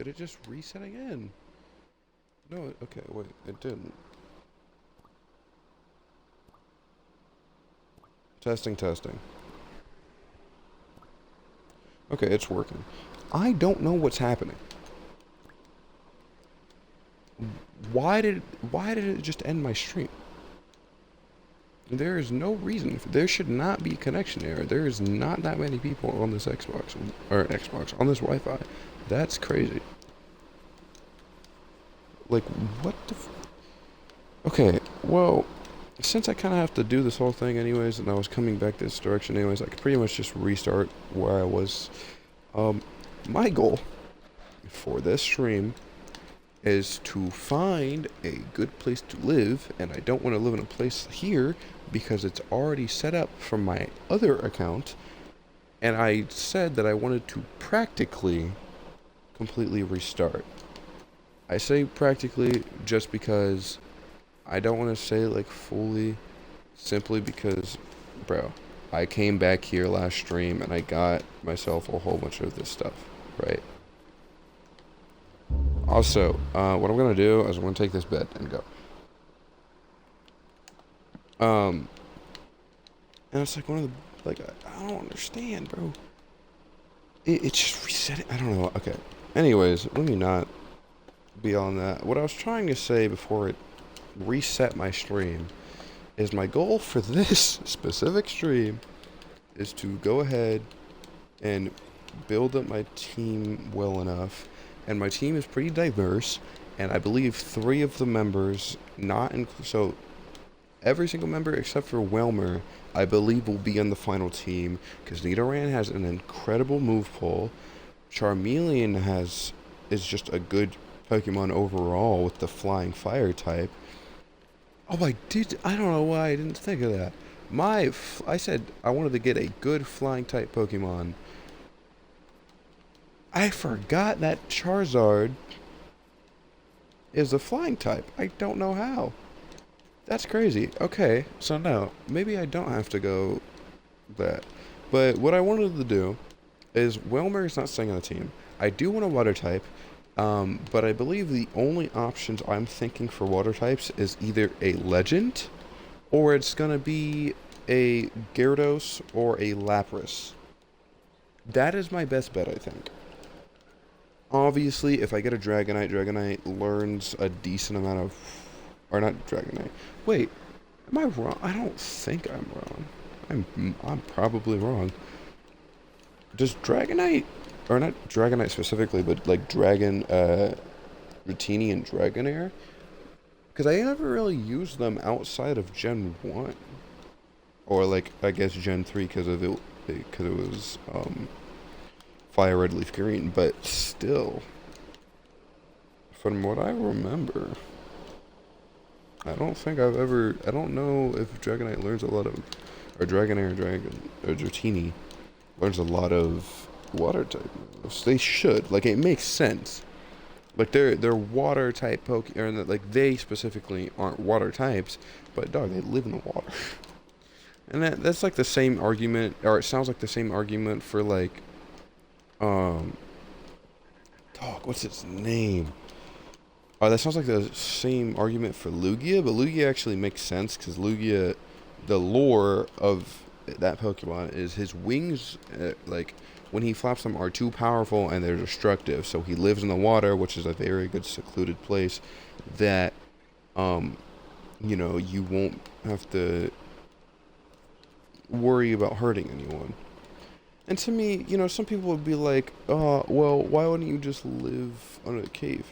Did it just reset again? No, okay, wait, it didn't. Testing, testing. Okay, it's working. I don't know what's happening. Why did it just end my stream? There is no reason. There should not be a connection error. There is not that many people on this Xbox, on this Wi-Fi. That's crazy. Like, what the Okay, well, since I kind of have to do this whole thing anyways, and I was coming back this direction anyways, I could pretty much just restart where I was. Um, my goal for this stream is to find a good place to live, and I don't want to live in a place here because it's already set up from my other account, and I said that I wanted to practically completely restart. I say practically just because I don't want to say like fully, simply because, bro, I came back here last stream and I got myself a whole bunch of this stuff, right? Also, what I'm gonna do is I'm gonna take this bed and go. And it's like one of the, like, I don't understand, bro. It just reset it. I don't know. Okay. Anyways, let me not be on that. What I was trying to say before it reset my stream is my goal for this specific stream is to go ahead and build up my team well enough. And my team is pretty diverse, and I believe 3 of the members, so every single member except for Welmer, I believe will be on the final team, because Nidoran has an incredible move pool. Charmeleon is just a good Pokemon overall with the flying fire type. Oh, I don't know why I didn't think of that. I said I wanted to get a good flying type Pokemon. I forgot that Charizard is a flying type. I don't know how. That's crazy. Okay, so no, maybe I don't have to go that. But what I wanted to do is Wilmer is not staying on the team. I do want a water type, but I believe the only options I'm thinking for water types is either a legend, or it's gonna be a Gyarados or a Lapras. That is my best bet, I think. Obviously, if I get a Dragonite learns a decent amount of... Or not Dragonite. Wait, am I wrong? I don't think I'm wrong. I'm probably wrong. Does Dragonite... Or not Dragonite specifically, but like Dratini and Dragonair? Because I never really used them outside of Gen 1. Or like, I guess Gen 3 because it was, Fire Red Leaf Green, but still, from what I remember, I don't know if Dragonite learns a lot of, or Dragonair or Dratini learns a lot of water type moves. They should, like, it makes sense. Like, they're water type or like, they specifically aren't water types, but dog, they live in the water. And that's like the same argument, or it sounds like the same argument for like, dog, what's its name? Oh, that sounds like the same argument for Lugia, but Lugia actually makes sense because Lugia, the lore of that Pokemon is his wings, like when he flaps them, are too powerful and they're destructive. So he lives in the water, which is a very good secluded place that, you won't have to worry about hurting anyone. And to me, some people would be like, well, why wouldn't you just live on a cave?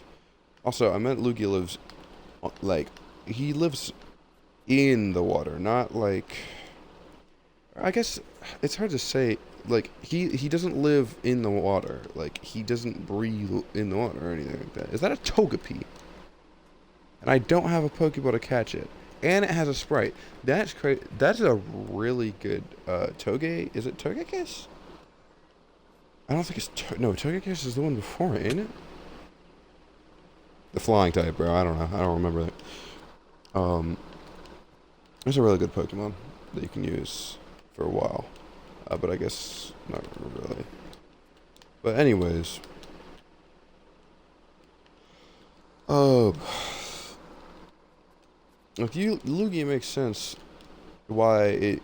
Also, I meant Lugia lives, like, he lives in the water, not like, I guess it's hard to say, like, he doesn't live in the water, like, he doesn't breathe in the water or anything like that. Is that a Togepi? And I don't have a Pokeball to catch it. And it has a Sprite. That's crazy. That's a really good, Is it Togekiss? I don't think it's... No, Togekiss is the one before it, ain't it? The flying type, bro. I don't know. I don't remember that. It's a really good Pokemon that you can use for a while. But I guess not really. But anyways. Uh, if you Lugia makes sense why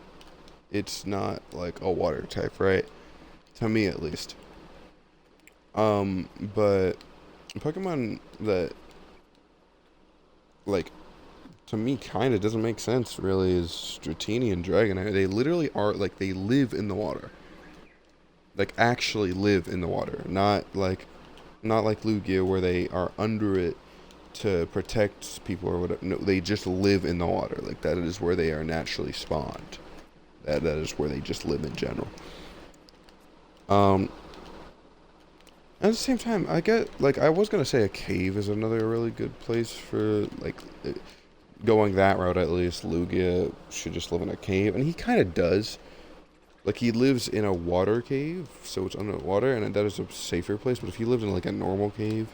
it's not like a water type, right? To me at least. But Pokemon that like to me kind of doesn't make sense really is Dratini and Dragonite. They literally are like they live in the water. Like actually live in the water, not like Lugia where they are under it to protect people or whatever. No, they just live in the water. Like that is where they are naturally spawned. That is where they just live in general. Um, at the same time, I get like I was gonna say a cave is another really good place for like going that route at least. Lugia should just live in a cave, and he kind of does. Like he lives in a water cave, so it's underwater, and that is a safer place. But if he lived in like a normal cave,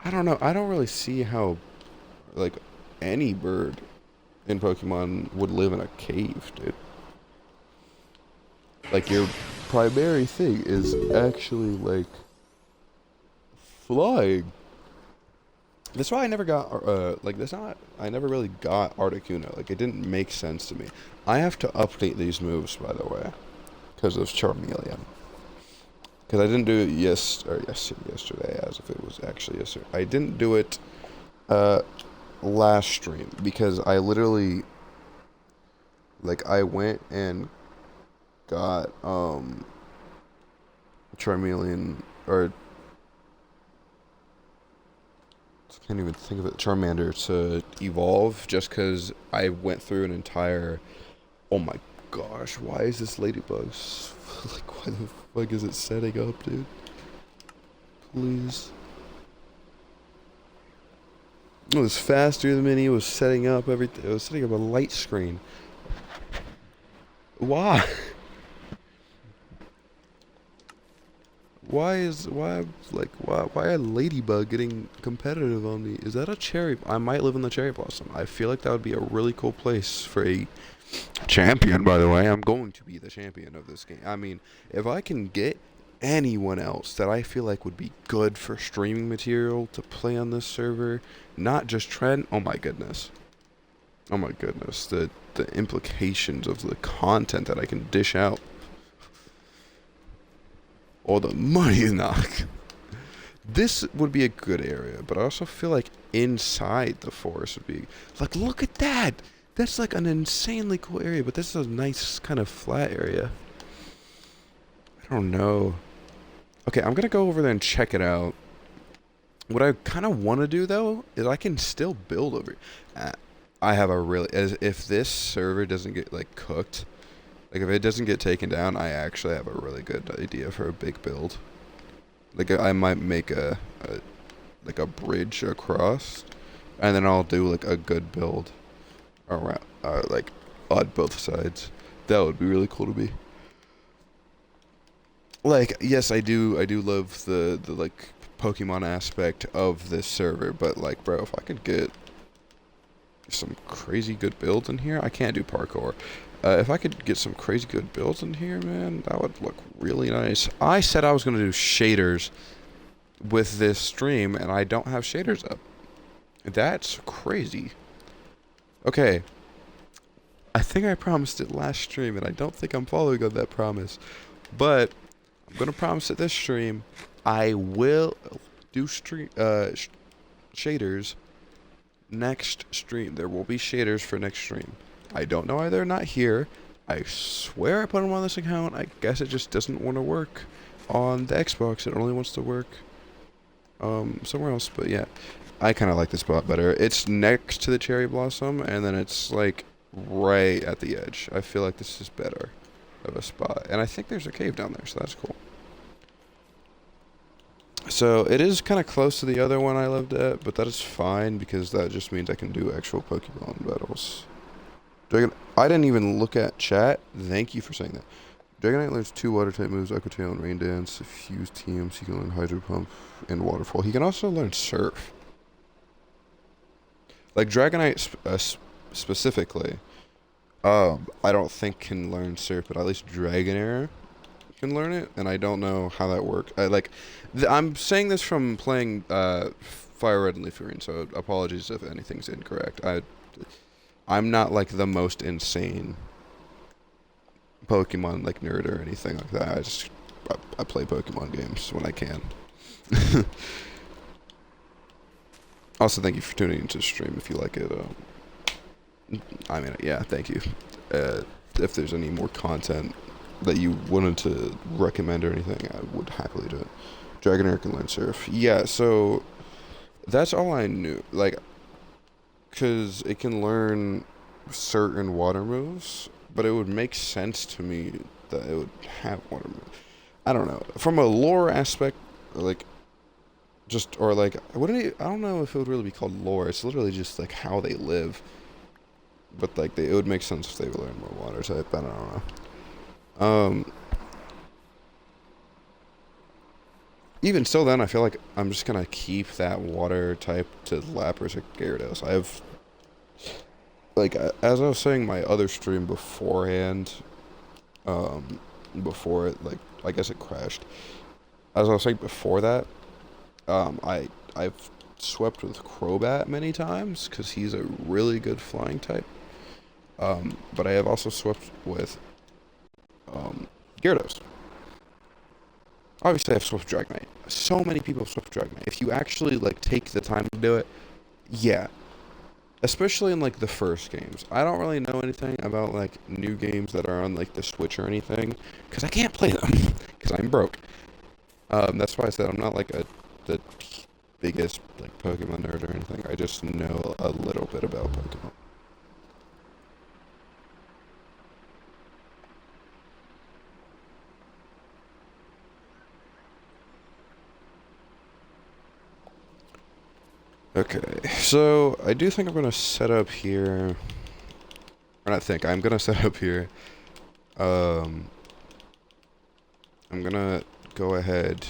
I don't know. I don't really see how like any bird in Pokemon would live in a cave, dude. Like your primary thing is actually like flying. That's why I never got like that's not I never really got Articuno. Like it didn't make sense to me. I have to update these moves by the way because of Charmeleon. Because I didn't do it yesterday as if it was actually yesterday. I didn't do it uh last stream because I literally like I went and got Charmeleon or I can't even think of it Charmander to evolve just because I went through an entire oh my gosh why is this ladybug like why the fuck is it setting up dude please it was faster than me. It was setting up everything. It was setting up a light screen. Why? Why a ladybug getting competitive on me? Is that a cherry? I might live in the cherry blossom. I feel like that would be a really cool place for a champion. By the way, I'm going to be the champion of this game. I mean, if I can get anyone else that I feel like would be good for streaming material to play on this server, not just Trent. Oh my goodness. Oh my goodness. The implications of the content that I can dish out. Or the money knock. This would be a good area, but I also feel like inside the forest would be like look at that. That's like an insanely cool area, but this is a nice kind of flat area. I don't know. Okay, I'm gonna go over there and check it out. What I kind of want to do though is I can still build over. I have a really as if this server doesn't get like cooked, like if it doesn't get taken down, I actually have a really good idea for a big build. Like I might make a like a bridge across, and then I'll do like a good build around like on both sides. That would be really cool to me. Like yes, I do love the like Pokemon aspect of this server, but like bro, if I could get some crazy good builds in here, I can't do parkour. If I could get some crazy good builds in here, man, that would look really nice. I said I was going to do shaders with this stream, and I don't have shaders up. That's crazy. Okay. I think I promised it last stream, and I don't think I'm following on that promise. But I'm going to promise it this stream. I will do shaders next stream. There will be shaders for next stream. I don't know why they're not here. I swear I put them on this account. I guess it just doesn't want to work on the Xbox. It only wants to work somewhere else. But yeah, I kind of like this spot better. It's next to the cherry blossom, and then it's like right at the edge. I feel like this is better of a spot. And I think there's a cave down there, so that's cool. So it is kind of close to the other one I lived at, but that is fine because that just means I can do actual Pokemon battles. I didn't even look at chat. Thank you for saying that. Dragonite learns 2 water type moves, Aqua Tail and Rain Dance. Fuse teams, he can learn Hydro Pump and Waterfall. He can also learn Surf. Like Dragonite specifically, I don't think can learn Surf, but at least Dragonair can learn it, and I don't know how that works. I'm saying this from playing Fire Red and Leaf Green. So apologies if anything's incorrect. I'm not like the most insane Pokemon like nerd or anything like that. I play Pokemon games when I can. Also, thank you for tuning into the stream if you like it. I mean, yeah, thank you. If there's any more content that you wanted to recommend or anything, I would happily do it. Dragonair can learn Surf. Yeah, so that's all I knew. Like, because it can learn certain water moves, but it would make sense to me that it would have water moves. I don't know. From a lore aspect, like, just, or like, I don't know if it would really be called lore. It's literally just like how they live. But like, it would make sense if they would learn more water type. I don't know. Even still, then I feel like I'm just gonna keep that water type to Lapras or Gyarados. I've like as I was saying my other stream beforehand, before it like I guess it crashed. As I was saying before that, I've swept with Crobat many times because he's a really good flying type. But I have also swept with Gyarados. Obviously, I've swept Dragonite. So many people have swept Dragonite. If you actually like take the time to do it, yeah. Especially in like the first games. I don't really know anything about like new games that are on like the Switch or anything because I can't play them because I'm broke. That's why I said I'm not like the biggest like Pokemon nerd or anything. I just know a little bit about Pokemon. Okay, so I do think I'm gonna set up here. Or not think, I'm gonna set up here. I'm gonna go ahead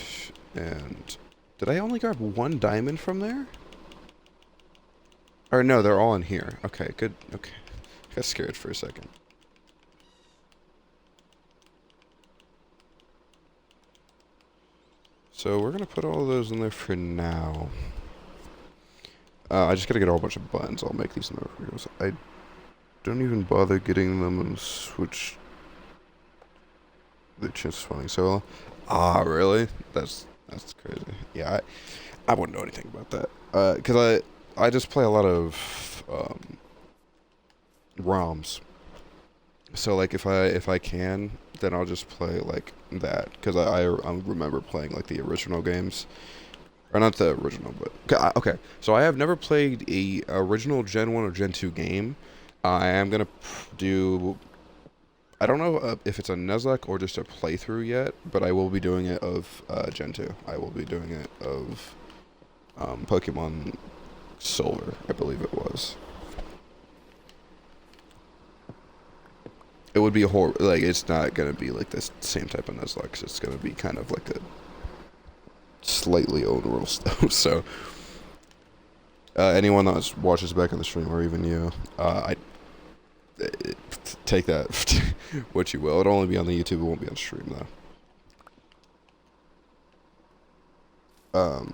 and... Did I only grab one diamond from there? Or no, they're all in here. Okay, good. Okay. Got scared for a second. So we're gonna put all of those in there for now. I just gotta get a whole bunch of buttons. I'll make these notifications. I don't even bother getting them and switch the chance of spawning solo. Ah, really? That's crazy. Yeah, I wouldn't know anything about that. Because I just play a lot of ROMs. So like if I can, then I'll just play like that. Because I remember playing like the original games. Or not the original, but... Okay, so I have never played a original Gen 1 or Gen 2 game. I am going to do... I don't know if it's a Nuzlocke or just a playthrough yet, but I will be doing it of Gen 2. I will be doing it of Pokemon Silver, I believe it was. It would be a horror... Like, it's not going to be like this same type of Nuzlocke. It's going to be kind of like a... slightly onerous stuff. So anyone that watches back on the stream or even you, take that what you will. It'll only be on the YouTube, it won't be on stream though.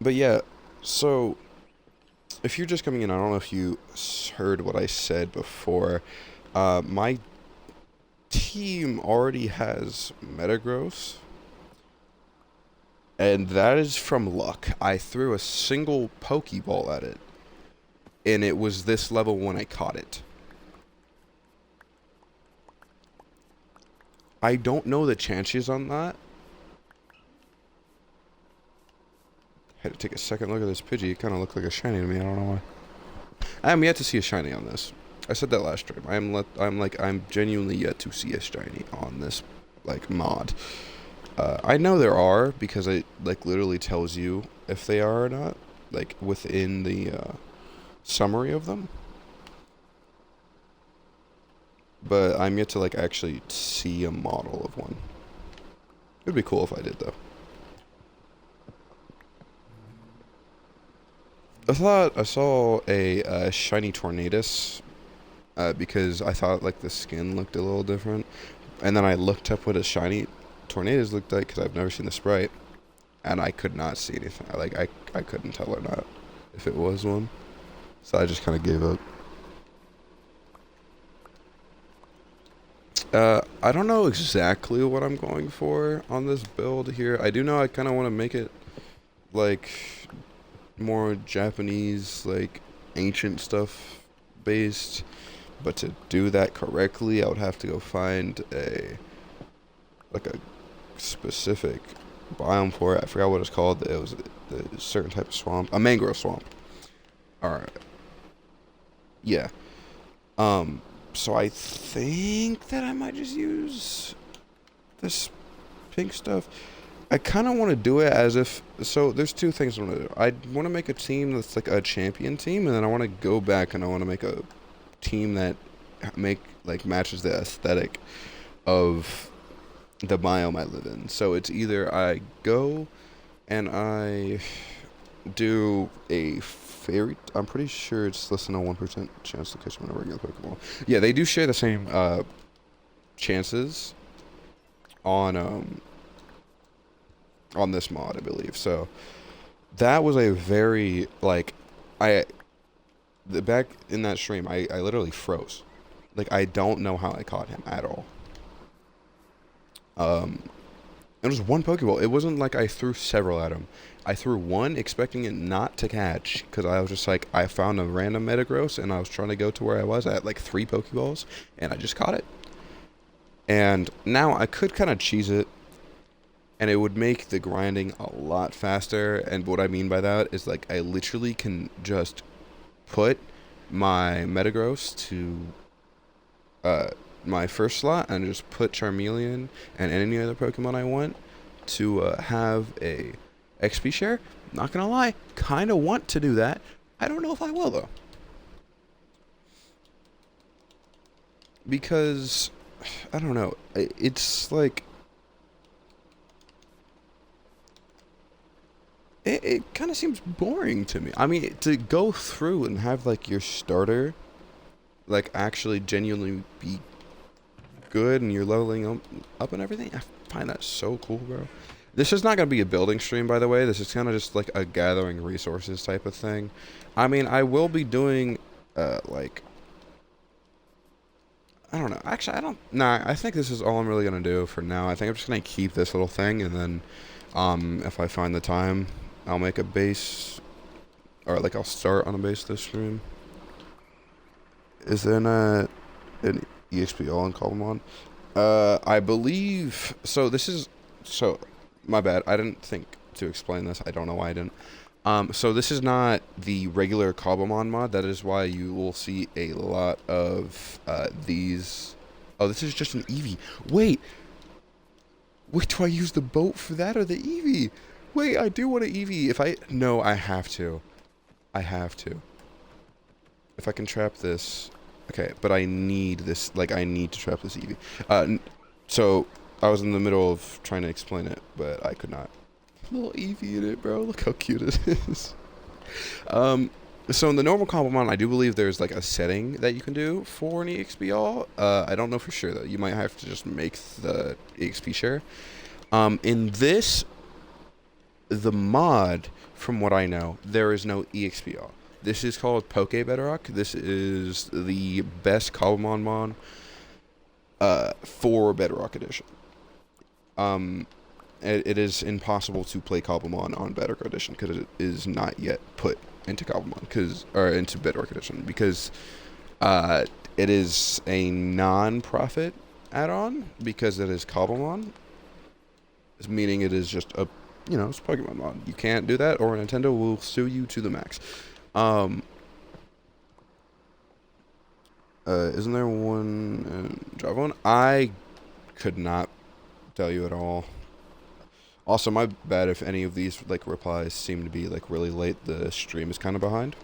But yeah, so if you're just coming in, I don't know if you heard what I said before. My team already has Metagross. And that is from luck. I threw a single Pokeball at it. And it was this level when I caught it. I don't know the chances on that. Had to take a second look at this Pidgey. It kind of looked like a shiny to me. I don't know why. I am yet to see a shiny on this. I said that last stream. I'm genuinely yet to see a shiny on this, like, mod. I know there are, because it, like, literally tells you if they are or not, like, within the, summary of them. But I'm yet to, like, actually see a model of one. It would be cool if I did, though. I thought I saw a shiny Tornadus, because I thought, like, the skin looked a little different. And then I looked up what a shiny Tornadus looked like, because I've never seen the sprite. and I could not see anything. I couldn't tell or not if it was one. So I just kind of gave up. I don't know exactly what I'm going for on this build here. I do know I kind of want to make it like more Japanese, like ancient stuff based. But to do that correctly, I would have to go find a specific biome for it. I forgot what it's called. It was a certain type of swamp, a mangrove swamp. All right. Yeah. So I think that I might just use this pink stuff. I kind of want to do it as if, so there's two things I want to do. I want to make a team that's like a champion team, and then I want to go back and I want to make a team that matches the aesthetic of the biome I live in. So it's either I go and I do a fairy. I'm pretty sure it's less than a 1% chance to catch them in a regular Pokeball. Yeah, they do share the same chances on this mod, I believe. So that was a very back in that stream, I literally froze. Like, I don't know how I caught him at all. It was one Pokeball. It wasn't like I threw several at him. I threw one expecting it not to catch because I was just like, I found a random Metagross and I was trying to go to where I was at like 3 Pokeballs and I just caught it. And now I could kind of cheese it and it would make the grinding a lot faster. And what I mean by that is like I literally can just put my Metagross to my first slot and just put Charmeleon and any other Pokemon I want to have a XP share. Not gonna lie, kind of want to do that. I don't know if I will though, because I don't know. It's like it kind of seems boring to me. I mean, to go through and have like your starter like actually genuinely be good and you're leveling up and everything, I find that so cool, bro. This is not going to be a building stream, by the way. This is kind of just like a gathering resources type of thing. I mean, I will be doing like, I don't know. Actually, I think this is all I'm really going to do for now. I think I'm just going to keep this little thing, and then if I find the time, I'll make a base, or like I'll start on a base this stream. Is there an EXP all in Cobblemon? I believe so. My bad. I didn't think to explain this. I don't know why I didn't. So this is not the regular Cobblemon mod. That is why you will see a lot of these. Oh, this is just an Eevee. Wait, do I use the boat for that or the Eevee? Wait, I do want an Eevee. No, I have to. If I can trap this. Okay, but I need this, I need to trap this Eevee. So, I was in the middle of trying to explain it, but I could not. Little Eevee in it, bro. Look how cute it is. So in the normal Cobblemon, I do believe there's, a setting that you can do for an EXP all. I don't know for sure, though. You might have to just make the EXP share. In this, the mod, from what I know, there is no EXP all. This is called Poke Bedrock. This is the best Cobblemon mod for Bedrock Edition. It is impossible to play Cobblemon on Bedrock Edition because it is not yet put into Cobblemon or into Bedrock Edition because it is a non-profit add-on because it is Cobblemon, meaning it is just a it's Pokemon mod. You can't do that, or Nintendo will sue you to the max. Isn't there one in Java? I could not tell you at all. Also, my bad if any of these replies seem to be really late. The stream is kind of behind.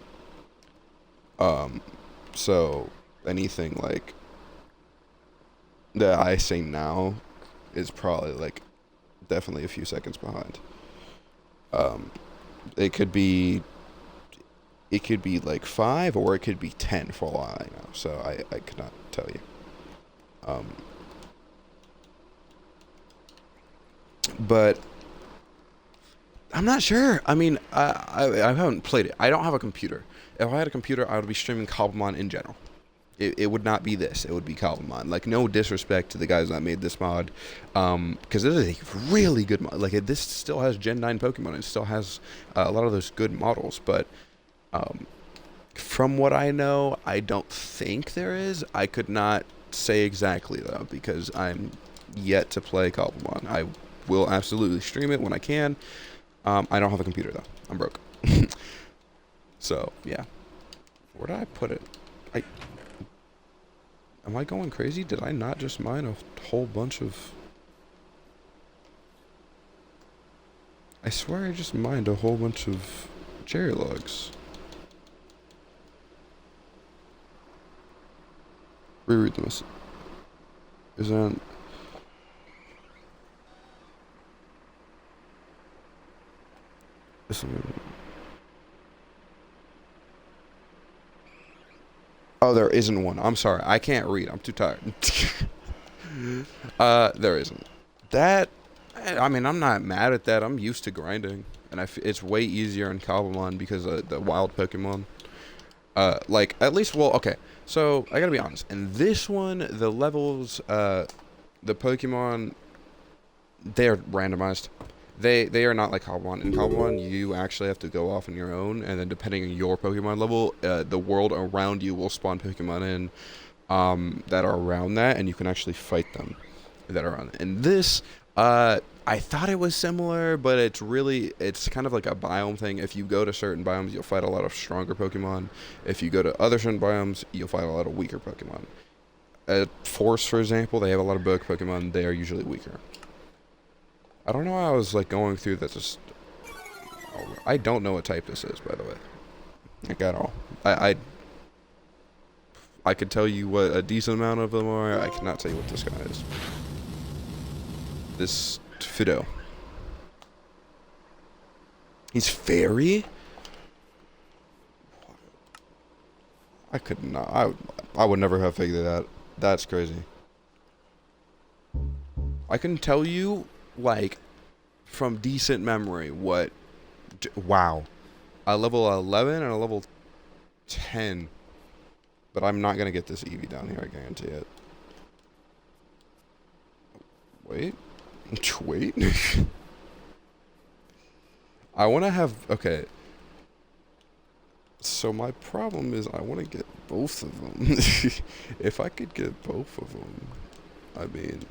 So anything that I say now is probably definitely a few seconds behind. It could be 5 or it could be 10 for all I know. So I could not tell you. But I'm not sure. I mean, I haven't played it. I don't have a computer. If I had a computer, I would be streaming Cobblemon in general. It would not be this. It would be Cobblemon. Like, no disrespect to the guys that made this mod, because this is a really good mod. Like, this still has Gen 9 Pokemon. It still has a lot of those good models, but from what I know, I don't think there is. I could not say exactly, though, because I'm yet to play Cobblemon. I will absolutely stream it when I can. I don't have a computer, though. I'm broke. So, yeah. Where did I put it? Am I going crazy? Did I not just mine a whole bunch of... I swear I just mined a whole bunch of cherry logs. Reread the message. Is that... Oh, there isn't one. I'm sorry. I can't read. I'm too tired. There isn't. That... I mean, I'm not mad at that. I'm used to grinding. And it's way easier in Cobblemon because of the wild Pokemon. Like, at least, well, okay. So, I gotta be honest. In this one, the levels, the Pokemon, they're randomized. They are not like Cobblemon. In Cobblemon, you actually have to go off on your own, and then depending on your Pokemon level, the world around you will spawn Pokemon in that are around that, and you can actually fight them that are on it. In this, I thought it was similar, but it's kind of like a biome thing. If you go to certain biomes, you'll fight a lot of stronger Pokemon. If you go to other certain biomes, you'll fight a lot of weaker Pokemon. At Force, for example, they have a lot of bug Pokemon. They are usually weaker. I don't know how I was, like, going through that just... I don't know what type this is, by the way. Like, at all. I could tell you what a decent amount of them are. I cannot tell you what this guy is. This Fido. He's fairy? I could not. I would never have figured that out. That's crazy. I can tell you, like, from decent memory, what... Wow. A level 11 and a level 10. But I'm not going to get this Eevee down here, I guarantee it. Wait. Wait. I want to have... Okay. So my problem is I want to get both of them. If I could get both of them, I mean...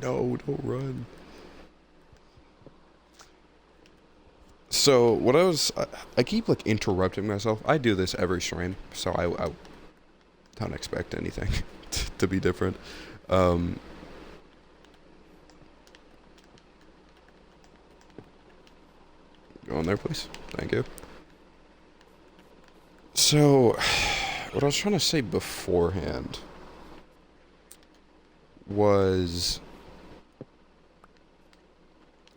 No, don't run. So, what I keep, like, interrupting myself. I do this every stream, so I don't expect anything to be different. Go on there, please. Thank you. So, what I was trying to say beforehand was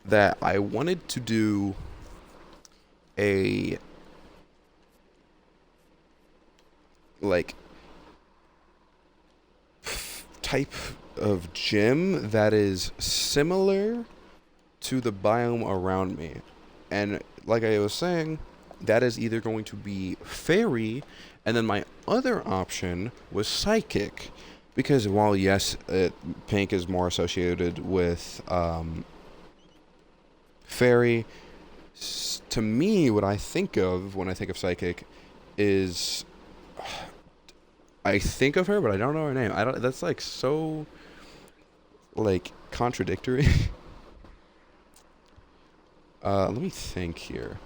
that I wanted to do a, like, type of gym that is similar to the biome around me. And like I was saying, that is either going to be fairy, and then my other option was psychic. Because while, yes, pink is more associated with fairy, to me, what I think of when I think of psychic is... I think of her, but I don't know her name. That's, like, so, like, contradictory. Let me think here.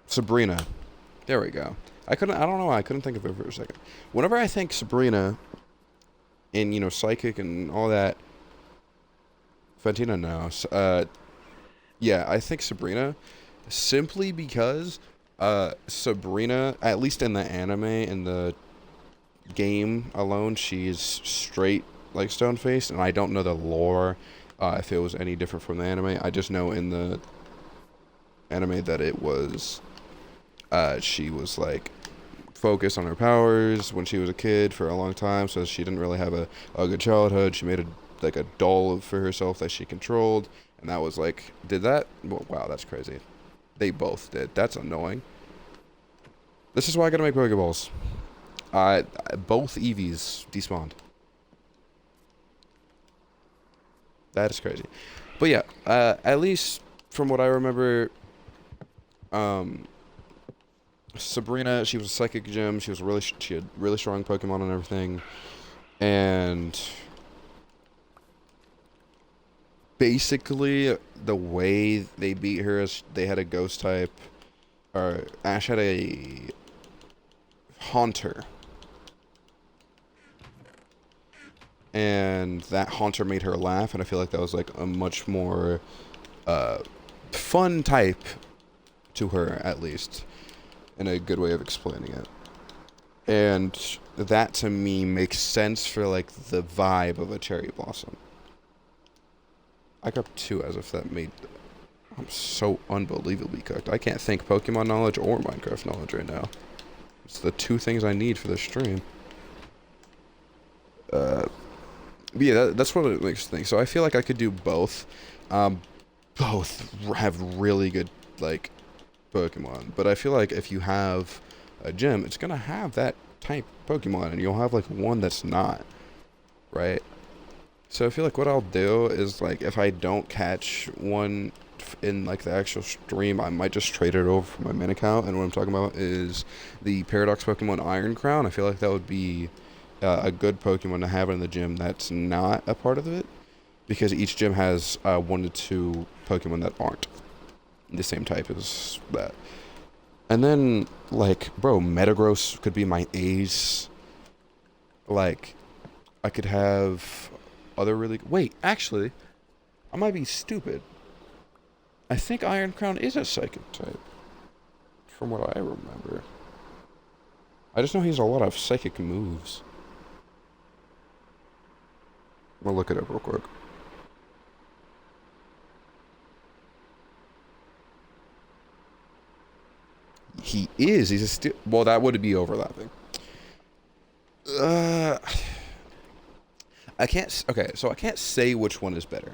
Sabrina. There we go. I don't know why I couldn't think of her for a second. Whenever I think Sabrina, and, you know, psychic and all that, Fantina, no. Yeah, I think Sabrina, simply because, Sabrina, at least in the anime, in the, game alone, she's straight like stone faced, and I don't know the lore if it was any different from the anime. I just know in the anime that it was she was like focused on her powers when she was a kid for a long time, so she didn't really have a good childhood. She made a doll for herself that she controlled, and that was like, did that? Well, wow, that's crazy. They both did. That's annoying. This is why I gotta make Pokeballs. Both Eevees despawned. That is crazy. But yeah, at least from what I remember, Sabrina, she was a psychic gem. She had really strong Pokemon and everything, and basically the way they beat her is they had a ghost type, or Ash had a Haunter, and that Haunter made her laugh, and I feel like that was like a much more fun type to her, at least, in a good way of explaining it. And that to me makes sense for like the vibe of a cherry blossom. I got 2 as if that made. I'm so unbelievably cooked. I can't think Pokemon knowledge or Minecraft knowledge right now. It's the 2 things I need for this stream. But yeah, that's what it makes me think. So I feel like I could do both. Both have really good like Pokemon, but I feel like if you have a gym, it's gonna have that type Pokemon, and you'll have like one that's not, right? So I feel like what I'll do is like if I don't catch one in like the actual stream, I might just trade it over for my main account. And what I'm talking about is the Paradox Pokemon Iron Crown. I feel like that would be a good Pokemon to have in the gym that's not a part of it, because each gym has 1 to 2 Pokemon that aren't the same type as that. And then, like, bro, Metagross could be my ace. Like, I could have other really... Wait, actually, I might be stupid. I think Iron Crown is a psychic type, from what I remember. I just know he has a lot of psychic moves. We'll look it up real quick. He is. He's a steel. Well, that would be overlapping. I can't. Okay, so I can't say which one is better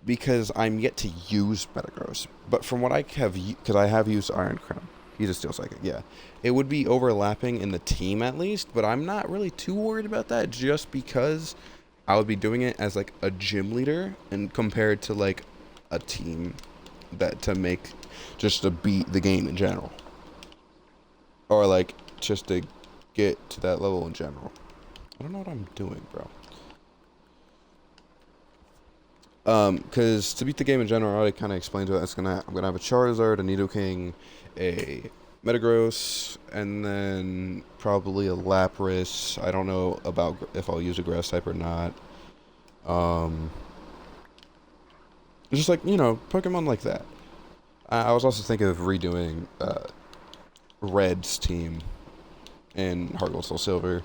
because I'm yet to use Metagross. But from what I have, because I have used Iron Crown, he's a Steel Psychic. Yeah, it would be overlapping in the team at least. But I'm not really too worried about that, just because I would be doing it as like a gym leader, and compared to like a team that to make just to beat the game in general. Or, like, just to get to that level in general. I don't know what I'm doing, bro. Because to beat the game in general, I already kind of explained to it. I'm gonna have a Charizard, a Nidoking, a Metagross, and then probably a Lapras. I don't know about if I'll use a Grass type or not. Just like, you know, Pokemon like that. I was also thinking of redoing Red's team in Heart Gold Soul Silver,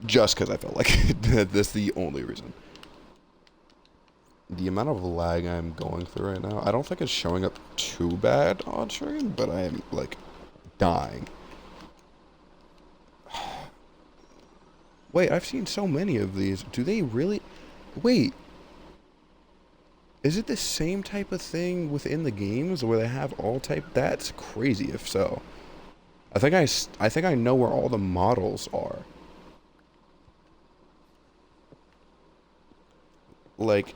just because I felt like that's the only reason. The amount of lag I'm going through right now, I don't think it's showing up too bad on stream, but I am like dying. Wait, I've seen so many of these. Do they really? Wait. Is it the same type of thing within the games where they have all type? That's crazy if so. I think I know where all the models are. Like,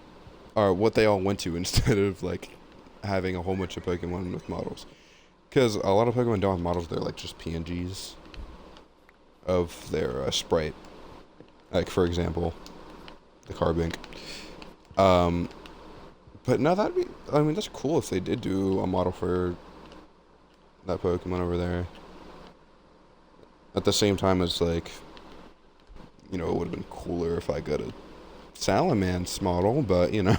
or what they all went to instead of like having a whole bunch of Pokemon with models. Because a lot of Pokemon don't have models, they're like just PNGs of their sprite. Like, for example, the Carbink. But no, that'd be, I mean, that's cool if they did do a model for that Pokemon over there. At the same time as, like, you know, it would have been cooler if I got a Salamence model, but, you know.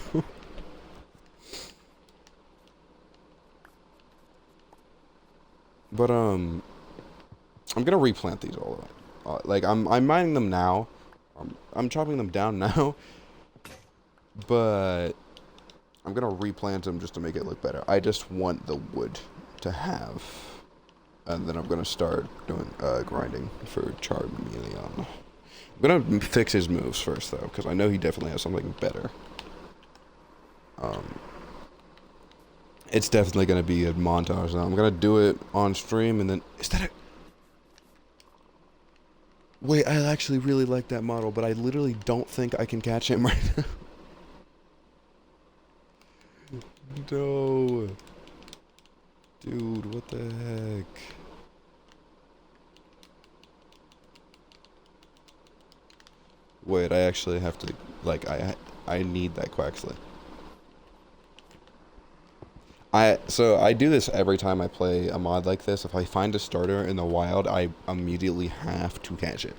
But, I'm gonna replant these all Like I'm mining them now. I'm chopping them down now, but I'm gonna replant them just to make it look better. I just want the wood to have, and then I'm gonna start doing grinding for Charmeleon. I'm gonna fix his moves first though, because I know he definitely has something better. It's definitely gonna be a montage now. I'm gonna do it on stream, and then is that a... Wait, I actually really like that model, but I literally don't think I can catch him right now. No. Dude, what the heck? Wait, I actually have to, like, I need that Quaxley. So I do this every time I play a mod like this. If I find a starter in the wild, I immediately have to catch it.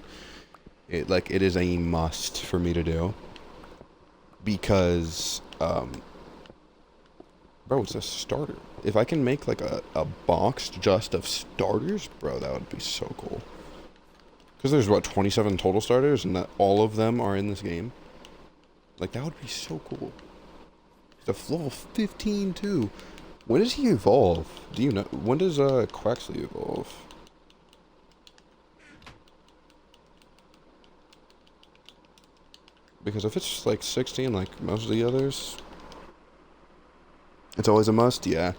It is a must for me to do. Because, bro, it's a starter. If I can make, like, a box just of starters, bro, that would be so cool. Because there's, what, 27 total starters, and that all of them are in this game? Like, that would be so cool. It's a level 15, too. When does he evolve? Do you know? When does, Quaxley evolve? Because if it's, like, 16, like most of the others... It's always a must, yeah.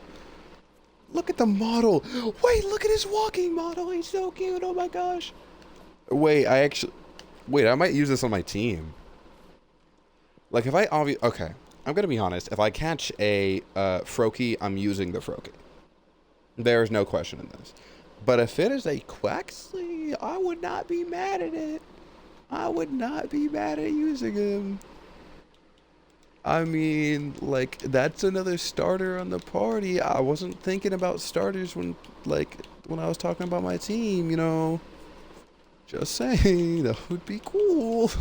Look at the model! Wait, look at his walking model! He's so cute, oh my gosh! Wait, Wait, I might use this on my team. Like, if I okay, I'm gonna be honest. If I catch a, Froakie, I'm using the Froakie. There's no question in this. But if it is a Quaxley, I would not be mad at it. I would not be mad at using him. I mean, like, that's another starter on the party. I wasn't thinking about starters when I was talking about my team, you know. Just saying, that would be cool.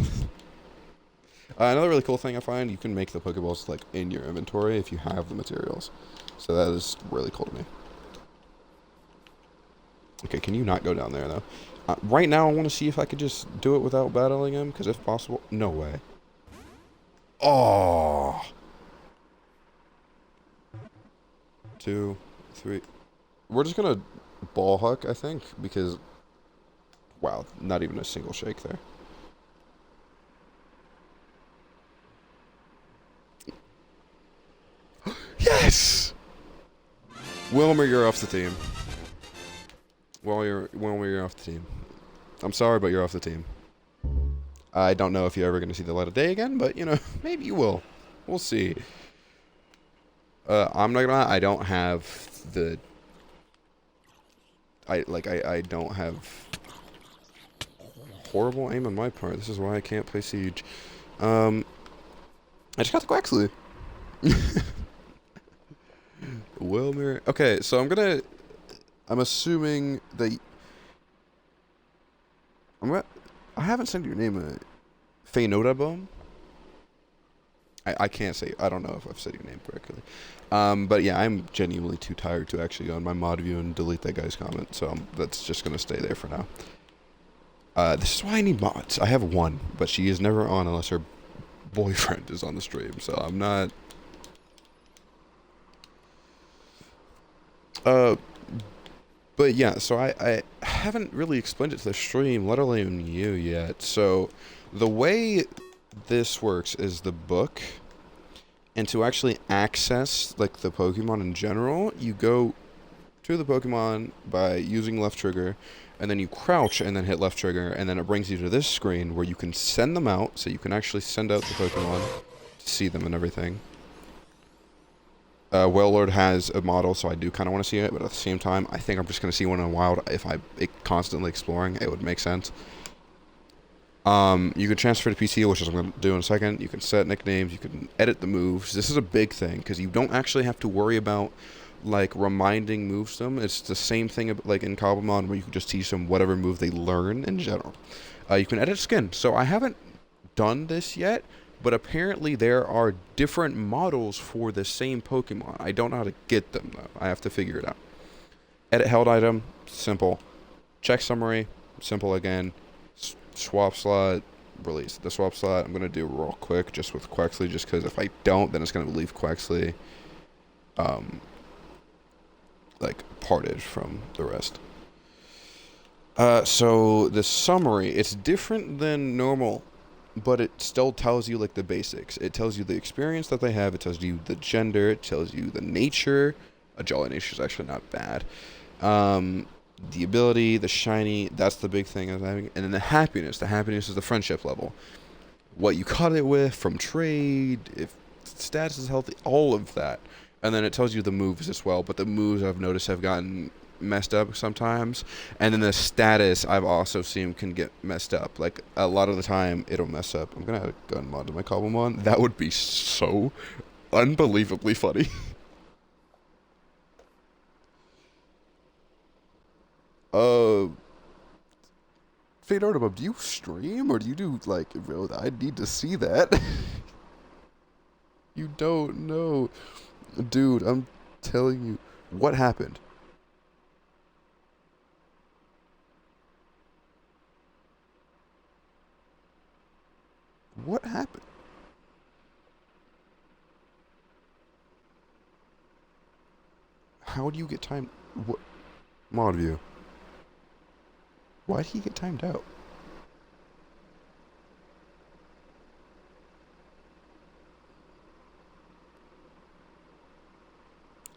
Another really cool thing I find, you can make the Pokeballs, like, in your inventory if you have the materials. So that is really cool to me. Okay, can you not go down there, though? Right now, I want to see if I could just do it without battling him, because if possible... No way. Oh! 2, 3... We're just gonna ball huck, I think, because... Wow, not even a single shake there. Yes! Wilmer, you're off the team. Wilmer, you're off the team. I'm sorry, but you're off the team. I don't know if you're ever going to see the light of day again, but, you know, maybe you will. We'll see. I'm not gonna lie, I don't have the... I don't have... horrible aim on my part. This is why I can't play Siege. I just got the Quaxley. Wilmer. Okay, so I'm assuming that... I haven't said your name. Feynodabone? I can't say... I don't know if I've said your name correctly. But yeah, I'm genuinely too tired to actually go on my mod view and delete that guy's comment. So that's just going to stay there for now. This is why I need mods. I have one, but she is never on unless her boyfriend is on the stream. So I'm not... But yeah, so I haven't really explained it to the stream, let alone you yet. So the way this works is the book, and to actually access like the Pokemon in general, you go to the Pokemon by using left trigger, and then you crouch and then hit left trigger, and then it brings you to this screen where you can send them out, so you can actually send out the Pokemon to see them and everything. Wailord has a model, so I do kind of want to see it, but at the same time, I think I'm just going to see one in the wild. If I'm constantly exploring, it would make sense. You can transfer to PC, which is what I'm going to do in a second. You can set nicknames, you can edit the moves. This is a big thing, because you don't actually have to worry about, like, reminding moves them. It's the same thing, like, in Cobblemon, where you can just teach them whatever move they learn in general. You can edit skin. So I haven't done this yet, but apparently there are different models for the same Pokemon. I don't know how to get them, though. I have to figure it out. Edit held item, simple. Check summary, simple again. swap slot, release the swap slot. I'm gonna do real quick just with Quexley, just because if I don't, then it's gonna leave Quexley like parted from the rest. So the summary, it's different than normal, but it still tells you like the basics. It tells you the experience that they have. It tells you the gender. It tells you the nature. A Jolly nature is actually not bad. The ability, the shiny, that's the big thing of having, and then the happiness. The happiness is the friendship level. What you caught it with from trade, if status is healthy, all of that. And then it tells you the moves as well, but the moves I've noticed have gotten messed up sometimes. And then the status I've also seen can get messed up. Like a lot of the time it'll mess up. I'm gonna add a gun mod to my Cobblemon. That would be so unbelievably funny. Fate Artibub, do you stream or do you do like, bro, I need to see that. You don't know. Dude, I'm telling you. What happened? What happened? How do you get timed? What? Mod view. Why did he get timed out?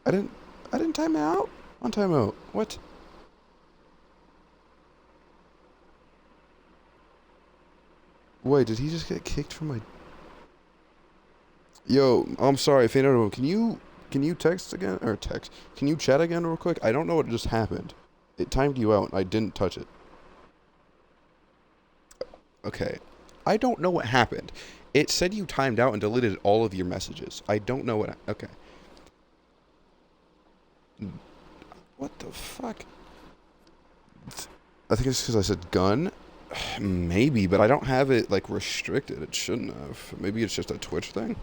I didn't time out? On timeout. What? Wait, did he just get kicked from my... Yo, I'm sorry, Fano, can you text again? Or text. Can you chat again real quick? I don't know what just happened. It timed you out, and I didn't touch it. Okay. I don't know what happened. It said you timed out and deleted all of your messages. I don't know what... Okay. What the fuck? I think it's because I said gun. Maybe, but I don't have it, like, restricted. It shouldn't have. Maybe it's just a Twitch thing.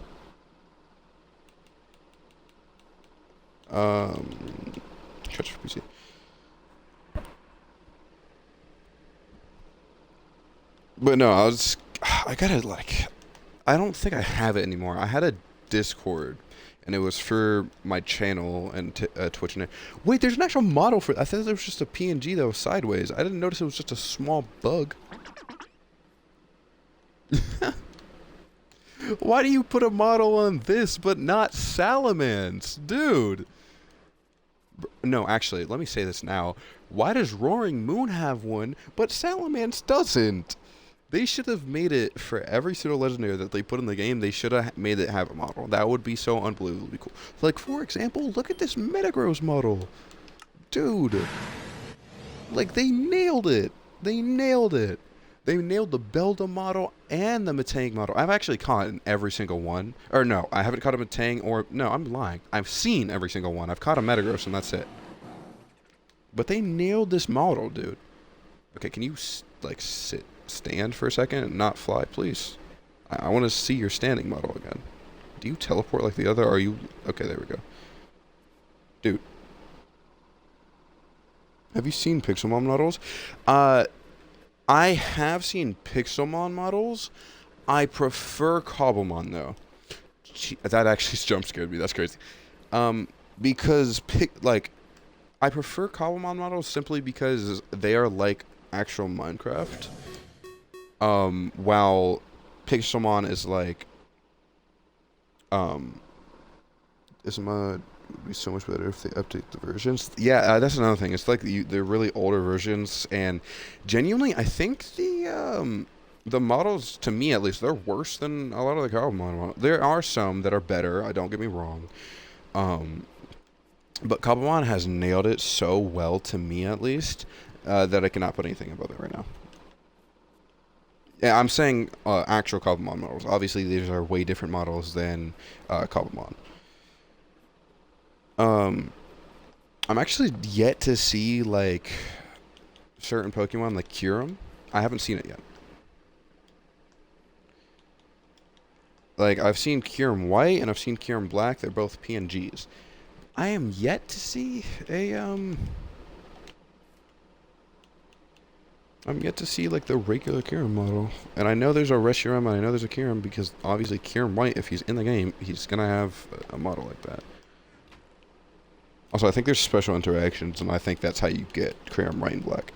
Twitch for PC. But no, I gotta, like, I don't think I have it anymore. I had a Discord, and it was for my channel and Twitch. And wait, there's an actual model for it. I thought there was just a PNG that was sideways. I didn't notice it was just a small bug. Why do you put a model on this but not Salamence? Dude. No, actually, let me say this now. Why does Roaring Moon have one, but Salamence doesn't? They should have made it for every single legendary that they put in the game. They should have made it have a model. That would be so unbelievably cool. Like, for example, look at this Metagross model. Dude. Like, they nailed it. They nailed it. They nailed the Beldum model and the Metang model. I've actually caught in every single one. Or no, I haven't caught a Metang or... No, I'm lying. I've seen every single one. I've caught a Metagross and that's it. But they nailed this model, dude. Okay, can you, like, stand for a second and not fly, please? I want to see your standing model again. Do you teleport like the other? Are you... Okay, there we go. Dude. Have you seen Pixelmon models? I have seen Pixelmon models. I prefer Cobblemon, though. That actually jump scared me. That's crazy. Because, I prefer Cobblemon models simply because they are like actual Minecraft. While Pixelmon is like, would be so much better if they update the versions. Yeah, that's another thing. It's like they're really older versions, and genuinely, I think the models, to me at least, they're worse than a lot of the Cobblemon models. There are some that are better. Don't get me wrong. But Cobblemon has nailed it so well, to me at least, that I cannot put anything above it right now. Yeah, I'm saying actual Cobblemon models. Obviously, these are way different models than Cobblemon. I'm actually yet to see, like, certain Pokemon, like Kyurem. I haven't seen it yet. Like, I've seen Kyurem White and I've seen Kyurem Black. They're both PNGs. I am yet to see a, I'm yet to see like the regular Kyurem model, and I know there's a Reshiram and I know there's a Kyurem because obviously Kyurem White, if he's in the game, he's gonna have a model like that. Also, I think there's special interactions, and I think that's how you get Kyurem White and Black.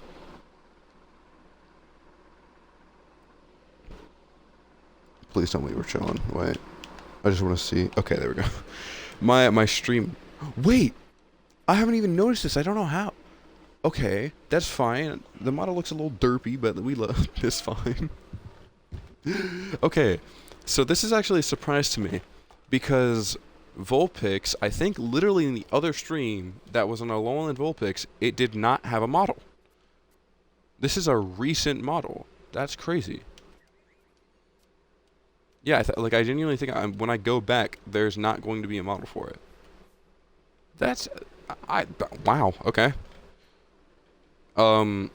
Please tell me we're chilling. Wait, I just want to see. Okay, there we go. My stream. Wait, I haven't even noticed this. I don't know how. Okay, that's fine. The model looks a little derpy, but we love this fine. Okay, so this is actually a surprise to me because Vulpix, I think literally in the other stream that was on Alolan Vulpix, it did not have a model. This is a recent model. That's crazy. Yeah, like I genuinely think when I go back, there's not going to be a model for it. That's wow. Okay. Um,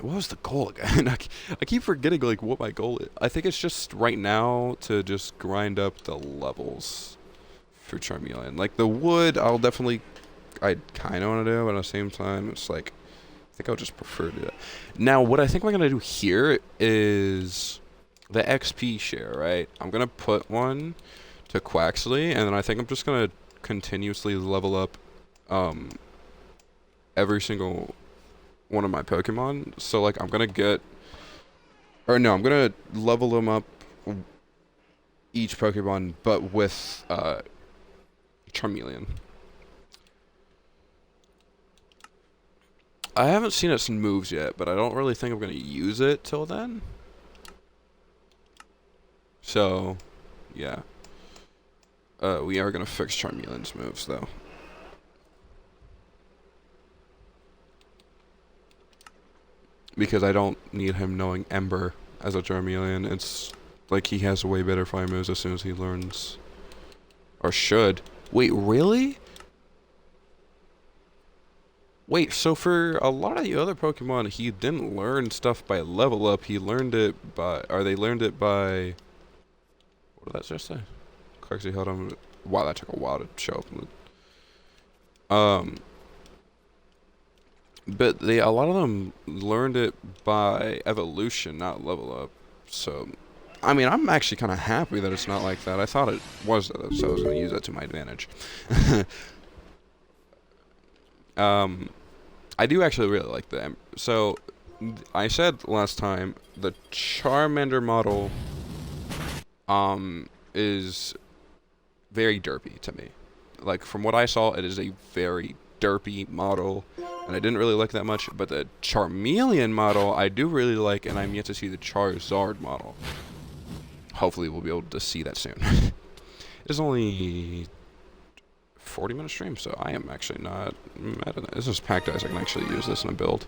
what was the goal again? I keep forgetting like what my goal is. I think it's just right now to just grind up the levels for Charmeleon. Like the wood, I kind of want to do, but at the same time, it's like I think I would just prefer to do that. Now, what I think we're gonna do here is the XP share, right? I'm gonna put one to Quaxley, and then I think I'm just gonna continuously level up every single one of my Pokemon. So like I'm gonna level them up each Pokemon, but with Charmeleon. I haven't seen its moves yet, but I don't really think I'm gonna use it till then. So, yeah. We are gonna fix Charmeleon's moves though. Because I don't need him knowing Ember as a Charmeleon. It's like he has way better fire moves as soon as he learns. Or should. Wait, really? Wait, so for a lot of the other Pokemon, he didn't learn stuff by level up. He learned it by... Or they learned it by... What did that just say? Clarksy held on... Wow, that took a while to show up. But a lot of them learned it by evolution, not level up. So, I mean, I'm actually kind of happy that it's not like that. I thought it was, so I was going to use that to my advantage. I do actually really like the... So, I said last time, the Charmander model, is very derpy to me. Like, from what I saw, it is a very derpy model, and I didn't really like that much. But the Charmeleon model, I do really like, and I'm yet to see the Charizard model. Hopefully, we'll be able to see that soon. It's only 40-minute stream, so I am actually not mad at it. This is packed ice. I can actually use this in a build.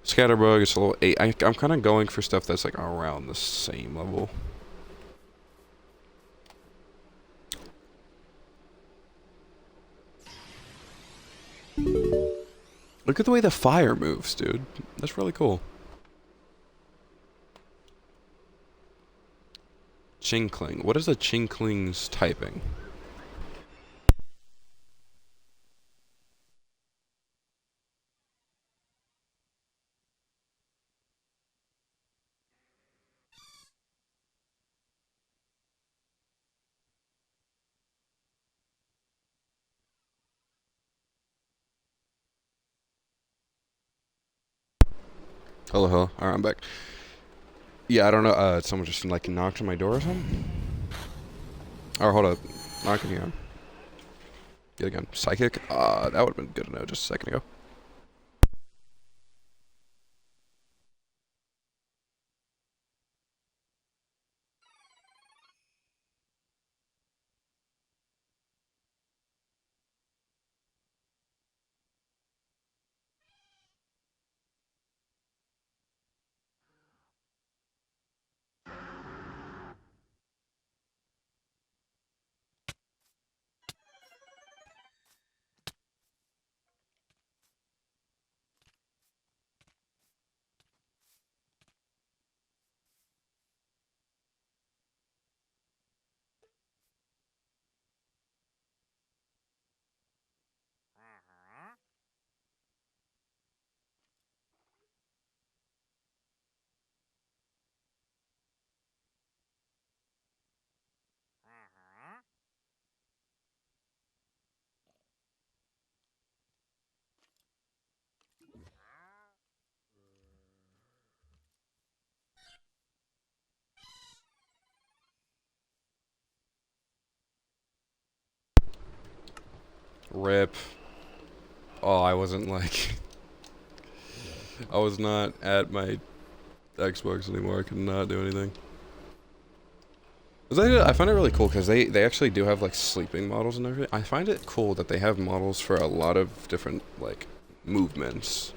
Scatterbug, it's a little 8. I'm kind of going for stuff that's like around the same level. Look at the way the fire moves, dude. That's really cool. Chinkling. What is the Chinkling's typing? Hello, hello. Alright, I'm back. Yeah, I don't know. Someone just like knocked on my door or something? Or hold up. Knocking again. Yet again. Psychic? That would have been good to know just a second ago. Rip. Oh, I wasn't like... I was not at my Xbox anymore. I could not do anything. I find it really cool because they actually do have like sleeping models and everything. I find it cool that they have models for a lot of different like movements.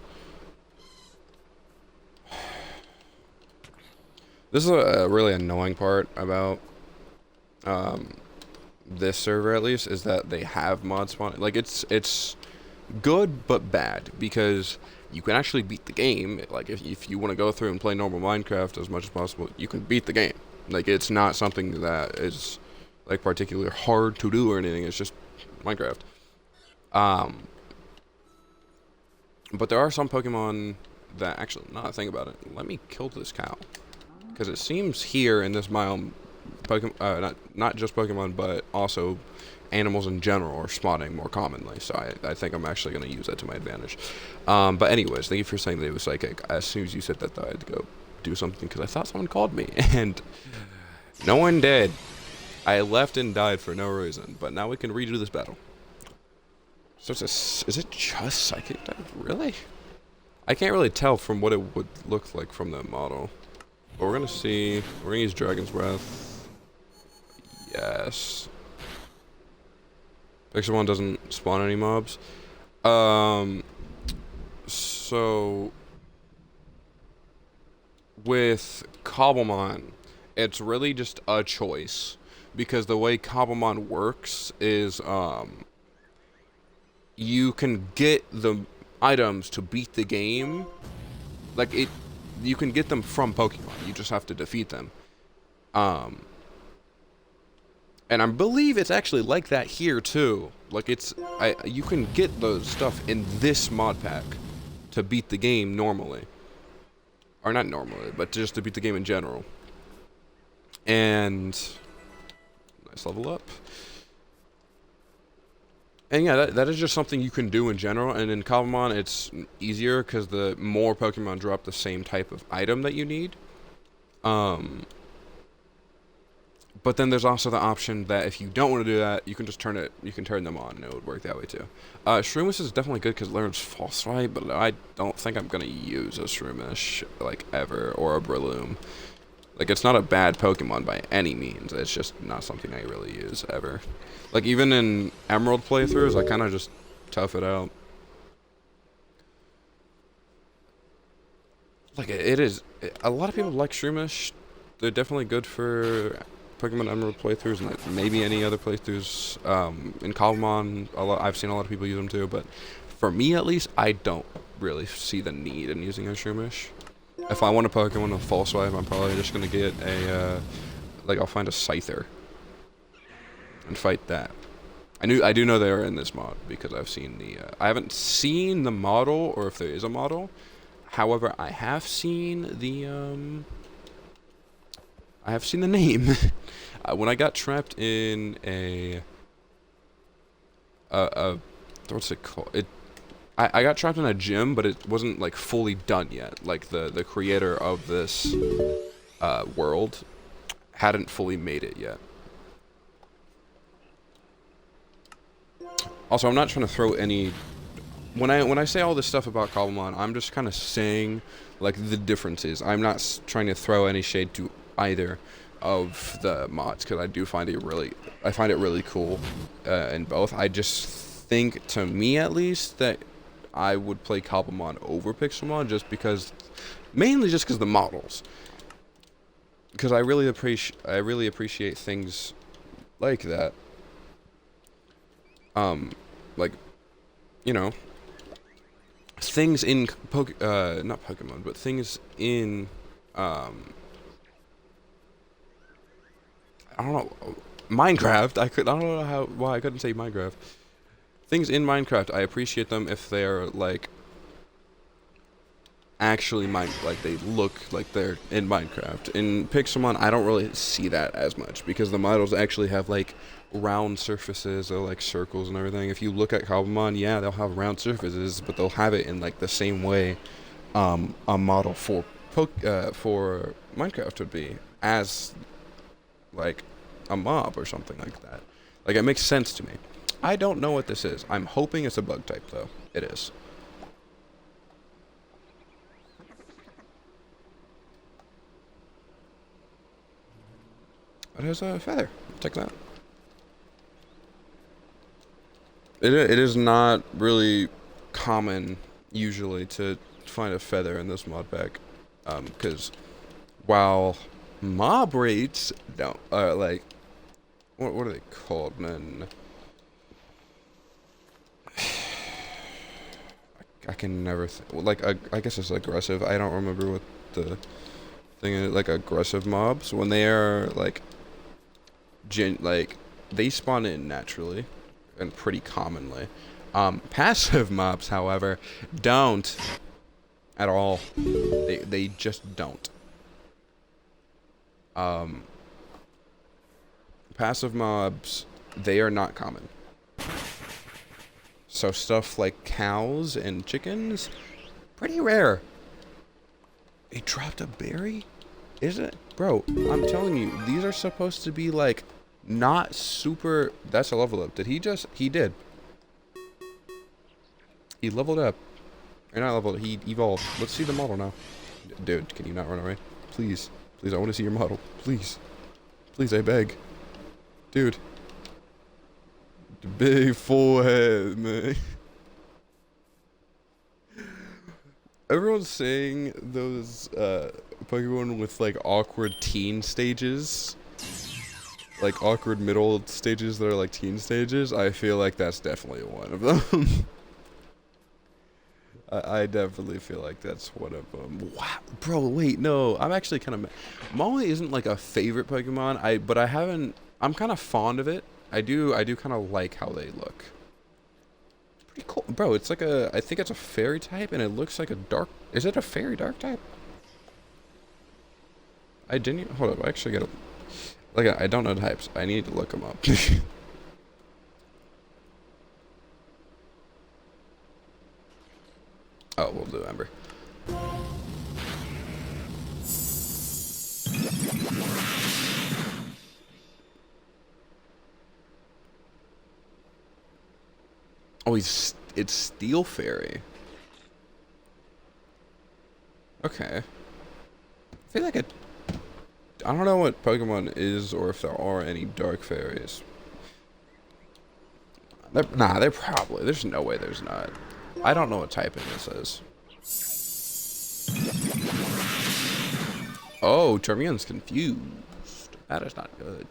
This is a really annoying part about this server, at least, is that they have mod spawn. Like it's good but bad because you can actually beat the game. Like if you want to go through and play normal Minecraft as much as possible, you can beat the game. Like it's not something that is like particularly hard to do or anything. It's just Minecraft. But there are some Pokemon that actually, now that I think about it, let me kill this cow. Because it seems here in this biome, not just Pokemon, but also animals in general are spawning more commonly. So I think I'm actually going to use that to my advantage. But anyways, thank you for saying that it was psychic. As soon as you said that, though, I had to go do something because I thought someone called me. And no one did. I left and died for no reason. But now we can redo this battle. So is it just psychic type? Really? I can't really tell from what it would look like from the model. But we're gonna see. We're gonna use Dragon's Breath. Yes. Pixel 1 doesn't spawn any mobs. So with Cobblemon, it's really just a choice because the way Cobblemon works is you can get the items to beat the game. Like you can get them from Pokemon. You just have to defeat them. And I believe it's actually like that here too. Like you can get those stuff in this mod pack to beat the game normally. Or not normally, but just to beat the game in general. And nice level up. And yeah, that is just something you can do in general. And in Cobblemon, it's easier because the more Pokemon drop the same type of item that you need. But then there's also the option that if you don't want to do that, you can just turn them on, and it would work that way too. Shroomish is definitely good because it learns False Swipe, but I don't think I'm gonna use a Shroomish like ever, or a Breloom. Like it's not a bad Pokemon by any means. It's just not something I really use ever. Like even in Emerald playthroughs, I kind of just tough it out. Like it is. A lot of people like Shroomish. They're definitely good for Pokemon Emerald playthroughs and like maybe any other playthroughs. In Cobblemon, I've seen a lot of people use them too, but for me at least, I don't really see the need in using a Shroomish. If I want a Pokemon with False Swipe, I'm probably just gonna get a I'll find a Scyther and fight that. I do know they are in this mod because I've seen I haven't seen the model or if there is a model. However, I have seen the name. When I got trapped in what's it called? I got trapped in a gym, but it wasn't like fully done yet. Like the creator of this world hadn't fully made it yet. Also, I'm not trying to throw any. When I say all this stuff about Cobblemon, I'm just kind of saying like the differences. I'm not trying to throw any shade to either of the mods because I find it really cool in both. I just think, to me at least, that I would play Cobblemon over Pixelmon mainly just because the models. Because I really appreciate things like that. Like, you know, things in not Pokemon, but things in I don't know, Minecraft. I don't know why I couldn't say Minecraft. Things in Minecraft, I appreciate them if they're like actually like they look like they're in Minecraft. In Pixelmon, I don't really see that as much because the models actually have like round surfaces or like circles and everything. If you look at Cobblemon, yeah, they'll have round surfaces, but they'll have it in like the same way a model for Minecraft would be, as like a mob or something like that. Like it makes sense to me. I don't know what this is. I'm hoping it's a bug type, though. It is. It has a feather. Check that. It is not really common, usually, to find a feather in this mod pack. Because while mob rates don't, like, what are they called, man? I can never, like, I guess it's aggressive. I don't remember what the thing is, like, aggressive mobs, when they are, like, they spawn in naturally, and pretty commonly. Passive mobs, however, don't at all. They just don't. Passive mobs, they are not common. So stuff like cows and chickens, pretty rare. It dropped a berry? Is it? Bro, I'm telling you, these are supposed to be like not super. That's a level up. Did he just? He did. He leveled up. Or not leveled, he evolved. Let's see the model now. Dude, can you not run away? Please. Please, I want to see your model. Please. Please, I beg. Dude. The big forehead, man. Everyone's saying those Pokemon with like awkward teen stages. Like awkward middle stages that are like teen stages. I feel like that's definitely one of them. I definitely feel like that's one of them. Wow, bro, wait, no, I'm actually kind of. Molly isn't like a favorite Pokemon. But I haven't. I'm kind of fond of it. I do kind of like how they look. Pretty cool, bro. It's like a. I think it's a fairy type, and it looks like a dark. Is it a fairy dark type? I didn't. Hold up, I actually gotta. Like, I don't know types. I need to look them up. Oh, we'll do Ember. Oh, it's Steel Fairy. Okay. I feel like I don't know what Pokemon is or if there are any Dark Fairies. Nah, they're probably. There's no way there's not. I don't know what typing this is. Oh, Charmion's confused. That is not good.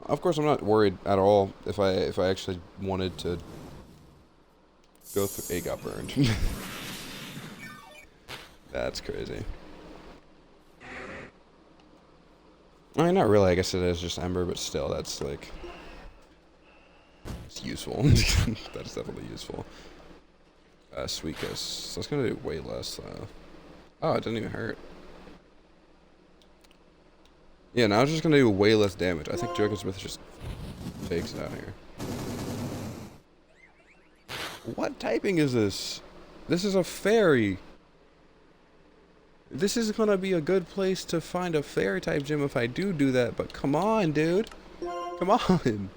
Of course, I'm not worried at all if I actually wanted to go through. It got burned. That's crazy. I mean, not really. I guess it is just Ember, but still, that's like. It's useful. That's definitely useful. Suicune. So it's gonna do way less, though. Oh, it didn't even hurt. Yeah, now it's just gonna do way less damage. I think Joker Smith just takes it out here. What typing is this? This is a fairy. This is gonna be a good place to find a fairy type gym if I do that, but come on, dude. Come on.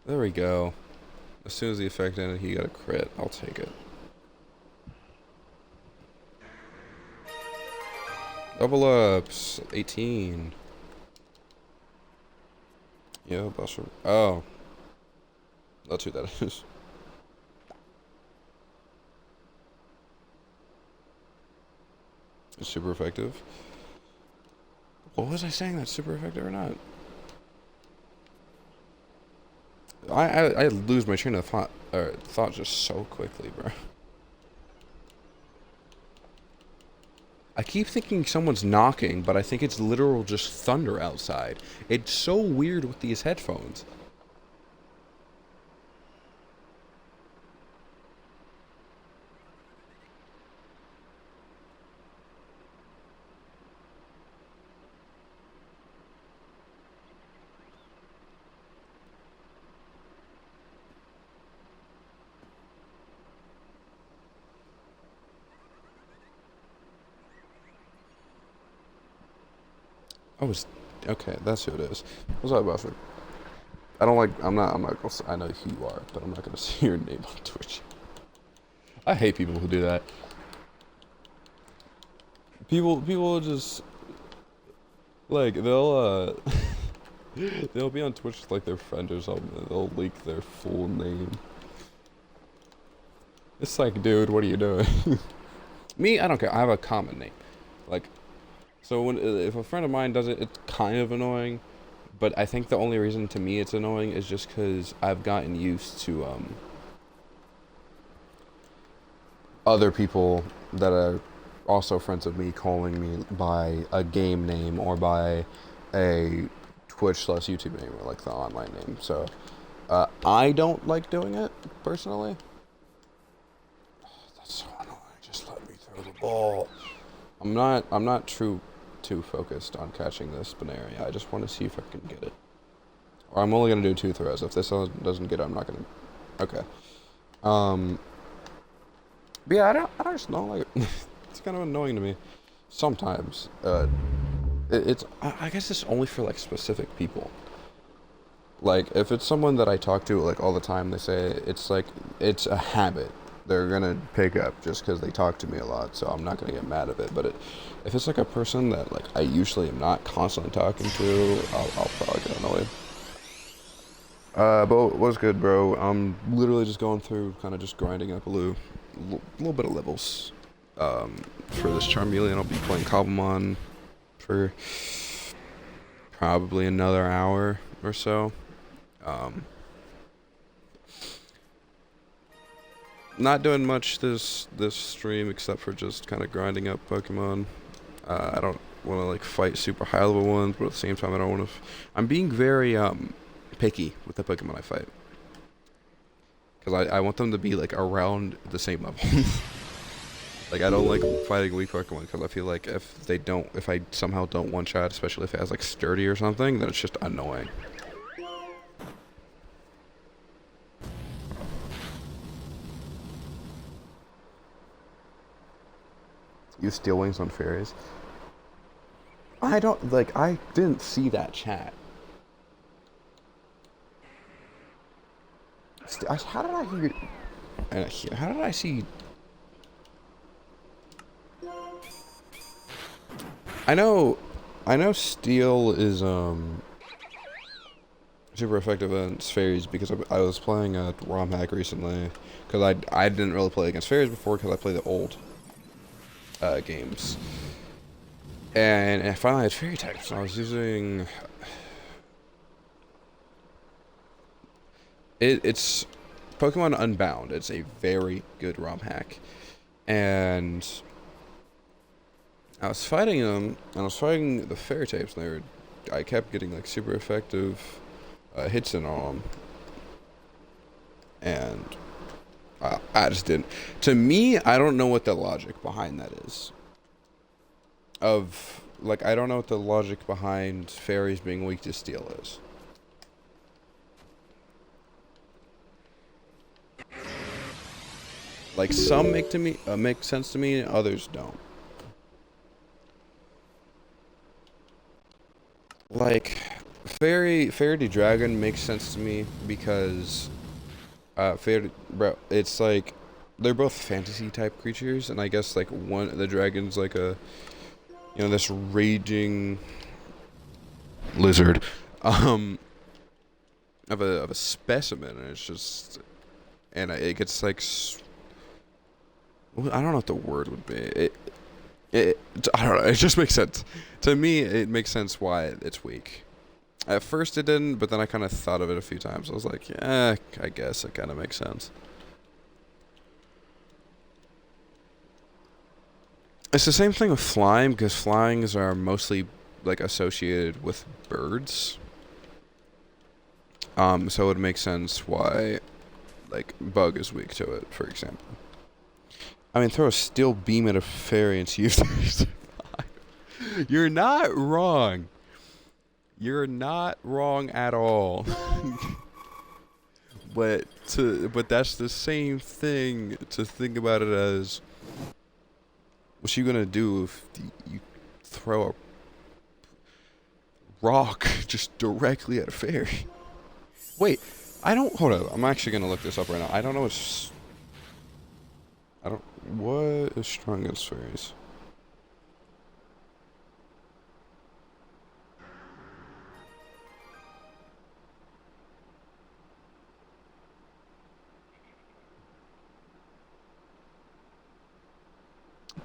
There we go. As soon as the effect ended, he got a crit. I'll take it. Double ups. 18. Yeah, Buster. Oh. That's who that is. It's super effective. What was I saying? That's super effective or not? I lose my train of thought just so quickly, bro. I keep thinking someone's knocking, but I think it's literal just thunder outside. It's so weird with these headphones. Oh, it's okay. That's who it is. What's up, Buster? I don't like. I'm not gonna. I know who you are, but I'm not gonna see your name on Twitch. I hate people who do that. People just like they'll be on Twitch with like their friend or something. And they'll leak their full name. It's like, dude, what are you doing? Me, I don't care. I have a common name. Like, so when if a friend of mine does it, it's kind of annoying. But I think the only reason to me it's annoying is just because I've gotten used to other people that are also friends of me calling me by a game name or by a Twitch/YouTube name or like the online name. So I don't like doing it personally. That's so annoying. Just let me throw the ball. I'm not too focused on catching this Spinaria. I just want to see if I can get it. Or I'm only gonna do 2 throws. If this doesn't get it, I'm not gonna. Okay. Um. But yeah, I don't just know. Like, it's kind of annoying to me. Sometimes. I guess it's only for like specific people. Like, if it's someone that I talk to like all the time, they say it's like it's a habit. They're gonna pick up just because they talk to me a lot, so I'm not gonna get mad at it. But if it's like a person that like I usually am not constantly talking to, I'll probably get annoyed. But what's good, bro? I'm literally just going through, kind of just grinding up a little bit of levels. For this Charmeleon, I'll be playing Cobblemon for probably another hour or so. Um, Not doing much this stream except for just kind of grinding up Pokemon. I don't want to like fight super high level ones, but at the same time I don't want to. I'm being very picky with the Pokemon I fight because I want them to be like around the same level. Like I don't like fighting weak Pokemon because I feel like if I somehow don't one shot, especially if it has like sturdy or something, then it's just annoying. Use Steel Wings on fairies. I don't like. I didn't see that chat. How did I hear? How did I see? I know. I know Steel is super effective against fairies because I was playing a ROM hack recently because I didn't really play against fairies before because I played the old games. And I finally had fairy types, and I was using it's Pokemon Unbound. It's a very good ROM hack. And I was fighting them, and I was fighting the fairy types, and I kept getting like super effective hits in on them. And I just didn't. To me, I don't know what the logic behind that is. Like, I don't know what the logic behind fairies being weak to steel is. Like, some make sense to me, others don't. Like, Fairy Dragon makes sense to me because bro, it's like they're both fantasy type creatures, and I guess like the dragon's like this raging lizard of a specimen, and it's just it gets like I don't know what the word would be. I don't know. It just makes sense to me. It makes sense why it's weak. At first it didn't, but then I kind of thought of it a few times. I was like, yeah, I guess it kind of makes sense. It's the same thing with flying, because flyings are mostly like associated with birds. So it would make sense why like bug is weak to it, for example. I mean, throw a steel beam at a fairy and see if they survive. You're not wrong. You're not wrong at all. but that's the same thing to think about it as. What's you gonna do if you throw a? rock just directly at a fairy. Wait, I don't. Hold up. I'm actually gonna look this up right now. I don't know what's. I don't. What is strong against fairies?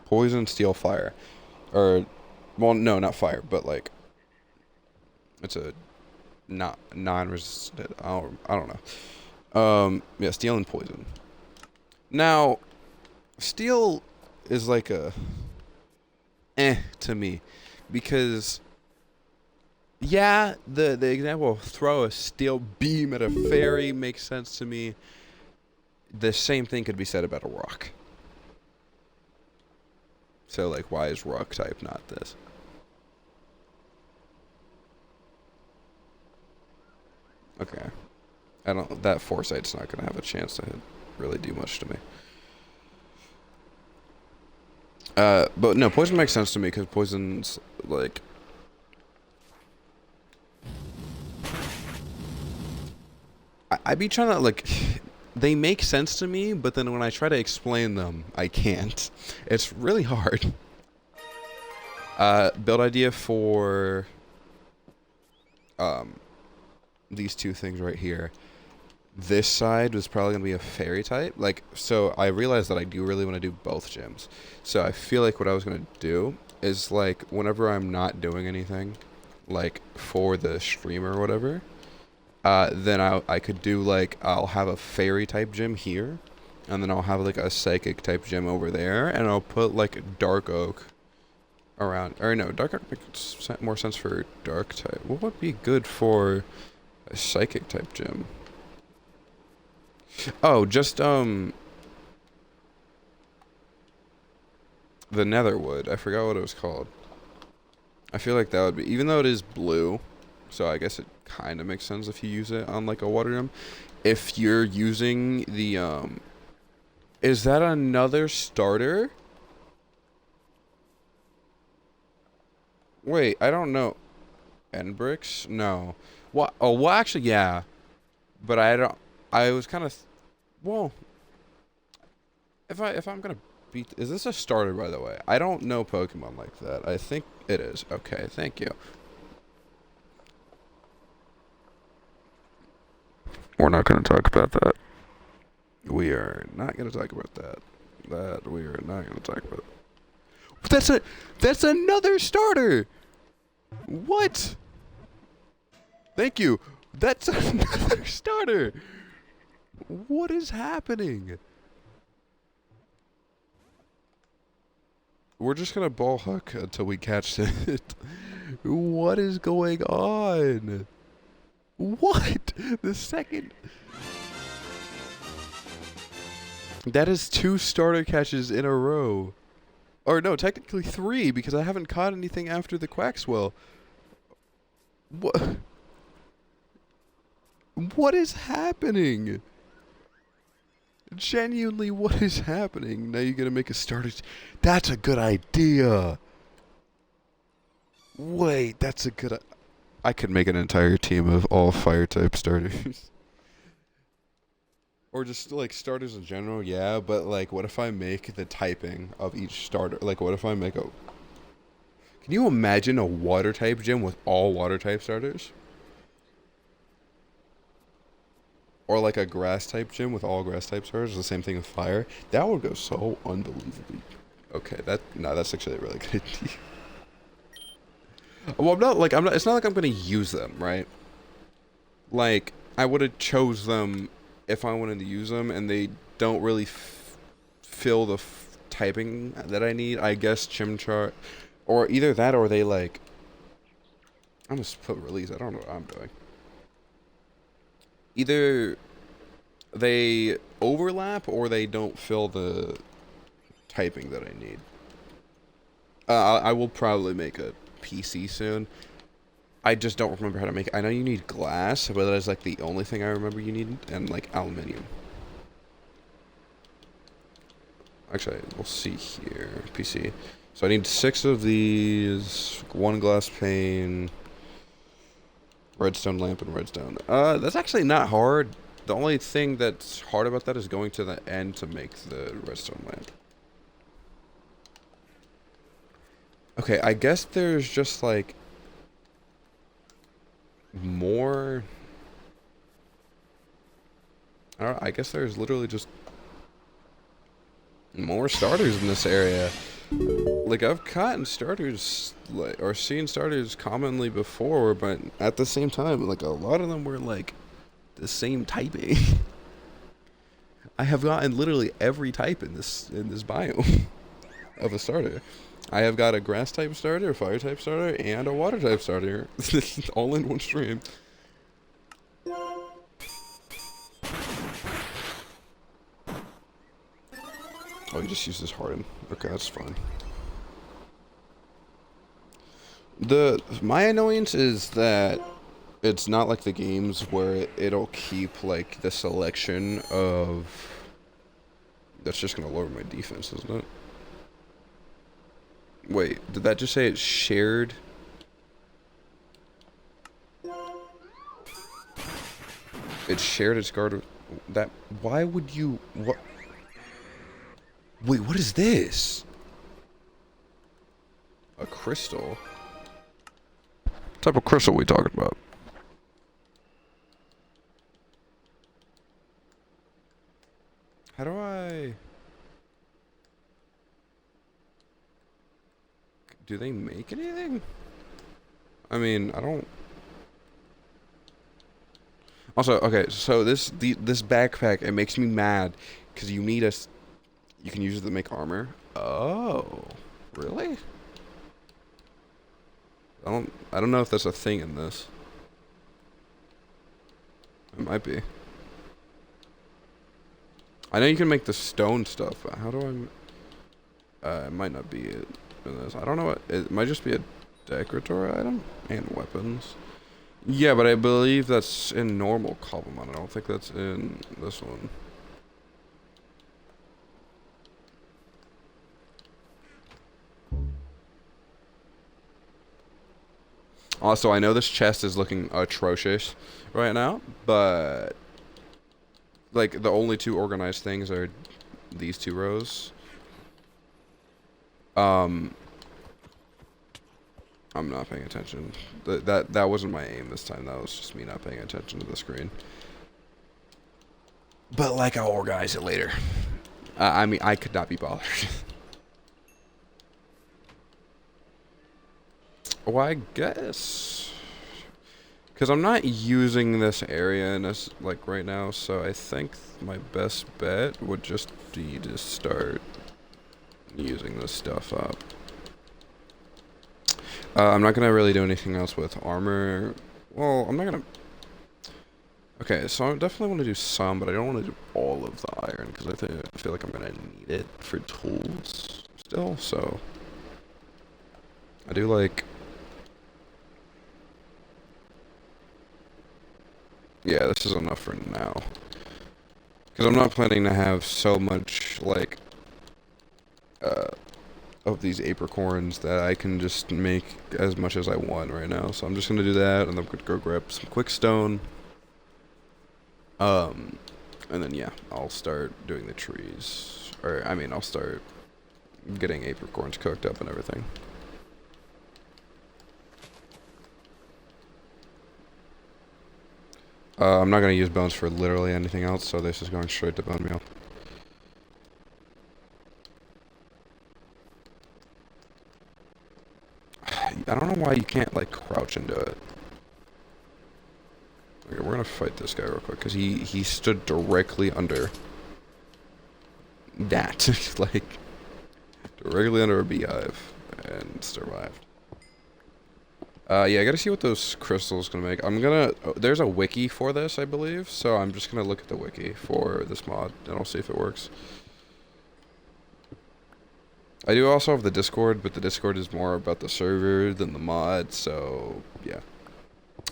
Poison, steel, fire, or, well, no, not fire, but like, it's a not non-resistant. I don't know. Yeah, steel and poison. Now, steel is like a to me, because yeah, the example of throw a steel beam at a fairy makes sense to me. The same thing could be said about a rock. So like, why is rock type not this? Okay, I don't. That foresight's not gonna have a chance to really do much to me. But no, poison makes sense to me because poison's like. I be trying to like. They make sense to me, but then when I try to explain them, I can't. It's really hard. Build idea for these two things right here. This side was probably gonna be a fairy type. Like, so I realized that I do really want to do both gyms. So I feel like what I was gonna do is like whenever I'm not doing anything, like for the stream or whatever, then I could do like I'll have a fairy type gym here, and then I'll have like a psychic type gym over there, and I'll put like dark oak around. Or no, dark oak makes more sense for dark type. What would be good for a psychic type gym? Oh, just the netherwood. I forgot what it was called. I feel like that would be, even though it is blue, so I guess it kind of makes sense if you use it on like a water gym. If you're using the is that another starter? Wait, I don't know. End bricks? No. What? Oh, well, actually, yeah. But I don't. I was kind of. Well, if I'm gonna beat, is this a starter, by the way? I don't know Pokemon like that. I think it is. Okay, thank you. We're not gonna talk about that. We are not gonna talk about that. That we are not gonna talk about. That's another starter. What? Thank you. That's another starter. What is happening? We're just gonna ball hook until we catch it. What is going on? What? The second. That is 2 starter catches in a row. Or no, technically 3 because I haven't caught anything after the Quaxwell. What? What is happening? Genuinely, what is happening? Now you're gonna make a starter. That's a good idea. Wait, that's a good. I could make an entire team of all fire type starters. Or just like starters in general, yeah. But like, what if I make the typing of each starter? Like, what if I make a? Can you imagine a water type gym with all water type starters? Or like a grass type gym with all grass type starters. The same thing with fire. That would go so unbelievably. Okay, that's actually a really good idea. Well, I'm not. It's not like I'm gonna use them, right? Like I would have chose them if I wanted to use them, and they don't really fill the typing that I need. I guess Chimchar, or either that, or they like. I'm just put release. I don't know what I'm doing. Either they overlap or they don't fill the typing that I need. I will probably make a PC soon. I just don't remember how to make it. I know you need glass, but that is like the only thing I remember you need, and like aluminium. Actually, we'll see here. PC. So I need 6 of these, 1 glass pane. Redstone lamp and redstone. That's actually not hard. The only thing that's hard about that is going to the end to make the redstone lamp. Okay, I guess there's just like more. I guess there's literally just more starters in this area. Like, I've gotten starters, like, or seen starters commonly before, but at the same time, like, a lot of them were, like, the same typing. I have gotten literally every type in this biome of a starter. I have got a grass type starter, a fire type starter, and a water type starter, all in one stream. Oh, you just use this harden. Okay, that's fine. My annoyance is that it's not like the games where it'll keep like the selection of. That's just gonna lower my defense, isn't it? Wait, did that just say it's shared? It's shared its guard. That. Why would you? What? Wait, what is this? A crystal? What type of crystal are we talking about? How do I... Do they make anything? I mean, I don't... Also, okay, so this backpack, it makes me mad because you need you can use it to make armor. Oh, really? I don't know if that's a thing in this. It might be. I know you can make the stone stuff, but how do I... it might not be it in this. I don't know what... It might just be a decorator item and weapons. Yeah, but I believe that's in normal Cobblemon. I don't think that's in this one. Also, I know this chest is looking atrocious right now, but like the only two organized things are these two rows. I'm not paying attention. That wasn't my aim this time. That was just me not paying attention to the screen. But like, I'll organize it later. I mean, I could not be bothered. Well, I guess, because I'm not using this area in this, like, right now, so I think my best bet would just be to start using this stuff up. I'm not gonna really do anything else with armor. Well, I'm not gonna... Okay, so I definitely want to do some, but I don't want to do all of the iron, because I feel like I'm gonna need it for tools still, so... I do, like... Yeah, this is enough for now. Because I'm not planning to have so much, like, of these apricorns that I can just make as much as I want right now. So I'm just going to do that, and I'm going to go grab some quick stone. And then, yeah, I'll start doing the trees. Or, I mean, I'll start getting apricorns cooked up and everything. I'm not going to use bones for literally anything else, so this is going straight to bone meal. I don't know why you can't, like, crouch into it. Okay, we're going to fight this guy real quick, because he stood directly under that. Like, directly under a beehive, and survived. Yeah, I gotta see what those crystals gonna make. There's a wiki for this, I believe, so I'm just gonna look at the wiki for this mod, and I'll see if it works. I do also have the Discord, but the Discord is more about the server than the mod, so, yeah.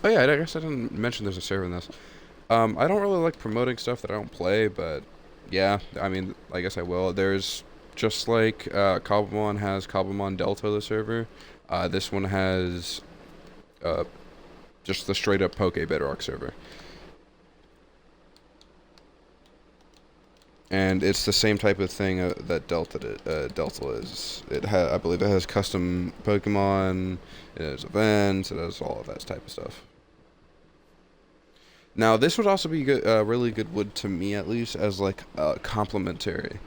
Oh yeah, I guess I didn't mention there's a server in this. I don't really like promoting stuff that I don't play, but, yeah, I mean, I guess I will. There's, just like, Cobblemon has Cobblemon Delta, the server, this one has... Just the straight up Poke Bedrock server. And it's the same type of thing that Delta is. I believe it has custom Pokemon, it has events, it has all of that type of stuff. Now, this would also be good, really good wood to me, at least, as like complementary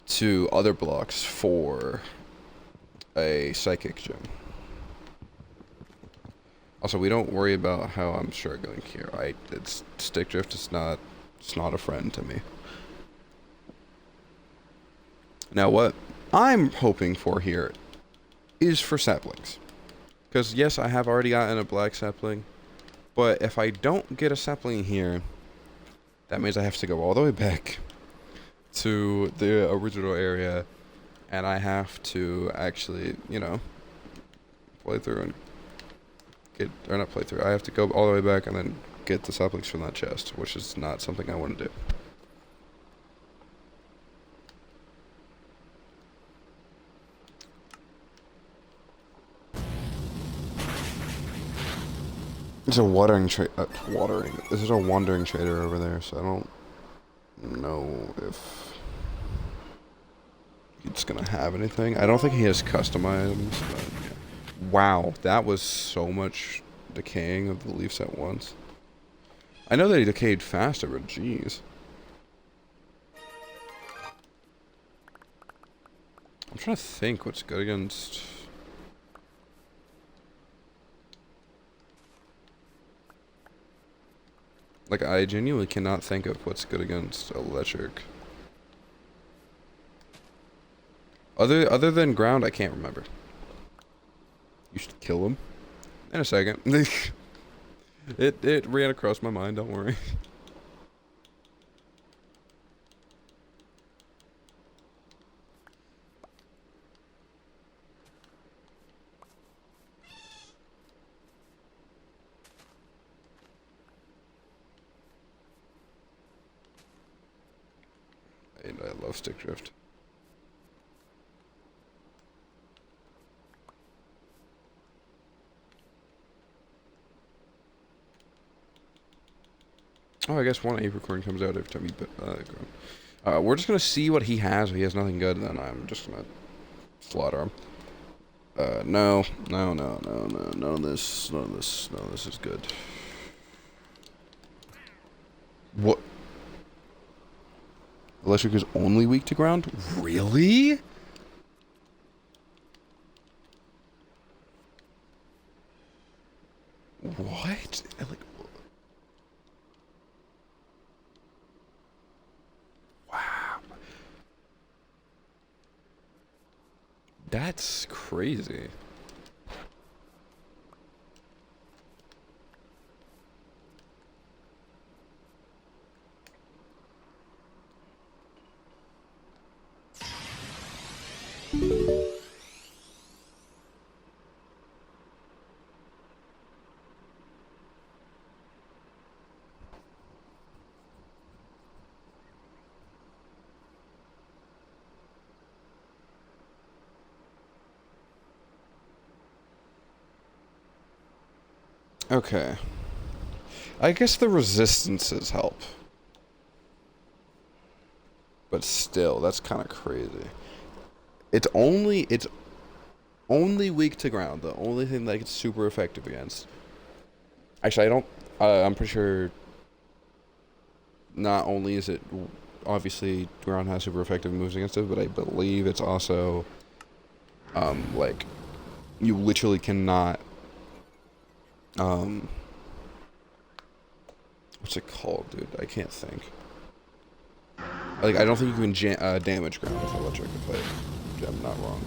to other blocks for a Psychic Gym. Also, we don't worry about how I'm struggling here. It's Stick Drift. It's not a friend to me. Now, what I'm hoping for here is for saplings. Because, yes, I have already gotten a black sapling. But if I don't get a sapling here, that means I have to go all the way back to the original area. And I have to actually, you know, play through and get... Or not play through. I have to go all the way back and then get the saplings from that chest. Which is not something I want to do. There's a This is a wandering trader over there, so I don't know if he's gonna have anything. I don't think he has custom items, but yeah. Wow, that was so much decaying of the leaves at once. I know that he decayed faster, but jeez. I'm trying to think what's good against... Like, I genuinely cannot think of what's good against electric. Other than ground, I can't remember. You should kill him. In a second. It ran across my mind, don't worry. I love Stick Drift. Oh, I guess one apricorn comes out every time you put ground. We're just gonna see what he has. If he has nothing good, then I'm just gonna slaughter him. No. None of this is good. What? Electric is only weak to ground? Really? What? Like, wow. That's crazy. Okay. I guess the resistances help. But still, that's kind of crazy. It's only weak to ground. The only thing that it's super effective against. Actually, I don't. I'm pretty sure. Not only is it obviously ground has super effective moves against it, but I believe it's also, like, you literally cannot. What's it called, dude? I can't think. Like, I don't think you can damage ground with electric if I'm not wrong.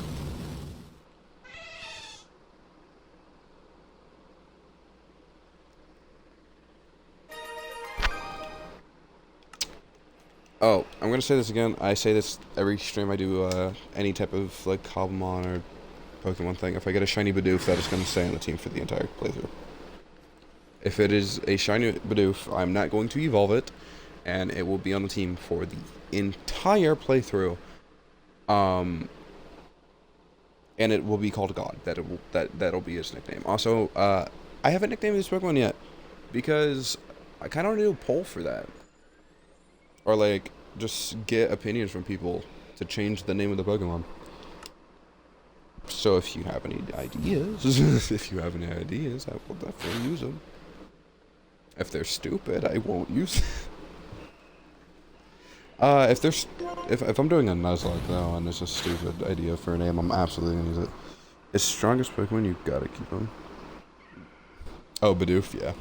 Oh, I'm gonna say this again. I say this every stream I do any type of, like, Cobblemon or Pokemon thing. If I get a shiny Bidoof, that is gonna stay on the team for the entire playthrough. If it is a shiny Bidoof, I'm not going to evolve it, and it will be on the team for the entire playthrough. And it will be called God. That'll be his nickname. Also, I haven't nicknamed this Pokemon yet because I kind of want to do a poll for that, or like just get opinions from people to change the name of the Pokemon. So if you have any ideas, if you have any ideas, I will definitely use them. If they're stupid, I won't use them. If I'm doing a Nuzlocke though, and it's a stupid idea for a name, I'm absolutely gonna use it. It's strongest Pokemon, you gotta keep him. Oh, Bidoof, yeah.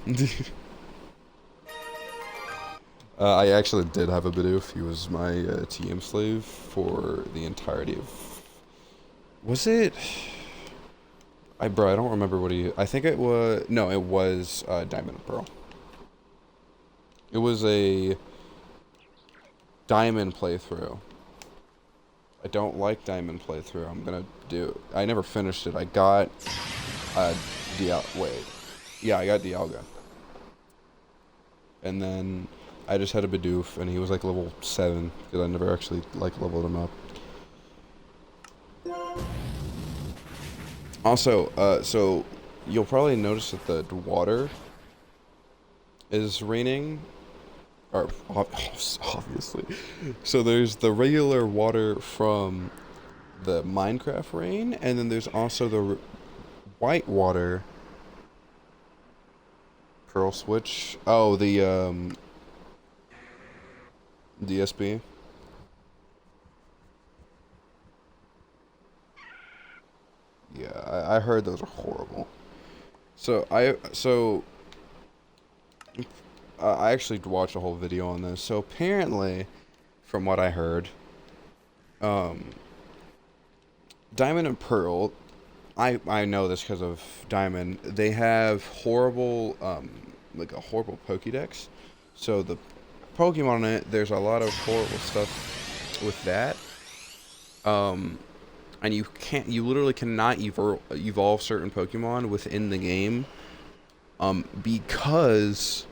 I actually did have a Bidoof. He was my TM slave for the entirety of. Was it? I don't remember what he. I think it was. No, it was Diamond and Pearl. It was a Diamond playthrough. I don't like Diamond playthrough. I'm gonna do. I never finished it. I got wait. Yeah, I got Dialga. And then I just had a Bidoof, and he was like level 7 because I never actually like leveled him up. Also, so you'll probably notice that the water is raining, or obviously. So there's the regular water from the Minecraft rain, and then there's also the white water. Pearl Switch. Oh, the DSP. Yeah, I heard those are horrible. So I actually watched a whole video on this. So apparently, from what I heard, Diamond and Pearl, I know this because of Diamond. They have horrible like a horrible Pokédex. So the Pokemon in it, there's a lot of horrible stuff with that. And you literally cannot evolve certain Pokemon within the game. Because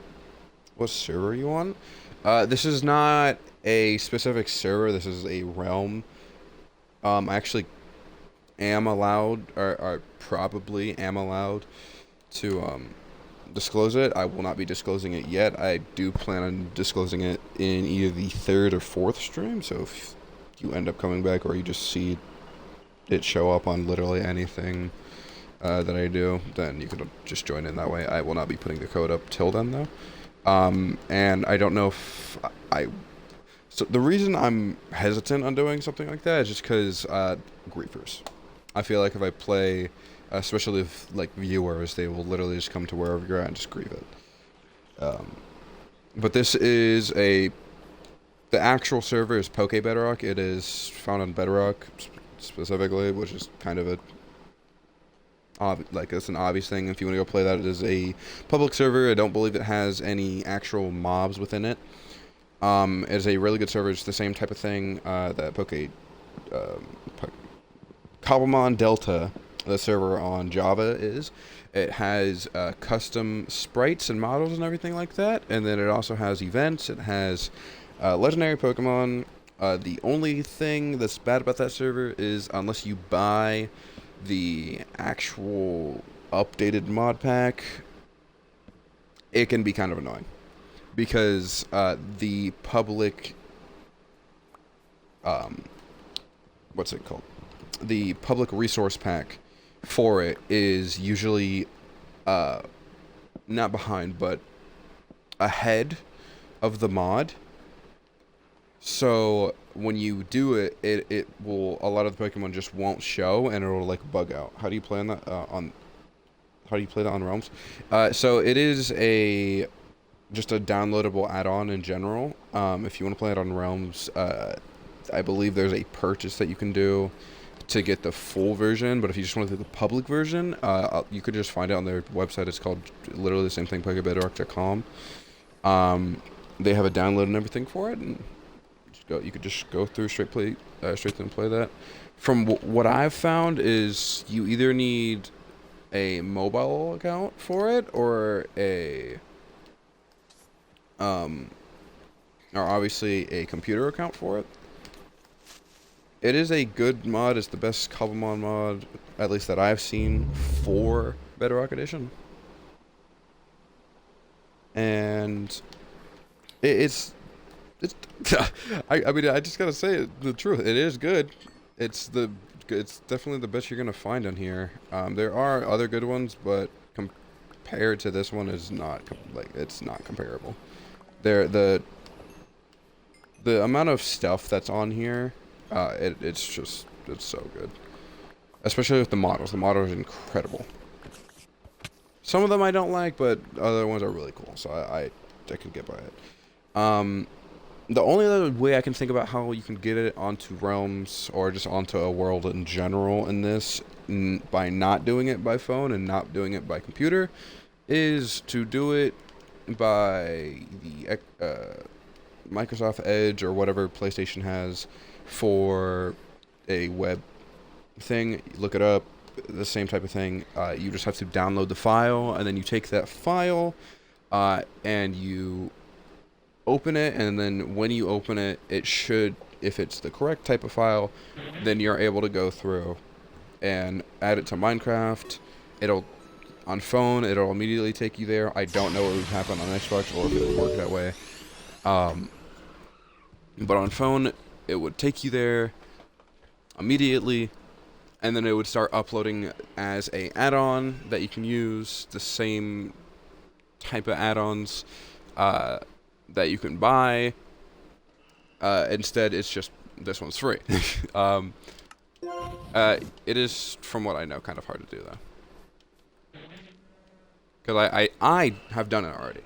what server are you on? This is not a specific server. This is a realm. I actually am allowed, or probably am allowed, to disclose it. I will not be disclosing it yet. I do plan on disclosing it in either the 3rd or 4th stream. So if you end up coming back, or you just see it show up on literally anything that I do, then you can just join in that way. I will not be putting the code up till then, though. And I don't know if so the reason I'm hesitant on doing something like that is just because griefers. I feel like if I play, especially with like viewers, they will literally just come to wherever you're at and just grieve it. But this is the actual server is Poke Bedrock. It is found on Bedrock specifically, which is kind of it's an obvious thing. If you want to go play that, it is a public server. I don't believe it has any actual mobs within it. It is a really good server. It's the same type of thing that Cobblemon Delta, the server on Java, is. It has custom sprites and models and everything like that, and then it also has events. It has legendary Pokemon. The only thing that's bad about that server is unless you buy the actual updated mod pack, it can be kind of annoying because the public what's it called? The public resource pack for it is usually not behind, but ahead of the mod. So when you do it, it will, a lot of the Pokemon just won't show, and it'll like bug out. How do you play on that how do you play that on Realms? So it is just a downloadable add-on in general. If you want to play it on Realms, I believe there's a purchase that you can do to get the full version, but if you just want to do the public version, you could just find it on their website. It's called literally the same thing, PokeBedrock.com. They have a download and everything for it, and you could just go through straight through and play that. From what I've found is you either need a mobile account for it or or obviously a computer account for it. It is a good mod. It's the best Cobblemon mod, at least that I've seen, for Bedrock Edition. and it's I mean, I just gotta say the truth. It is good. It's definitely the best you're gonna find on here. There are other good ones, but compared to this one, is not like it's not comparable. There the amount of stuff that's on here, it's so good. Especially with the models. The models are incredible. Some of them I don't like, but other ones are really cool. So I can get by it. The only other way I can think about how you can get it onto realms or just onto a world in general in this, by not doing it by phone and not doing it by computer, is to do it by the Microsoft Edge or whatever PlayStation has for a web thing. You look it up, the same type of thing. You just have to download the file, and then you take that file and you open it, and then when you open it, it should, if it's the correct type of file, then you're able to go through and add it to Minecraft. On phone, it'll immediately take you there. I don't know what would happen on Xbox or if it would work that way. But on phone, it would take you there immediately, and then it would start uploading as a add-on that you can use, the same type of add-ons that you can buy. Instead, it's just, this one's free. It is, from what I know, kind of hard to do, though. Because I have done it already.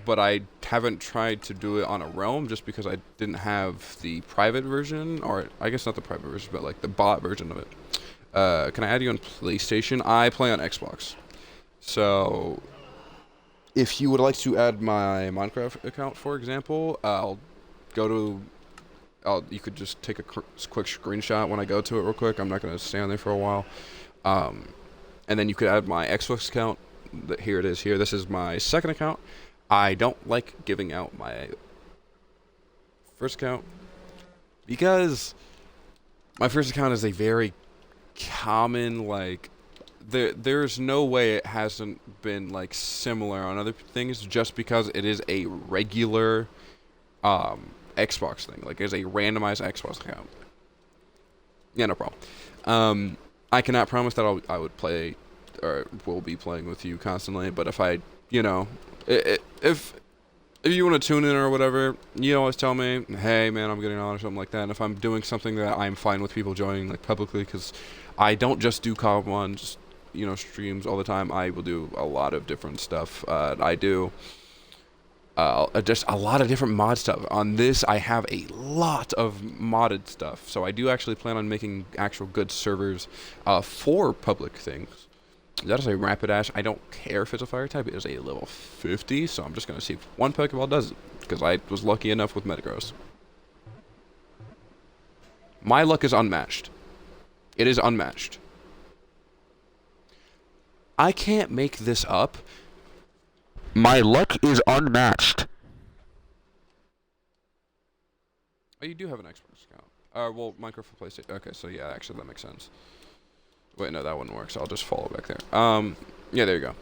But I haven't tried to do it on a realm just because I didn't have the private version, or I guess not the private version, but like the bot version of it. Can I add you on PlayStation? I play on Xbox. So if you would like to add my Minecraft account, for example, you could just take a quick screenshot when I go to it real quick. I'm not going to stay on there for a while. And then you could add my Xbox account. Here it is here. This is my second account. I don't like giving out my first account because my first account is a very common, like, there's no way it hasn't been like similar on other things, just because it is a regular Xbox thing. Like, it's a randomized Xbox account. Yeah, no problem. I cannot promise that I would play or will be playing with you constantly, but if I, if you want to tune in or whatever, you always tell me, hey man, I'm getting on or something like that. And if I'm doing something that I'm fine with people joining, like, publicly, because I don't just do COD 1, streams all the time. I will do a lot of different stuff. I do just a lot of different mod stuff. On this, I have a lot of modded stuff. So I do actually plan on making actual good servers for public things. That is a Rapidash. I don't care if it's a fire type. It is a level 50, so I'm just going to see if one Pokeball does it, because I was lucky enough with Metagross. My luck is unmatched. It is unmatched. I can't make this up. My luck is unmatched. Oh, you do have an Xbox account. Well, Minecraft for PlayStation. Okay, so yeah, actually that makes sense. Wait, no, that wouldn't work, so I'll just follow back there. Yeah, there you go.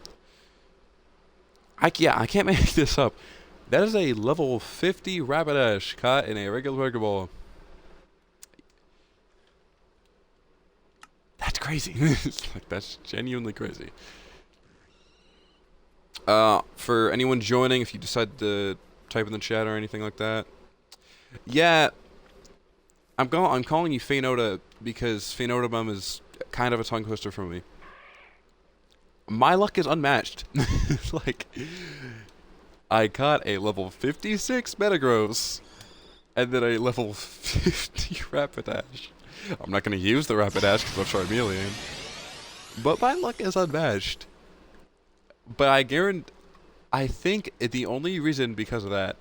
I can't make this up. That is a level 50 Rapidash caught in a regular Pokeball. That's crazy. Like, that's genuinely crazy. For anyone joining, if you decide to type in the chat or anything like that, yeah, I'm calling you Feinoda because Feinodabum is kind of a tongue twister for me. My luck is unmatched. Like, I caught a level 56 Metagross and then a level 50 Rapidash. I'm not going to use the Rapidash because I'm Charmeleon. But my luck is unmatched. But I think the only reason because of that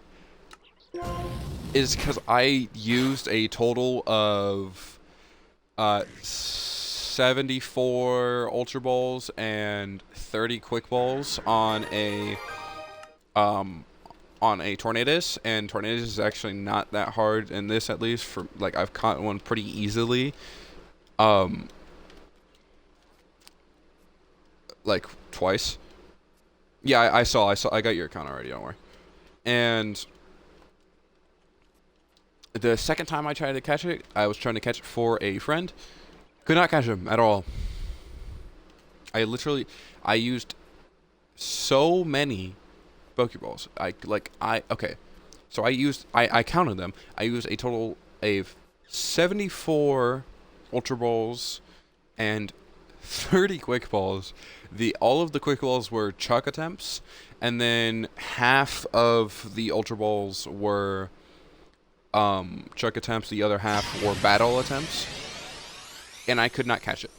is because I used a total of 74 Ultra Balls and 30 Quick Balls on a Tornadus, and Tornadus is actually not that hard in this, at least for, like, I've caught one pretty easily. Like twice. Yeah, I got your account already. Don't worry. And the second time I tried to catch it, I was trying to catch it for a friend. Could not catch him at all. I used so many Pokeballs. Okay. So I counted them. I used a total of 74 Ultra Balls and 30 Quick Balls. All of the Quick Balls were Chuck attempts, and then half of the Ultra Balls were Chuck attempts. The other half were battle attempts, and I could not catch it.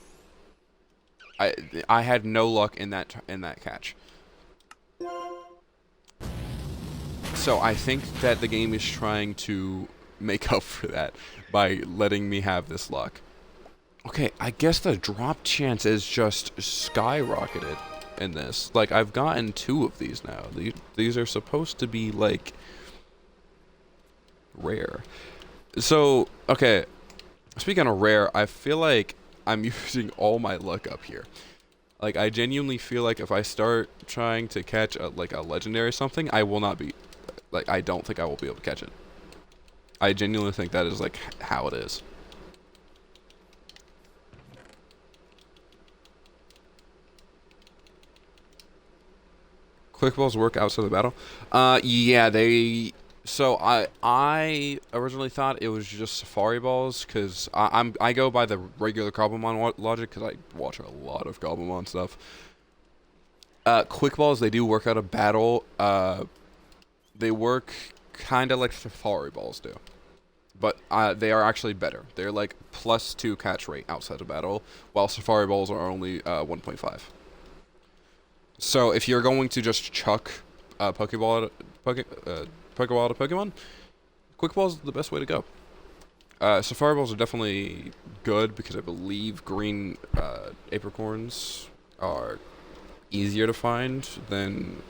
I had no luck in that catch. So I think that the game is trying to make up for that by letting me have this luck. Okay, I guess the drop chance is just skyrocketed in this. Like, I've gotten 2 of these now. These are supposed to be, like, rare. So, okay, speaking of rare, I feel like I'm using all my luck up here. Like, I genuinely feel like if I start trying to catch a legendary something, I will not be, like, I don't think I will be able to catch it. I genuinely think that is, like, how it is. Quick balls work outside the battle? Yeah, so I originally thought it was just Safari balls, because I go by the regular Gobblemon logic, because I watch a lot of Gobblemon stuff. Quick balls, they do work out of battle. They work kind of like Safari balls do, but they are actually better. They're like +2 catch rate outside of battle, while Safari balls are only 1.5. So if you're going to just chuck Pokeball at Pokemon, Quick Ball is the best way to go. Safari Balls are definitely good because I believe green apricorns are easier to find than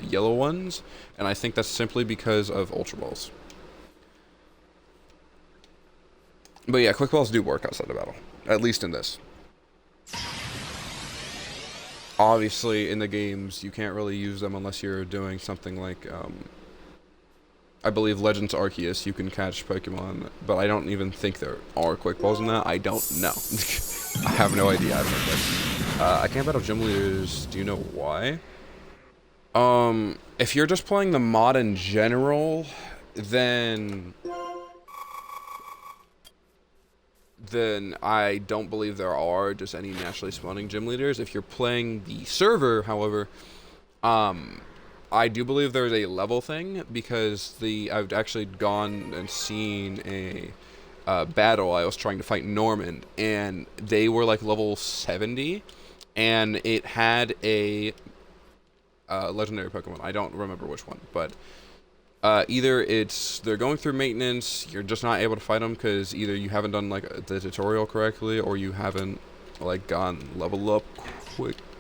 yellow ones, and I think that's simply because of Ultra Balls. But yeah, Quick Balls do work outside of battle, at least in this. Obviously, in the games, you can't really use them unless you're doing something like, I believe Legends Arceus, you can catch Pokemon, but I don't even think there are Quick Balls in that. I don't know. I have no idea. I can't battle gym leaders. Do you know why? If you're just playing the mod in general, then I don't believe there are just any naturally spawning gym leaders. If you're playing the server, however, I do believe there's a level thing, because I've actually gone and seen a battle. I was trying to fight Norman, and they were like level 70, and it had a legendary Pokemon. I don't remember which one, but either they're going through maintenance, you're just not able to fight them because either you haven't done like the tutorial correctly, or you haven't like gone level up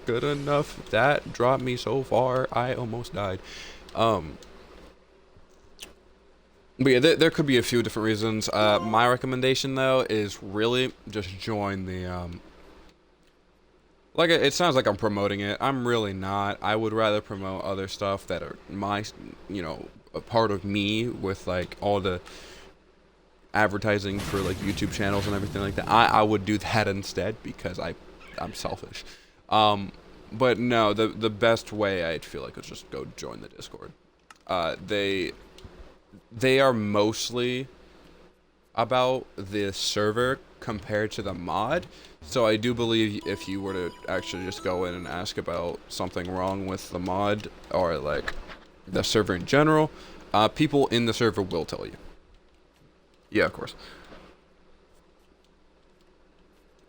good enough. That dropped me so far, I almost died. But yeah, there could be a few different reasons. My recommendation though is really just join the like, it sounds like I'm promoting it. I'm really not. I would rather promote other stuff that are a part of me, with like all the advertising for like YouTube channels and everything like that. I would do that instead, because I'm selfish. But no, the best way I'd feel like is just go join the Discord. They are mostly about the server compared to the mod. So I do believe if you were to actually just go in and ask about something wrong with the mod, or like the server in general, people in the server will tell you. Yeah, of course.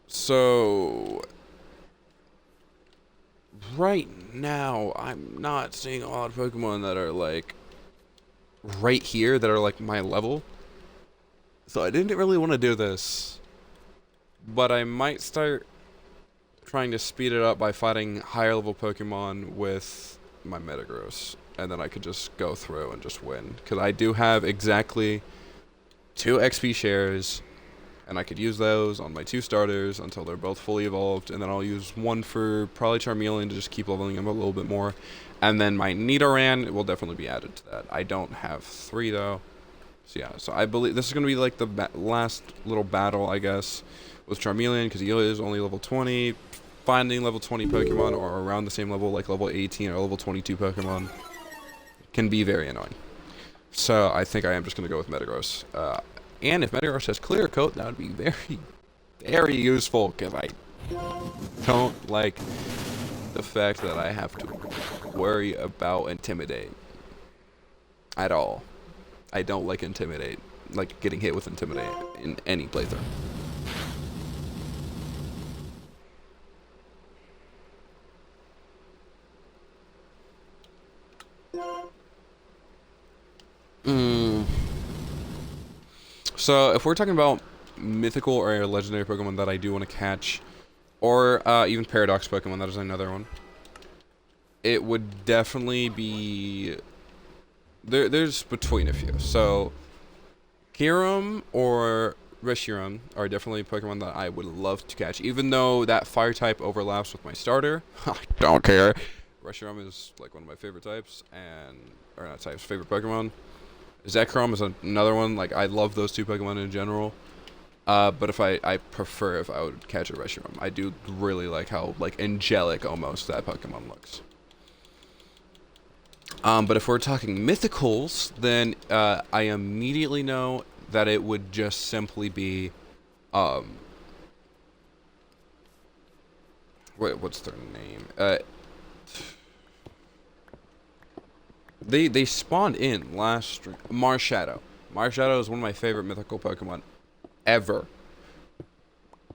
So right now, I'm not seeing a lot of Pokemon that are like right here, that are like my level. So I didn't really want to do this, but I might start trying to speed it up by fighting higher level Pokemon with my Metagross, and then I could just go through and just win, because I do have exactly 2 XP shares and I could use those on my 2 starters until they're both fully evolved, and then I'll use one for probably Charmeleon to just keep leveling him a little bit more, and then my Nidoran will definitely be added to that. I don't have 3 though, so yeah. So I believe this is gonna be like the last little battle, I guess, with Charmeleon, because he is only level 20. Finding level 20 Pokemon or around the same level, like level 18 or level 22 Pokemon, can be very annoying. So I think I am just gonna go with Metagross. And if Metagross has Clear Coat, that would be very, very useful, because I don't like the fact that I have to worry about Intimidate at all. I don't like Intimidate, like getting hit with Intimidate in any playthrough. So if we're talking about mythical or legendary Pokemon that I do want to catch, or even Paradox Pokemon, that is another one, it would definitely be... There's between a few. So Kyurem or Reshiram are definitely Pokemon that I would love to catch, even though that fire type overlaps with my starter. I don't care. Reshiram is like one of my favorite types, or not types, favorite Pokemon. Zekrom is another one. Like, I love those 2 Pokemon in general. But if I prefer if I would catch a Reshiram. I do really like how, like, angelic almost that Pokemon looks. But if we're talking mythicals, then I immediately know that it would just simply be, what's their name? They spawned in last stream. Marshadow. Marshadow is one of my favorite mythical Pokemon ever.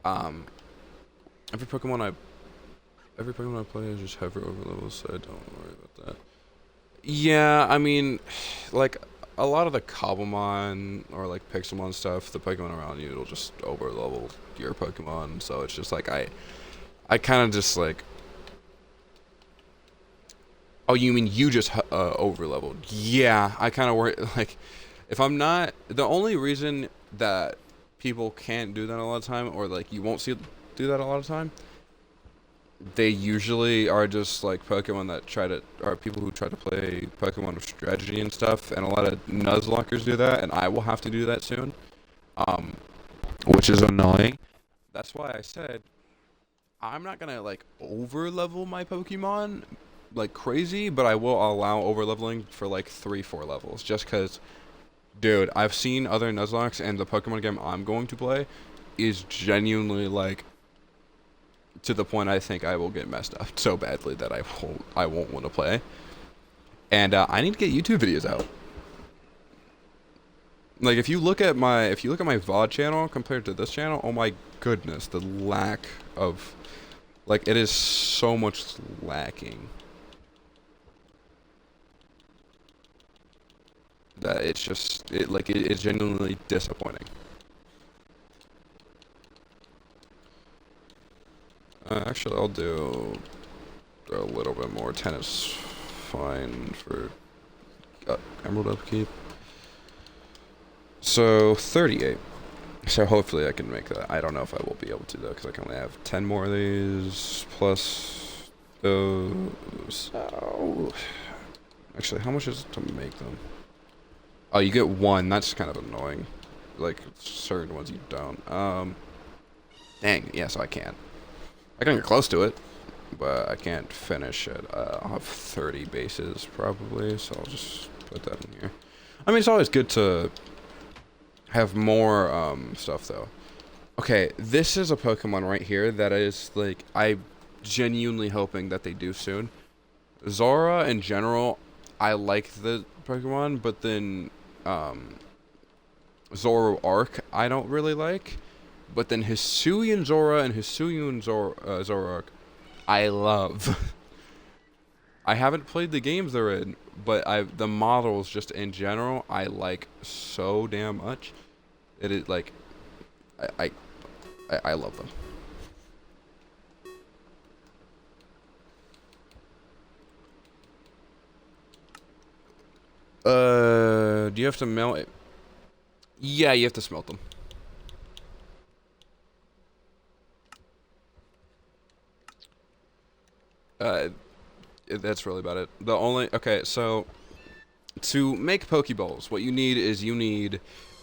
Every Pokemon I play is just hover over levels, so I don't worry about that. Yeah, I mean, like, a lot of the Cobblemon or, like, Pixelmon stuff, the Pokemon around you, it'll just over-level your Pokemon, so it's just, like, I kind of just, like... Oh, you mean you just over-leveled? Yeah, I kind of worry, like, if I'm not... The only reason that people can't do that a lot of time, or, like, you won't see do that a lot of time, they usually are just like Pokemon that are people who try to play Pokemon with strategy and stuff, and a lot of Nuzlockers do that, and I will have to do that soon, which is annoying. That's why I said I'm not gonna like over level my Pokemon like crazy, but I will allow over leveling for like 3-4 levels, just because, dude, I've seen other Nuzlocks, and the Pokemon game I'm going to play is genuinely like, to the point I think I will get messed up so badly that I won't want to play. And I need to get YouTube videos out. Like, if you look at my VOD channel compared to this channel, oh my goodness, the lack of, like, it is so much lacking that it's just it's genuinely disappointing. Actually, I'll do a little bit more. 10 is fine for Emerald upkeep. So 38. So hopefully I can make that. I don't know if I will be able to though, because I can only have 10 more of these plus those. So actually, how much is it to make them? Oh, you get 1. That's kind of annoying. Like certain ones you don't. Dang. Yeah, so I can't. I can get close to it, but I can't finish it. I'll have 30 bases probably, so I'll just put that in here. I mean, it's always good to have more stuff though. Okay, this is a Pokemon right here that is like, I'm genuinely hoping that they do soon. Zora in general, I like the Pokemon, but then Zoroark I don't really like. But then Hisuian Zora and Hisuian Zoroark I love. I haven't played the games they're in, but the models just in general I like so damn much. It is like I love them. Do you have to melt it? Yeah, you have to smelt them. Uh, that's really about it. The only okay, so to make Pokeballs, what you need is you need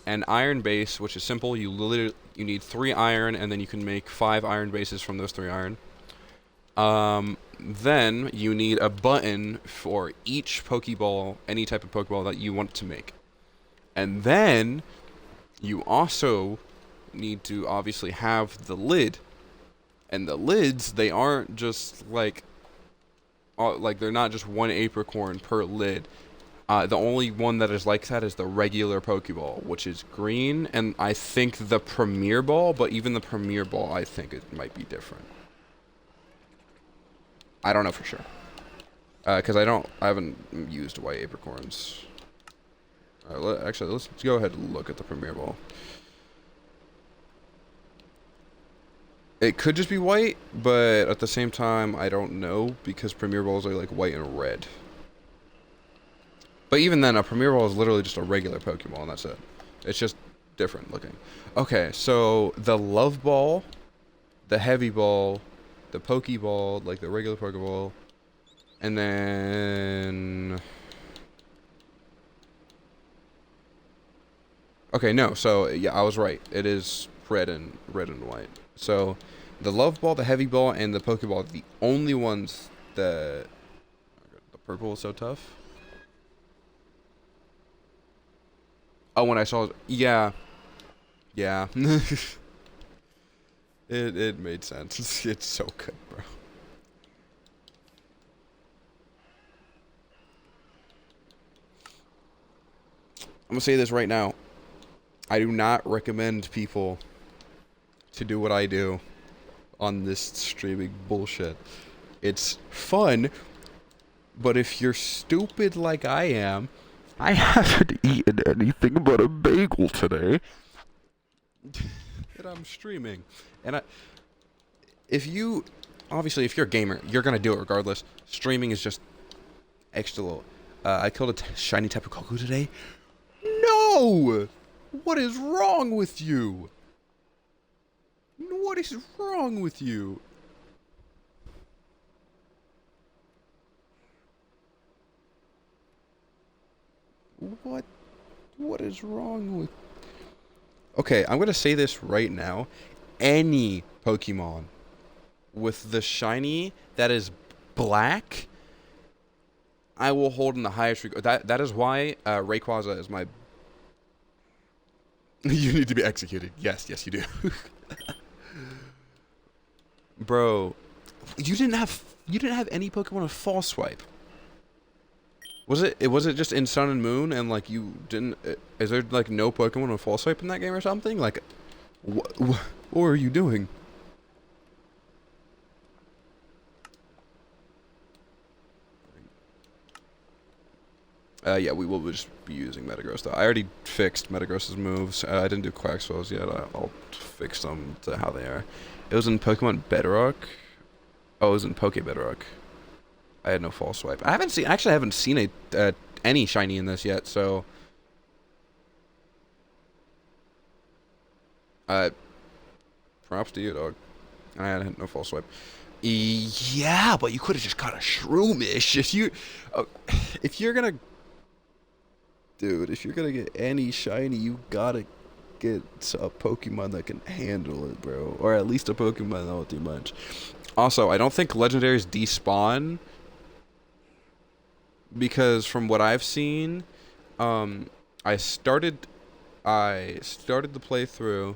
an iron base, which is simple. You need 3 iron, and then you can make 5 iron bases from those 3 iron. Then you need a button for each Pokeball, any type of Pokeball that you want to make. And then you also need to obviously have the lid. And the lids, they aren't just like they're not just one apricorn per lid. The only one that is like that is the regular Pokeball, which is green, and I think the Premier Ball, but even the Premier Ball, I think it might be different. I don't know for sure. Because I haven't used white apricorns. Actually, let's go ahead and look at the Premier Ball. It could just be white, but at the same time, I don't know, because Premier Balls are like white and red. But even then, a Premier Ball is literally just a regular Pokeball, and that's it. It's just different looking. Okay, so the Love Ball, the Heavy Ball, the Pokeball, like the regular Pokeball, and then... Okay, no, so yeah, I was right. It is red and white. So the Love Ball, the Heavy Ball, and the Pokeball are the only ones that... The purple is so tough. Oh, when I saw... Yeah. Yeah. It made sense. It's so good, bro. I'm gonna say this right now. I do not recommend people to do what I do on this streaming bullshit. It's fun, but if you're stupid like I am, I haven't eaten anything but a bagel today. And I'm streaming. And if you're a gamer, you're gonna do it regardless. Streaming is just extra little. I killed a shiny Tapu Koko today. No! What is wrong with you? What is wrong with you? What is wrong with... Okay, I'm gonna say this right now. Any Pokemon with the shiny that is black, I will hold in the highest regard. That is why Rayquaza is my... You need to be executed. Yes, you do. Bro, you didn't have any Pokemon with False Swipe. Was it just in Sun and Moon, and like you didn't? Is there like no Pokemon with False Swipe in that game or something? Like, what are you doing? Yeah, we will just be using Metagross though. I already fixed Metagross's moves. I didn't do Quaxwell's yet. I'll fix them to how they are. It was in Pokemon Bedrock. Oh, it was in Poke Bedrock. I had no False Swipe. I haven't seen any shiny in this yet. So, props to you, dog. I had no False Swipe. Yeah, but you could have just caught a Shroomish if you're gonna. Dude, if you're gonna get any shiny, you gotta get a Pokemon that can handle it, bro. Or at least a Pokemon that won't do much. Also, I don't think legendaries despawn. Because from what I've seen, I started the playthrough,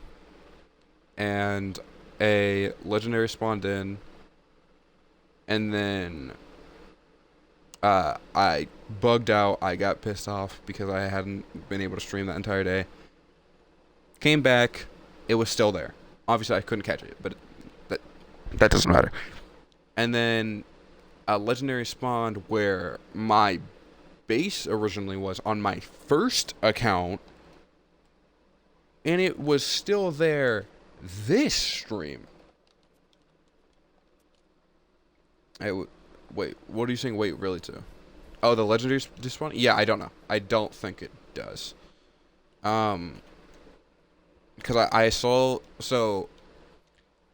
and a legendary spawned in, and then I bugged out. I got pissed off because I hadn't been able to stream that entire day. Came back, it was still there. Obviously, I couldn't catch it, but that doesn't matter. And then a legendary spawned where my base originally was on my first account, and it was still there this stream. Wait, what are you saying? Wait, really to? Oh, the legendary despawn? Yeah, I don't know. I don't think it does. Because I saw, so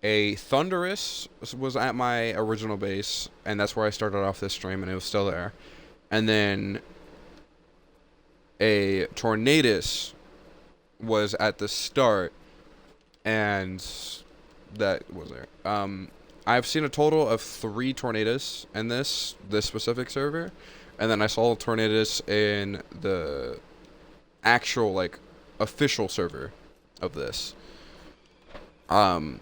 A Thunderous was at my original base, and that's where I started off this stream, and it was still there. And then a Tornadus was at the start, and that was there. I've seen a total of 3 Tornadus in this specific server, and then I saw a Tornadus in the actual, like, official server of this. I've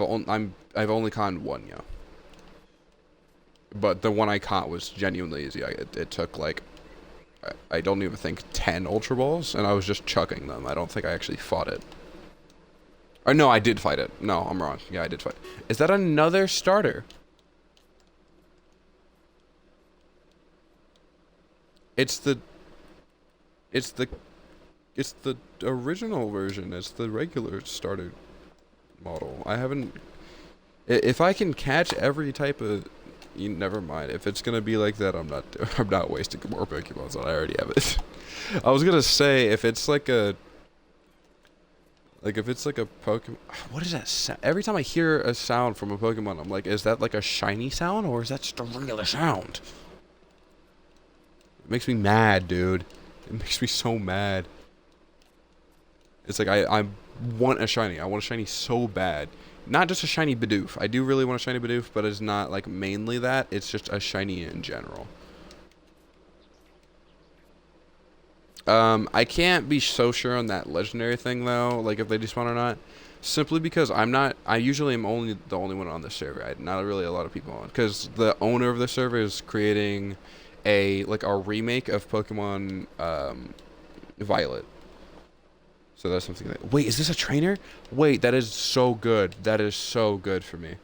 only caught one, yeah. But the one I caught was genuinely easy. It took, like, I don't even think 10 Ultra Balls, and I was just chucking them. I don't think I actually fought it. Or no, I did fight it. No, I'm wrong. Yeah, I did fight. Is that another starter? It's the original version. It's the regular starter model. I haven't. If I can catch every type of, never mind. If it's gonna be like that, I'm not wasting more Pokemon. So I already have it. I was gonna say if it's like a Pokemon. What is that sound? Every time I hear a sound from a Pokemon, I'm like, is that like a shiny sound or is that just a regular sound? It makes me mad, dude. It makes me so mad. It's like I want a shiny. I want a shiny so bad. Not just a shiny Bidoof. I do really want a shiny Bidoof, but it's not like mainly that. It's just a shiny in general. I can't be so sure on that legendary thing though, like if they despawn or not, simply because I usually am only the only one on the server. Not really a lot of people on, because the owner of the server is creating a remake of Pokemon Violet. So that's something that, wait, is this a trainer? Wait, that is so good. That is so good for me.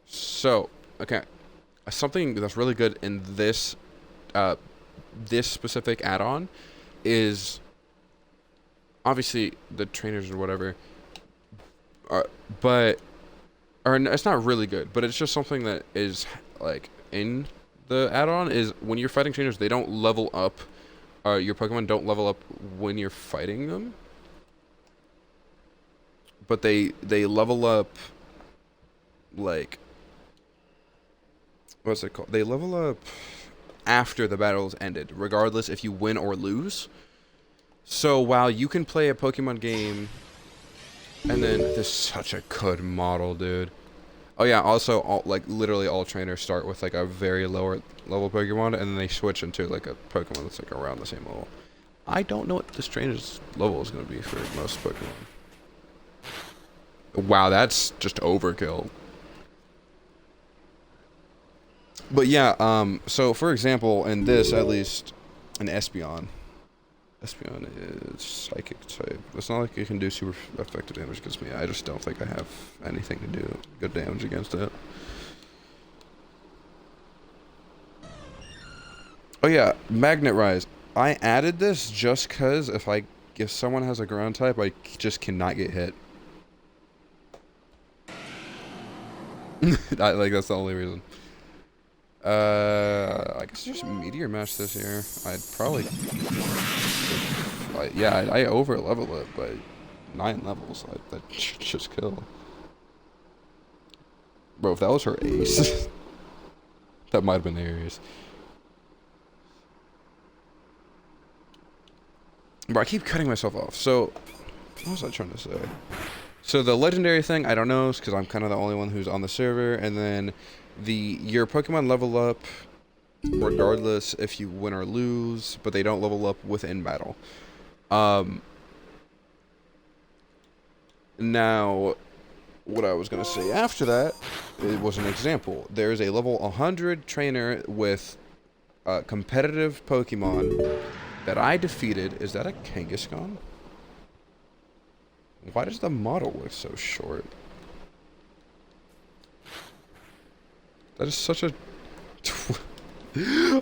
So, okay, something that's really good in this this specific add-on is obviously the trainers or whatever, but it's not really good, but it's just something that is like in the add-on is when you're fighting trainers, they don't level up. Your Pokemon don't level up when you're fighting them, but they level up, like, what's it called? They level up after the battle's ended, regardless if you win or lose. So while you can play a Pokemon game, and then this is such a good model, dude. Oh yeah, also literally all trainers start with like a very lower level Pokemon, and then they switch into like a Pokemon that's like around the same level. I don't know what this trainer's level is going to be for most Pokemon. Wow, that's just overkill. But yeah, so for example, in this, at least, an Espeon. Espeon is psychic type. It's not like it can do super effective damage against me. I just don't think I have anything to do good damage against it. Oh yeah, Magnet Rise. I added this just cause if someone has a ground type, I just cannot get hit. That's the only reason. I guess just Meteor Mash this year. I'd probably, I over level it by 9 levels. That should just kill. Bro, if that was her ace, that might have been Aries. Bro, I keep cutting myself off. So, what was I trying to say? So the legendary thing, I don't know, because I'm kind of the only one who's on the server, and then your Pokemon level up regardless if you win or lose, but they don't level up within battle. Now, what I was going to say after that, it was an example. There's a level 100 trainer with competitive Pokemon that I defeated. Is that a Kangaskhan? Why does the model look so short? That is such a...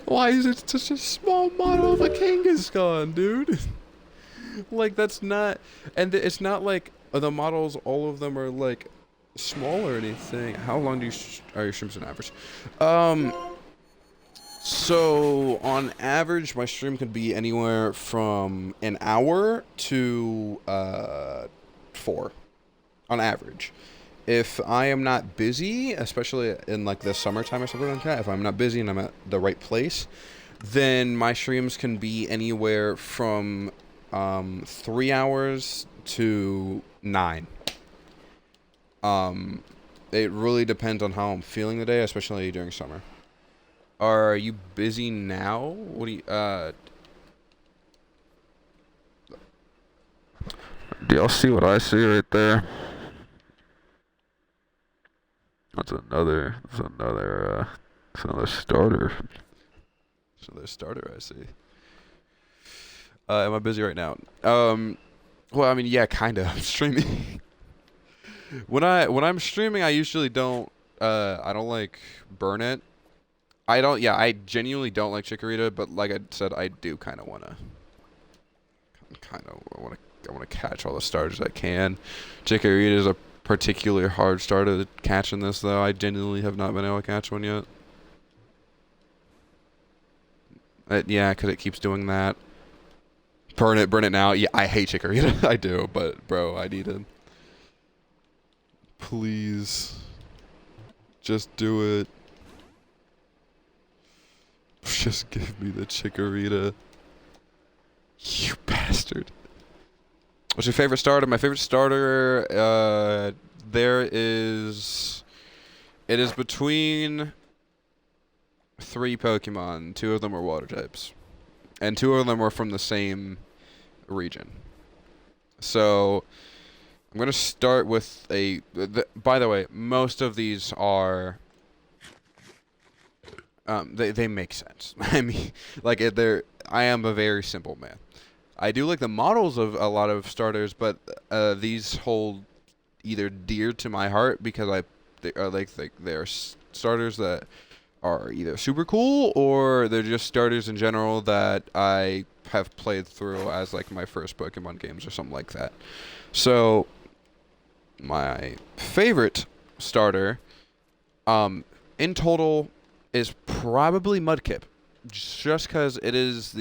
Why is it such a small model of a Kangaskhan, dude? Like, that's not... And it's not like the models, all of them are, like, small or anything. How long do are your streams on average? So, on average, my stream could be anywhere from an hour to 4. on average. If I am not busy, especially in like the summertime or something like that, if I'm not busy and I'm at the right place, then my streams can be anywhere from 3 hours to 9. It really depends on how I'm feeling the day, especially during summer. Are you busy now? What do you Do y'all see what I see right there? That's another starter. That's another starter I see. Am I busy right now? Well, I mean, yeah, kinda. I'm streaming. When I'm streaming, I usually don't. I don't like burn it. I don't. Yeah, I genuinely don't like Chikorita, but like I said, I do kind of wanna. I wanna catch all the starters I can. Chikorita is a particularly hard starter to catch in this, though. I genuinely have not been able to catch one yet. Yeah, because it keeps doing that. Burn it now. Yeah, I hate Chikorita. I do, but bro, I need it. Please. Just do it. Just give me the Chikorita. You bastard. What's your favorite starter? My favorite starter, it is between 3 Pokemon. 2 of them are water types. And 2 of them are from the same region. So, I'm going to start with by the way, most of these are, they make sense. I mean, like, I am a very simple man. I do like the models of a lot of starters, but these hold either dear to my heart because they're starters that are either super cool or they're just starters in general that I have played through as like my first Pokemon games or something like that. So my favorite starter in total is probably Mudkip, just because it is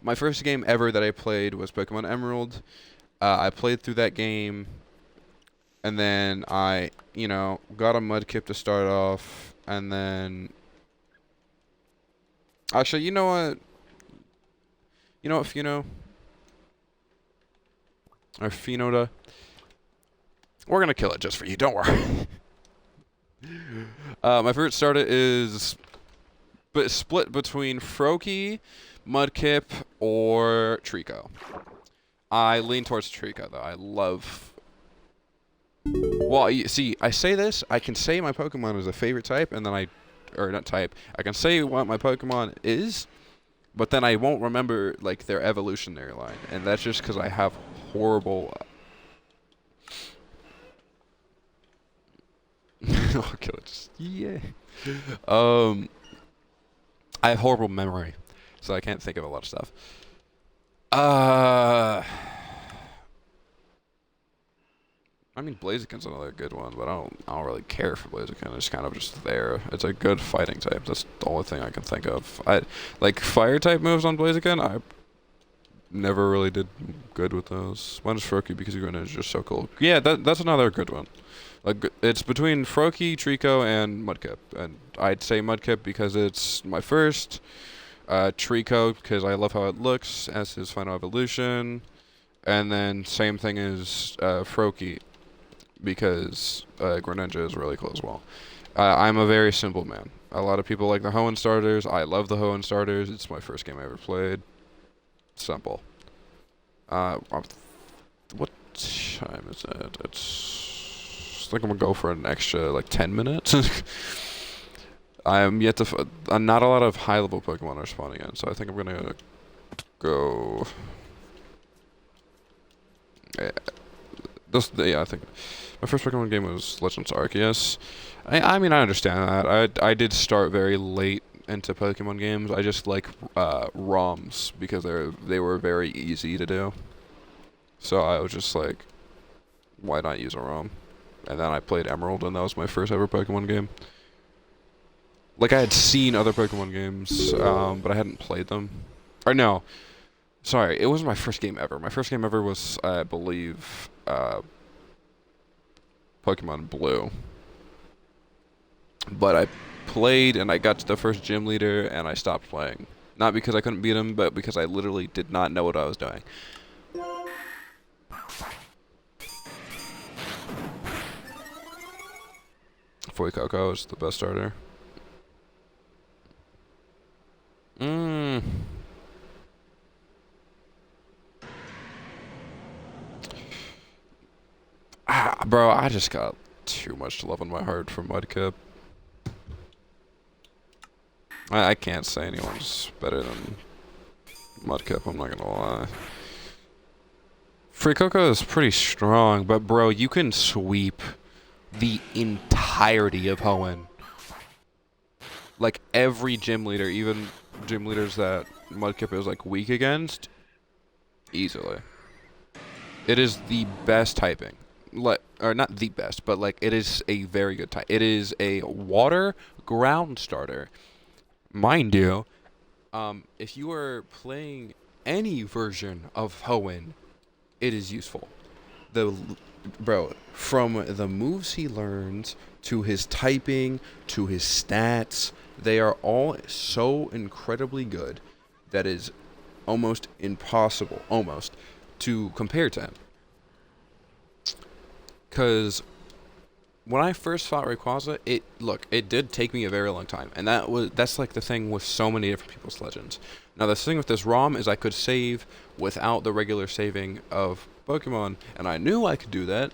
my first game ever that I played was Pokemon Emerald. I played through that game, and then I, got a Mudkip to start off, and then actually, you know what? Fino or Finota, we're gonna kill it just for you. Don't worry. My favorite starter is split between Froakie, Mudkip, or Trico. I lean towards Trico, though. I love... Well, see, I say this, I can say my Pokemon is a favorite type, and then or not type, I can say what my Pokemon is, but then I won't remember, like, their evolutionary line, and that's just because I have horrible... I'll kill it, just... Yeah. I have horrible memory, so I can't think of a lot of stuff. I mean, Blaziken's another good one, but I don't really care for Blaziken. It's kind of just there. It's a good fighting type. That's the only thing I can think of. I like fire type moves on Blaziken. I never really did good with those. Mine's Froakie because Greninja is just so cool. Yeah, that's another good one. Like, it's between Froakie, Trico, and Mudkip. And I'd say Mudkip because it's my first. Trico because I love how it looks as his final evolution. And then same thing as Froakie because Greninja is really cool as well. I'm a very simple man. A lot of people like the Hoenn starters. I love the Hoenn starters. It's my first game I ever played. Simple. What time is it? I think I'm gonna go for an extra like 10 minutes. I'm yet to. Not a lot of high level Pokemon are spawning in, so I think I'm gonna go. Yeah, I think my first Pokemon game was Legends Arceus. I mean, I understand that. I did start very late into Pokemon games. I just like ROMs because they were very easy to do. So I was just like, why not use a ROM? And then I played Emerald, and that was my first ever Pokemon game. Like, I had seen other Pokemon games, but I hadn't played them. Or no, sorry, it wasn't my first game ever. My first game ever was, I believe, Pokemon Blue. But I played and I got to the first gym leader and I stopped playing. Not because I couldn't beat him, but because I literally did not know what I was doing. Fuecoco is the best starter. Bro, I just got too much love in my heart for Mudkip. I can't say anyone's better than Mudkip, I'm not gonna lie. Fuecoco is pretty strong, but bro, you can sweep the entirety of Hoenn. Like every gym leader, even gym leaders that Mudkip is like weak against, easily. It is the best typing. Or not the best, but like it is a very good type. It is a water ground starter. Mind you, if you are playing any version of Hoenn, it is useful. Bro, from the moves he learns to his typing to his stats, they are all so incredibly good that is almost impossible, to compare to him. Because when I first fought Rayquaza, it did take me a very long time, and that's like the thing with so many different people's legends. Now the thing with this ROM is I could save without the regular saving of Pokemon, and I knew I could do that,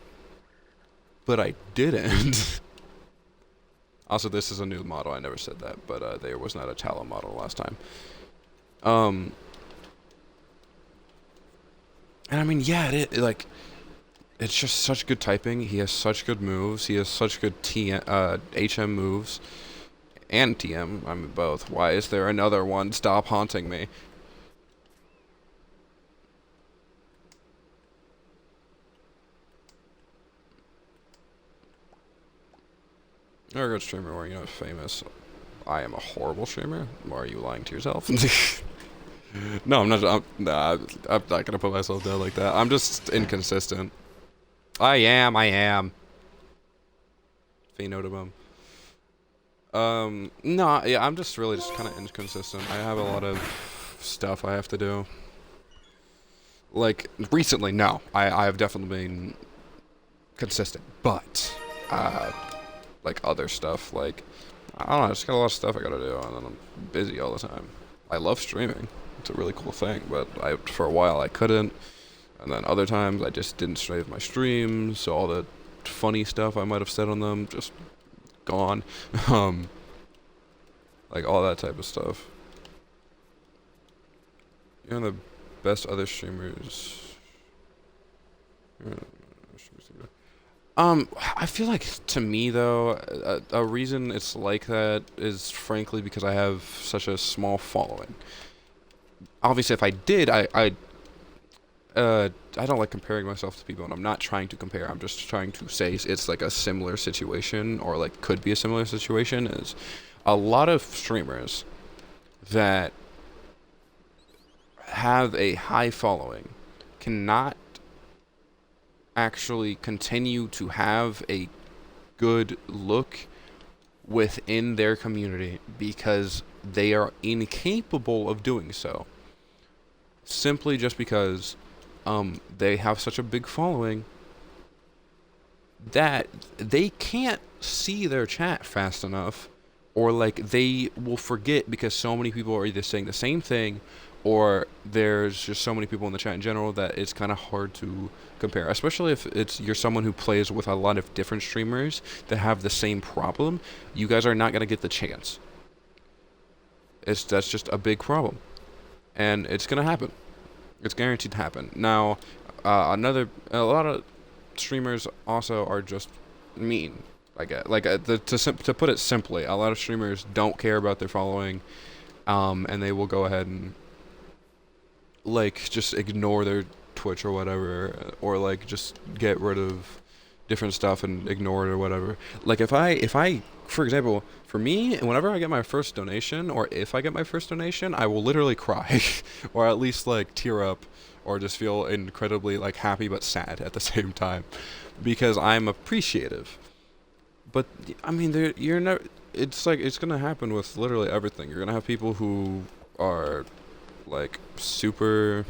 but I didn't. Also, this is a new model. I never said that, but there was not a Talon model last time. And I mean, yeah, it's just such good typing. He has such good moves. He has such good HM moves. And TM. I mean, both. Why is there another one? Stop haunting me. You're a good streamer where you're not famous. I am a horrible streamer? Or are you lying to yourself? No, I'm not. I'm not gonna put myself down like that. I'm just inconsistent. I am. Phenotypum. No, yeah, I'm just really just kind of inconsistent. I have a lot of stuff I have to do. Like, recently, no. I have definitely been consistent. But, like, other stuff, like, I don't know, I just got a lot of stuff I gotta do, and then I'm busy all the time. I love streaming. It's a really cool thing, but for a while I couldn't. And then other times I just didn't save my streams, so all the funny stuff I might have said on them just gone. Like all that type of stuff. You're the best other streamers. I feel like to me though, a reason it's like that is frankly because I have such a small following. Obviously, if I did, I don't like comparing myself to people, and I'm not trying to compare. I'm just trying to say it's like a similar situation, or like could be a similar situation. Is a lot of streamers that have a high following cannot actually continue to have a good look within their community because they are incapable of doing so. Simply just because they have such a big following that they can't see their chat fast enough, or like they will forget because so many people are either saying the same thing, or there's just so many people in the chat in general that it's kind of hard to compare, especially if you're someone who plays with a lot of different streamers that have the same problem. You guys are not going to get the chance. That's just a big problem, and it's going to happen. It's guaranteed to happen. Now, a lot of streamers also are just mean. To put it simply, a lot of streamers don't care about their following, and they will go ahead and like just ignore their Twitch or whatever, or like just get rid of different stuff and ignore it or whatever. Like if I for example, for me, whenever I get my first donation or if I get my first donation, I will literally cry or at least like tear up or just feel incredibly like happy but sad at the same time because I'm appreciative. But I mean, you're never. It's like it's gonna happen with literally everything. You're gonna have people who are like super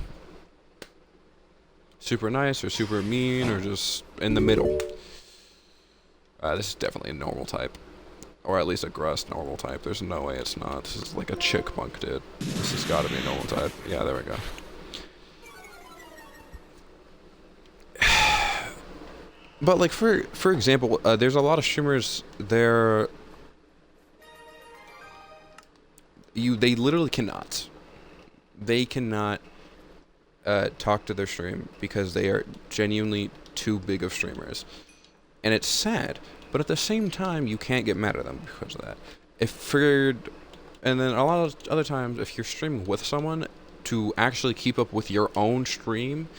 nice or super mean or just in the middle. This is definitely a normal type. Or at least a Grust normal type. There's no way it's not. This is like a chick punk, dude. This has gotta be a normal type. Yeah, there we go. But like for example, there's a lot of streamers there. They literally cannot. They cannot talk to their stream because they are genuinely too big of streamers, and it's sad. But at the same time, you can't get mad at them because of that. If for and then a lot of other times, if you're streaming with someone, to actually keep up with your own stream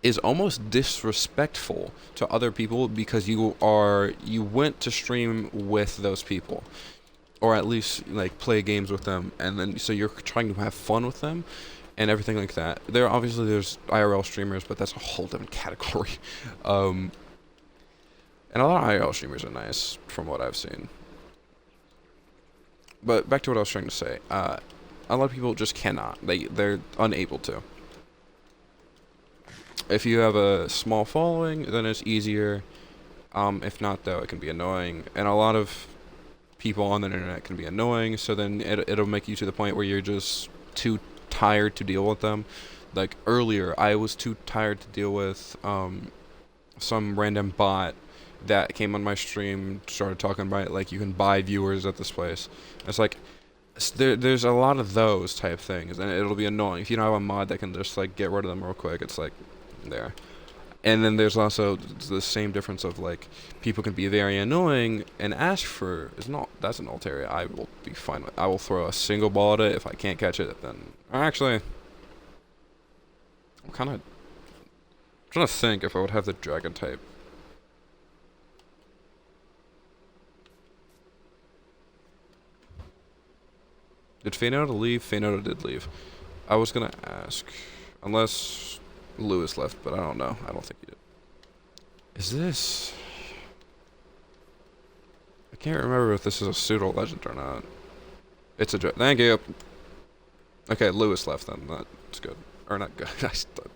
is almost disrespectful to other people because you went to stream with those people, or at least like play games with them, and then so you're trying to have fun with them and everything like that. There's IRL streamers, but that's a whole different category. um and a lot of IRL streamers are nice from what I've seen. But back to what I was trying to say. A lot of people just cannot. They're unable to. If you have a small following, then it's easier. If not, though, it can be annoying. And a lot of people on the internet can be annoying, so then it'll make you to the point where you're just too tired to deal with them. Like, earlier, I was too tired to deal with some random bot that came on my stream, started talking about, like, you can buy viewers at this place. It's like, there's a lot of those type things, and it'll be annoying. If you don't have a mod that can just, like, get rid of them real quick, it's like, there. And then there's also the same difference of like people can be very annoying and ask for that's an alt area I will be fine with. I will throw a single ball at it. If I can't catch it, then actually I'm kind of trying to think if I would have the dragon type. Did Feyenoord leave? Feyenoord did leave. I was gonna ask, unless Lewis left, but I don't know. I don't think he did. Is this... I can't remember if this is a pseudo legend or not. It's a... Thank you. Okay, Lewis left then. That's good. Or not good.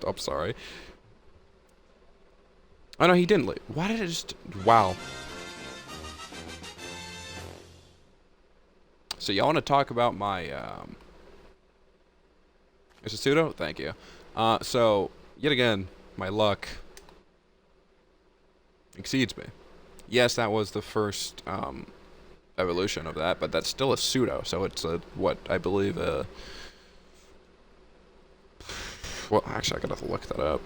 I'm sorry. Oh no, he didn't leave. Why did it just... Wow. So y'all want to talk about my... Is it pseudo? Thank you. So... Yet again, my luck exceeds me. Yes, that was the first evolution of that, but that's still a pseudo, so it's a, what, I believe, well, actually, I gotta have to look that up.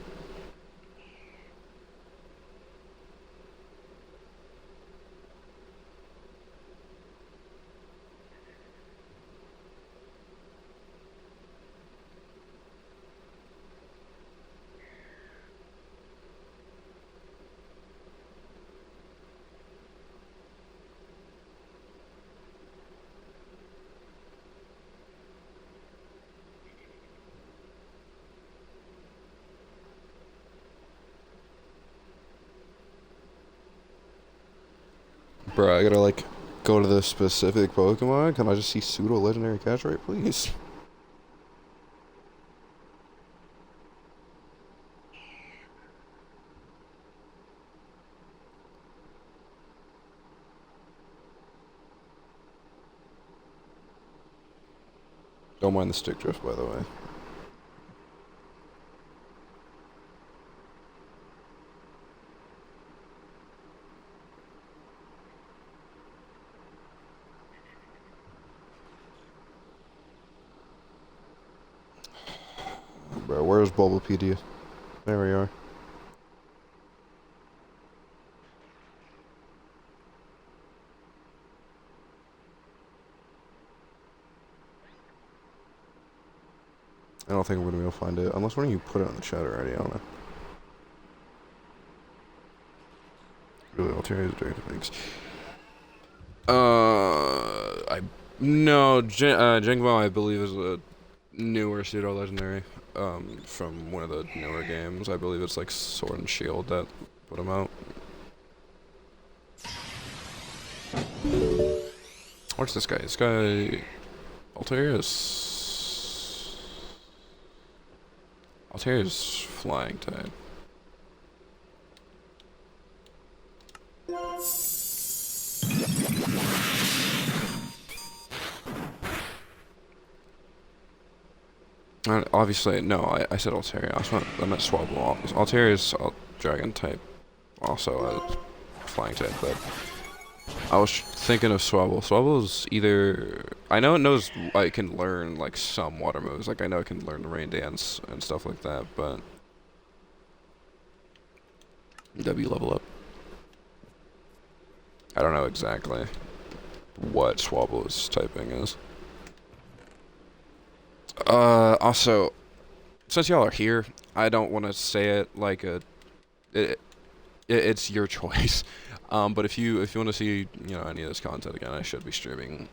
Bro, I gotta, like, go to the specific Pokemon. Can I just see pseudo-legendary catch rate, please? Don't mind the stick drift, by the way. Bro, where's Bulbapedia? There we are. I don't think I'm gonna be able to find it. Unless one of you put it in the chat already, I don't know. Altairia's Dragon Leagues. No, Jangmo, I believe, is a newer pseudo legendary. From one of the newer games. I believe it's like Sword and Shield that put him out. What's this guy? This guy, Altairia's flying type. Obviously, no, I said Altaria. I meant Swablu. Altaria's dragon type, also a flying type, but I was thinking of Swablu. Swablu's either... I know it knows it can learn, like, some water moves. Like, I know it can learn the Rain Dance and stuff like that, but... W level up. I don't know exactly what Swablu's typing is. Also, since y'all are here, I don't want to say it like it's your choice. But if you want to see, any of this content again, I should be streaming.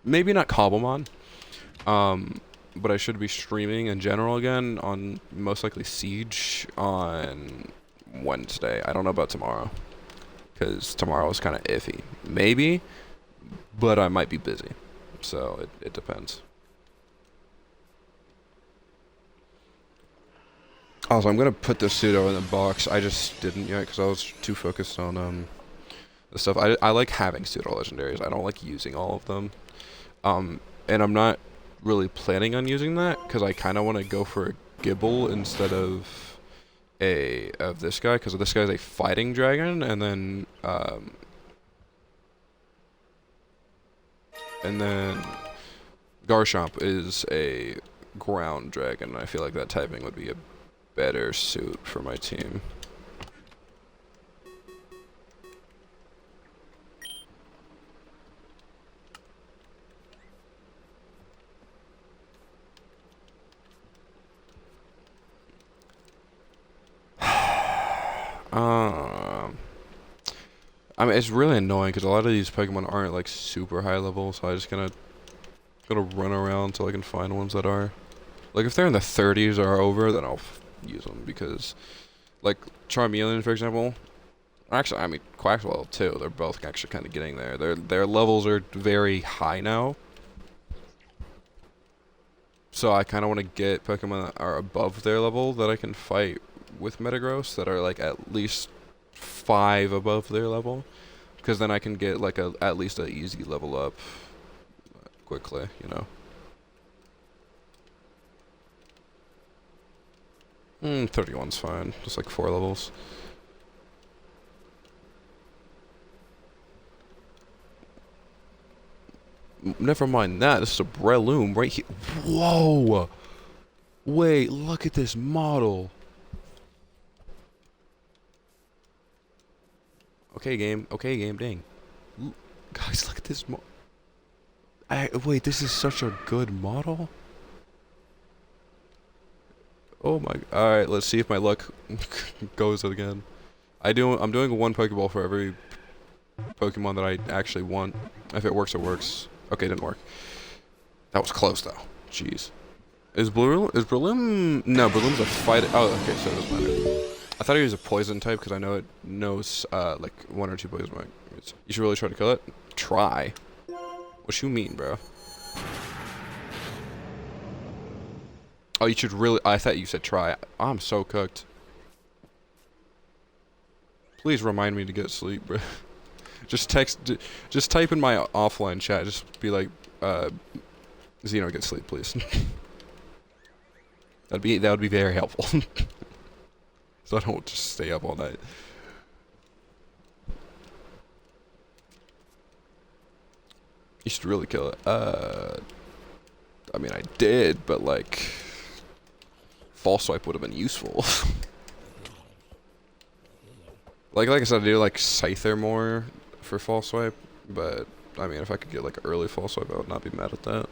Maybe not Cobblemon. But I should be streaming in general again on most likely Siege on Wednesday. I don't know about tomorrow, because tomorrow is kind of iffy. Maybe, but I might be busy, so it depends. Also, I'm gonna put the pseudo in the box. I just didn't yet because I was too focused on the stuff. I like having pseudo legendaries. I don't like using all of them. And I'm not really planning on using that because I kind of want to go for a Gible instead of this guy, because this guy's a fighting dragon, and then Garchomp is a ground dragon. I feel like that typing would be a better suit for my team. I mean, it's really annoying because a lot of these Pokemon aren't like super high level, so I just gotta run around until I can find ones that are. Like, if they're in the 30s or over, then I'll use them, because, like, Charmeleon, for example, actually, I mean, Quaxwell, too, they're both actually kind of getting there. Their levels are very high now, so I kind of want to get Pokemon that are above their level that I can fight with Metagross, that are, like, at least 5 above their level, because then I can get, like, at least an easy level up quickly, 31's fine. Just like 4 levels. Never mind that. This is a Breloom right here. Whoa! Wait, look at this model. Okay, game. Okay, game. Dang. Guys, look at this wait, this is such a good model? Oh my... Alright, let's see if my luck goes again. I'm doing one Pokeball for every Pokemon that I actually want. If it works, it works. Okay, it didn't work. That was close, though. Jeez. Is Breloom... No, Breloom's a fight... Oh, okay, so it doesn't matter. I thought he was a poison type, because I know it knows, like, 1 or 2 poison types. You should really try to kill it? Try? What you mean, bro? Oh, you should really... I thought you said try. I'm so cooked. Please remind me to get sleep, bro. Just type in my offline chat. Just be like, Xeno, get sleep, please. that would be very helpful. So I don't just stay up all night. You should really kill it. I mean, I did, but like... False Swipe would have been useful. like I said, I do like Scyther more for False Swipe, but I mean, if I could get like an early False Swipe, I would not be mad at that.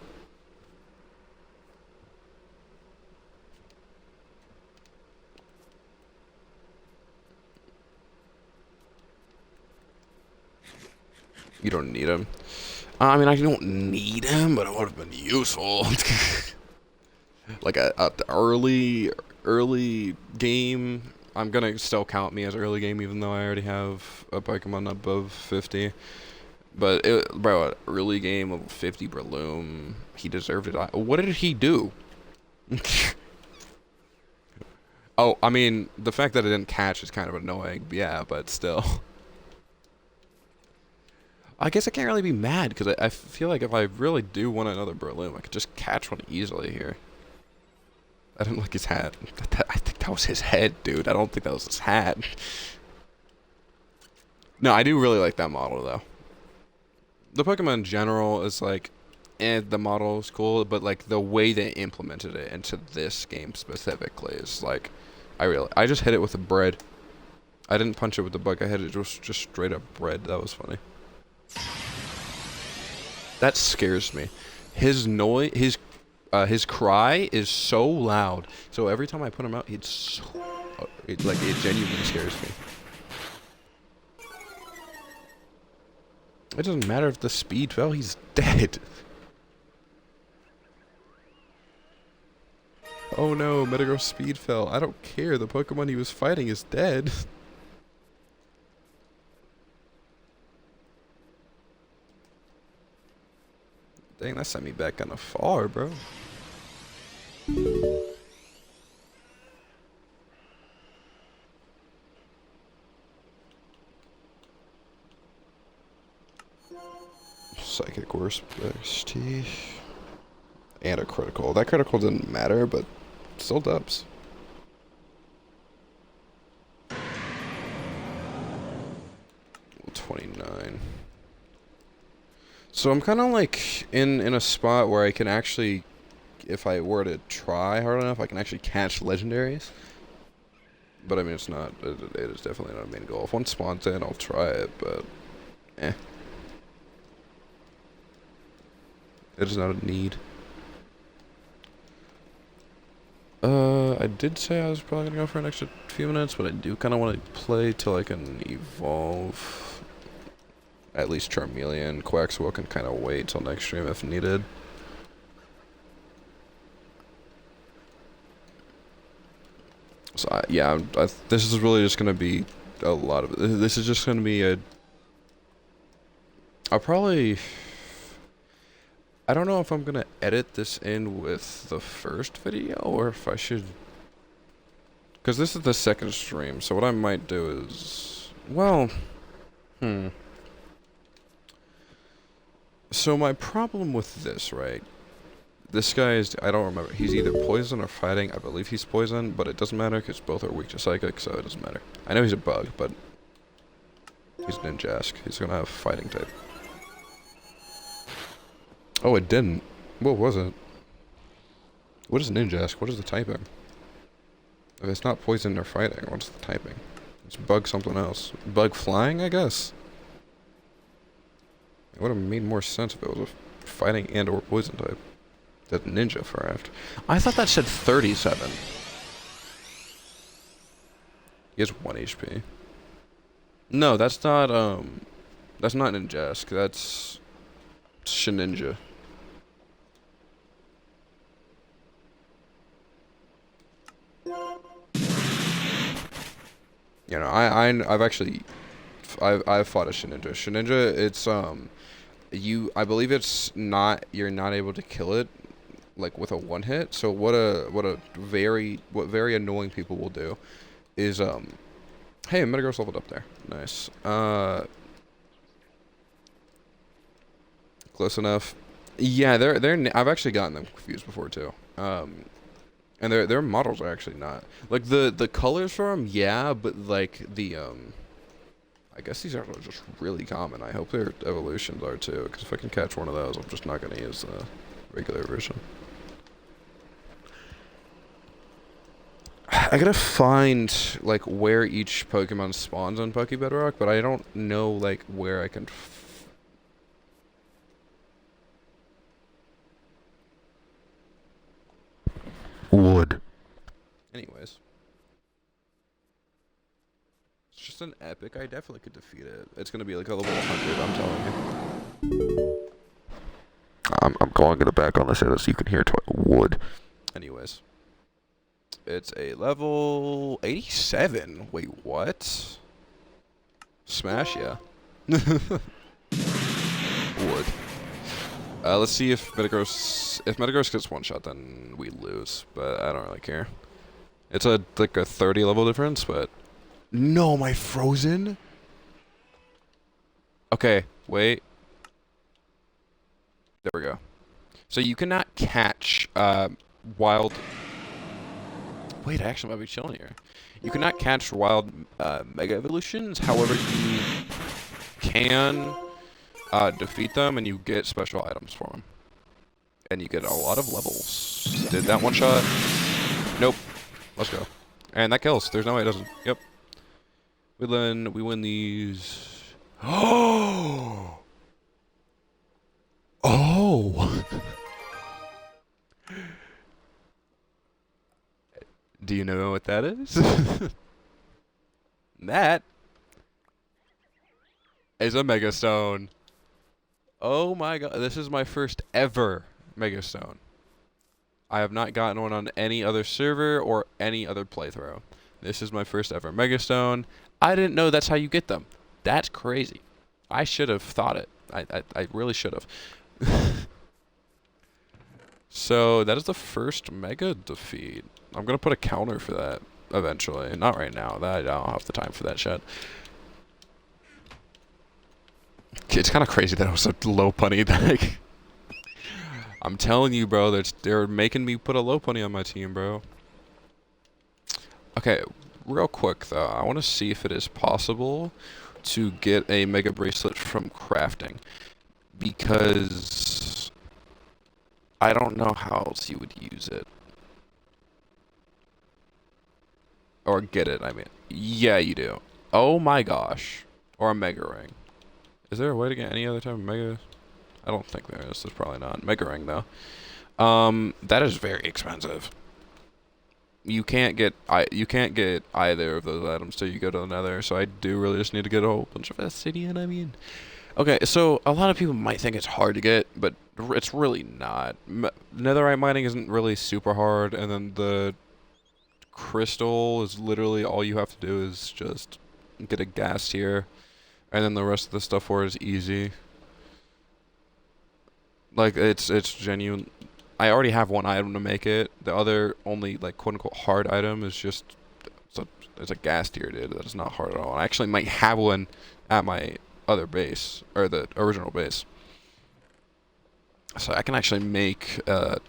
You don't need him. I mean, I don't need him, but it would have been useful. Like a early game. I'm gonna still count me as early game, even though I already have a Pokemon above 50. But bro, an early game of 50 Breloom, he deserved it. What did he do? Oh, I mean, the fact that it didn't catch is kind of annoying. Yeah, but still. I guess I can't really be mad because I feel like if I really do want another Breloom, I could just catch one easily here. I didn't like his hat. I think that was his head, dude. I don't think that was his hat. No, I do really like that model, though. The Pokemon in general is like, the model is cool, but like the way they implemented it into this game specifically is like, I just hit it with a bread. I didn't punch it with the bug. I hit it just straight up bread. That was funny. That scares me. His noise, his cry is so loud. So every time I put him out, it's so, it genuinely scares me. It doesn't matter if the speed fell, he's dead. Oh no, Metagross speed fell. I don't care, the Pokemon he was fighting is dead. Dang, that sent me back kinda far, bro. Psychic Worst Bestie. And a critical. That critical didn't matter, but still dubs. $29. So I'm kind of like in a spot where I can actually, if I were to try hard enough, I can actually catch legendaries. But I mean, it's not. It is definitely not a main goal. If one spawns in, I'll try it, but eh. It is not a need. I did say I was probably gonna go for an extra few minutes, but I do kind of want to play till I can evolve. At least Charmeleon. Quaxwell can kind of wait till next stream if needed. So yeah, this is really just gonna be a lot of. This is just gonna be a. I'll probably. I don't know if I'm gonna edit this in with the first video or if I should. Because this is the second stream, so what I might do is. Well. So my problem with this, right? This guy is, I don't remember, he's either poison or fighting. I believe he's poison, but it doesn't matter because both are weak to psychic, so it doesn't matter. I know he's a bug, but he's Ninjask. He's gonna have fighting type. Oh, it didn't. What was it? What is Ninjask? What is the typing? If it's not poison or fighting, what's the typing? It's bug something else. Bug flying, I guess? It would have made more sense if it was a fighting and or poison type. That ninja craft. I thought that said 37. He has 1 HP. No, that's not Ninjask. That's Shedinja. You know, I've actually I've fought a Shedinja. Shedinja, it's I believe it's not, you're not able to kill it like with a one hit. So what very annoying people will do is hey, Metagross leveled up there. Nice. Close enough. Yeah, I've actually gotten them confused before too. And their models are actually not like the colors for them. Yeah, but like the I guess these are just really common. I hope their evolutions are too, because if I can catch one of those, I'm just not gonna use the regular version. I gotta find like where each Pokemon spawns on Pokebedrock, but I don't know like where I can. Wood. Anyways. just an epic. I definitely could defeat it. It's gonna be like a level 100, I'm telling you. I'm calling it back on the so you can hear wood. Anyways. It's a level 87. Wait, what? Smash, yeah. Wood. Let's see if Metagross... If Metagross gets one shot, then we lose. But I don't really care. It's like a 30 level difference, but... No, my Frozen? Okay, wait. There we go. So you cannot catch wild... Wait, I actually might be chilling here. You cannot catch wild Mega Evolutions, however you can defeat them and you get special items for them. And you get a lot of levels. Did that one shot? Nope. Let's go. And that kills. There's no way it doesn't. Yep. We win these. Oh! Oh! Do you know what that is? That is a Mega Stone. Oh my god, this is my first ever Mega Stone. I have not gotten one on any other server or any other playthrough. This is my first ever Mega Stone. I didn't know that's how you get them. That's crazy. I should have thought it. I really should have. So that is the first Mega defeat. I'm gonna put a counter for that eventually. Not right now. I don't have the time for that shit. It's kind of crazy that I was a low punny. Like, I'm telling you, bro. They're making me put a low punny on my team, bro. Okay, real quick though, I want to see if it is possible to get a Mega Bracelet from crafting, because I don't know how else you would use it. Or get it, I mean. Yeah, you do. Oh my gosh. Or a Mega Ring. Is there a way to get any other type of Mega? I don't think there is. There's probably not. Mega Ring, though. That is very expensive. You can't get either of those items till you go to the Nether, so I do really just need to get a whole bunch of Obsidian, I mean. Okay, so a lot of people might think it's hard to get, but it's really not. Netherite mining isn't really super hard, and then the crystal is literally all you have to do is just get a gas tier, and then the rest of the stuff for it is easy. Like, it's genuine. I already have one item to make it. The other only, like, quote-unquote hard item is just it's a gas tier, dude. That is not hard at all. I actually might have one at my other base, or the original base. So I can actually make a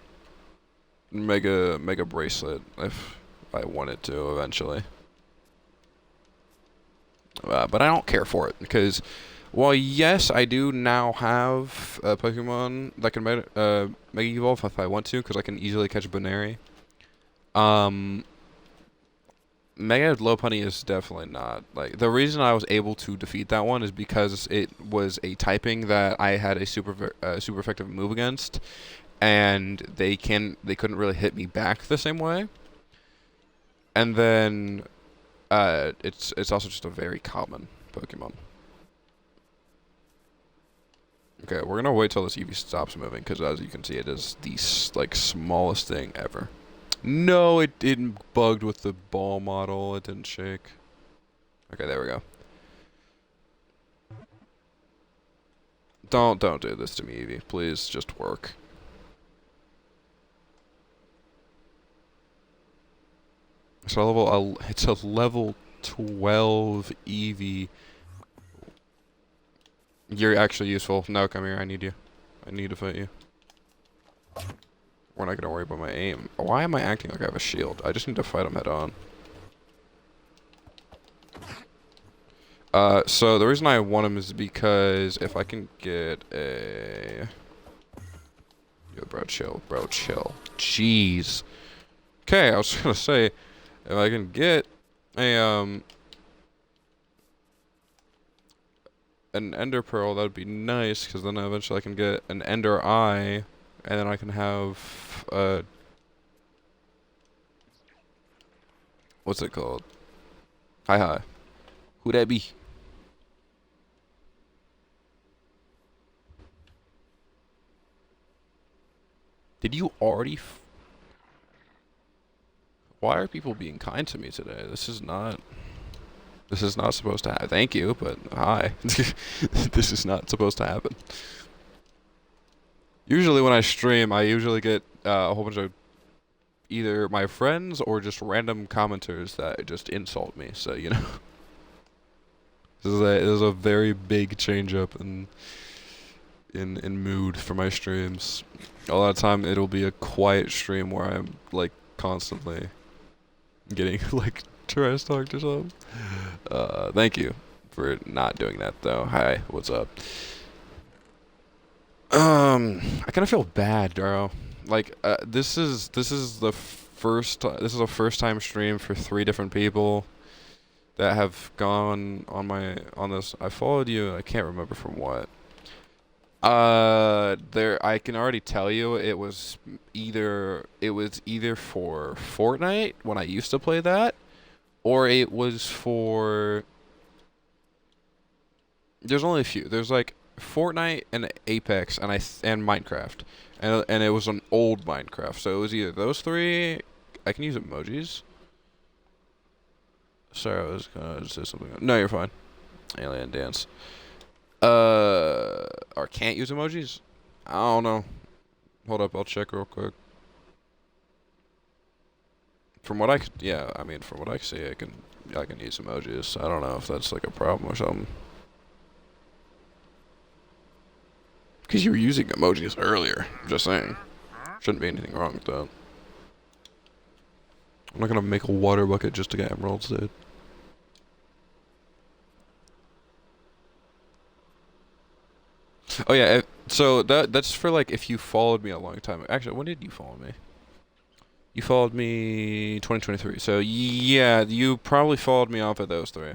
mega bracelet if I wanted to eventually. But I don't care for it, because while yes, I do now have a Pokemon that can Mega Evolve if I want to, because I can easily catch Baneri. Mega Lopunny is definitely not. Like, the reason I was able to defeat that one is because it was a typing that I had a super effective move against, and they couldn't really hit me back the same way. And then it's also just a very common Pokemon. Okay, we're gonna wait till this Eevee stops moving, because as you can see, it is the like smallest thing ever. No, it didn't bugged with the ball model. It didn't shake. Okay, there we go. Don't do this to me, Eevee. Please, just work. So it's a level 12 Eevee. You're actually useful. No, come here. I need you. I need to fight you. We're not gonna worry about my aim. Why am I acting like I have a shield? I just need to fight him head on. So the reason I want him is because if I can get a... Yo, bro, chill. Bro, chill. Jeez. Okay, I was gonna say, if I can get a, an Ender Pearl, that would be nice, because then eventually I can get an Ender Eye, and then I can have, what's it called? Hi. Who that be? Did you already? Why are people being kind to me today? This is not. This is not supposed to happen. Thank you, but hi. This is not supposed to happen. Usually when I stream, I usually get a whole bunch of either my friends or just random commenters that just insult me. So, you know, this is a very big change up in mood for my streams. A lot of time it'll be a quiet stream where I'm like constantly getting like trash talked or something. Thank you for not doing that though. Hi, what's up? I kind of feel bad, Daro. Like, this is the this is a first time stream for 3 different people that have gone on this. I followed you. I can't remember from what. I can already tell you it was either for Fortnite when I used to play that, or it was for. There's only a few. There's like Fortnite and Apex and and Minecraft, and it was an old Minecraft. So it was either those 3. I can use emojis. Sorry, I was gonna say something. No, you're fine. Alien dance. Or can't use emojis? I don't know. Hold up, I'll check real quick. From what yeah, I mean, from what I can see, I can use emojis. I don't know if that's like a problem or something. Because you were using emojis earlier. Just saying. Shouldn't be anything wrong with that. I'm not gonna make a water bucket just to get emeralds, dude. Oh yeah, so that's for like if you followed me a long time. Actually, when did you follow me? You followed me 2023. So yeah, you probably followed me off of those 3.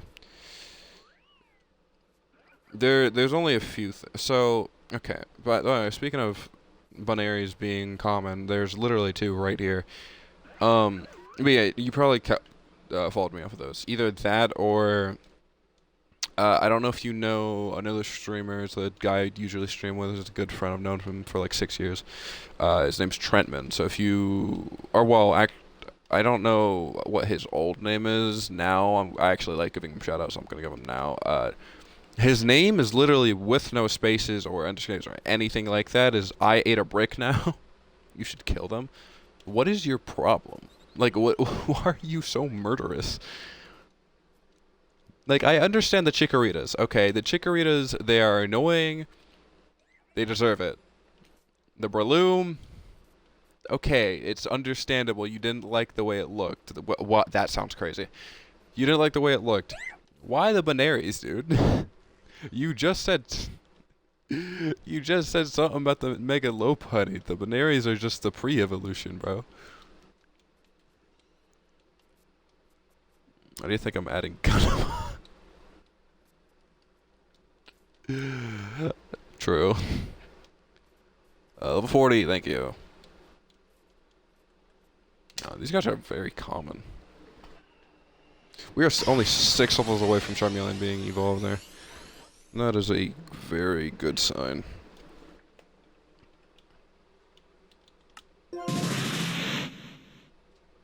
There's only a few. So okay, but speaking of binaries being common, there's literally 2 right here. But yeah, you probably followed me off of those. Either that or I don't know if you know another streamer. It's the guy I usually stream with. He's a good friend. I've known him for like 6 years. His name's Trentman. So if you I don't know what his old name is now. I actually like giving him shout outs, so I'm gonna give him now. His name is literally with no spaces or underscores or anything like that. Is I ate a brick now. You should kill them. What is your problem? Like, what? Why are you so murderous? Like, I understand the Chikoritas. Okay, the Chikoritas, they are annoying. They deserve it. The Breloom, okay, it's understandable. You didn't like the way it looked. What? That sounds crazy. You didn't like the way it looked. Why the Binaries, dude? You just said something about the Mega Lopunny. The Binaries are just the pre-evolution, bro. Why do you think I'm adding Gundam? True. Level 40, thank you. These guys are very common. We are only 6 levels away from Charmeleon being evolved there. And that is a very good sign.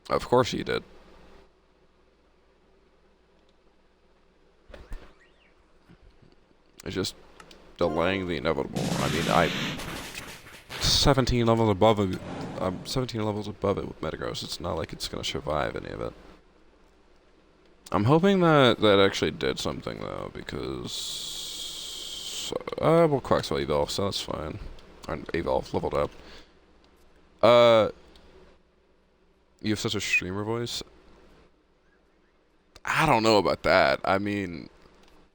Of course he did. It's just delaying the inevitable. I mean, I'm 17 levels above it. I'm 17 levels above it with Metagross. It's not like it's gonna survive any of it. I'm hoping that actually did something though, because well, Quaxwell evolved, so that's fine. Or evolved, leveled up. You have such a streamer voice. I don't know about that. I mean,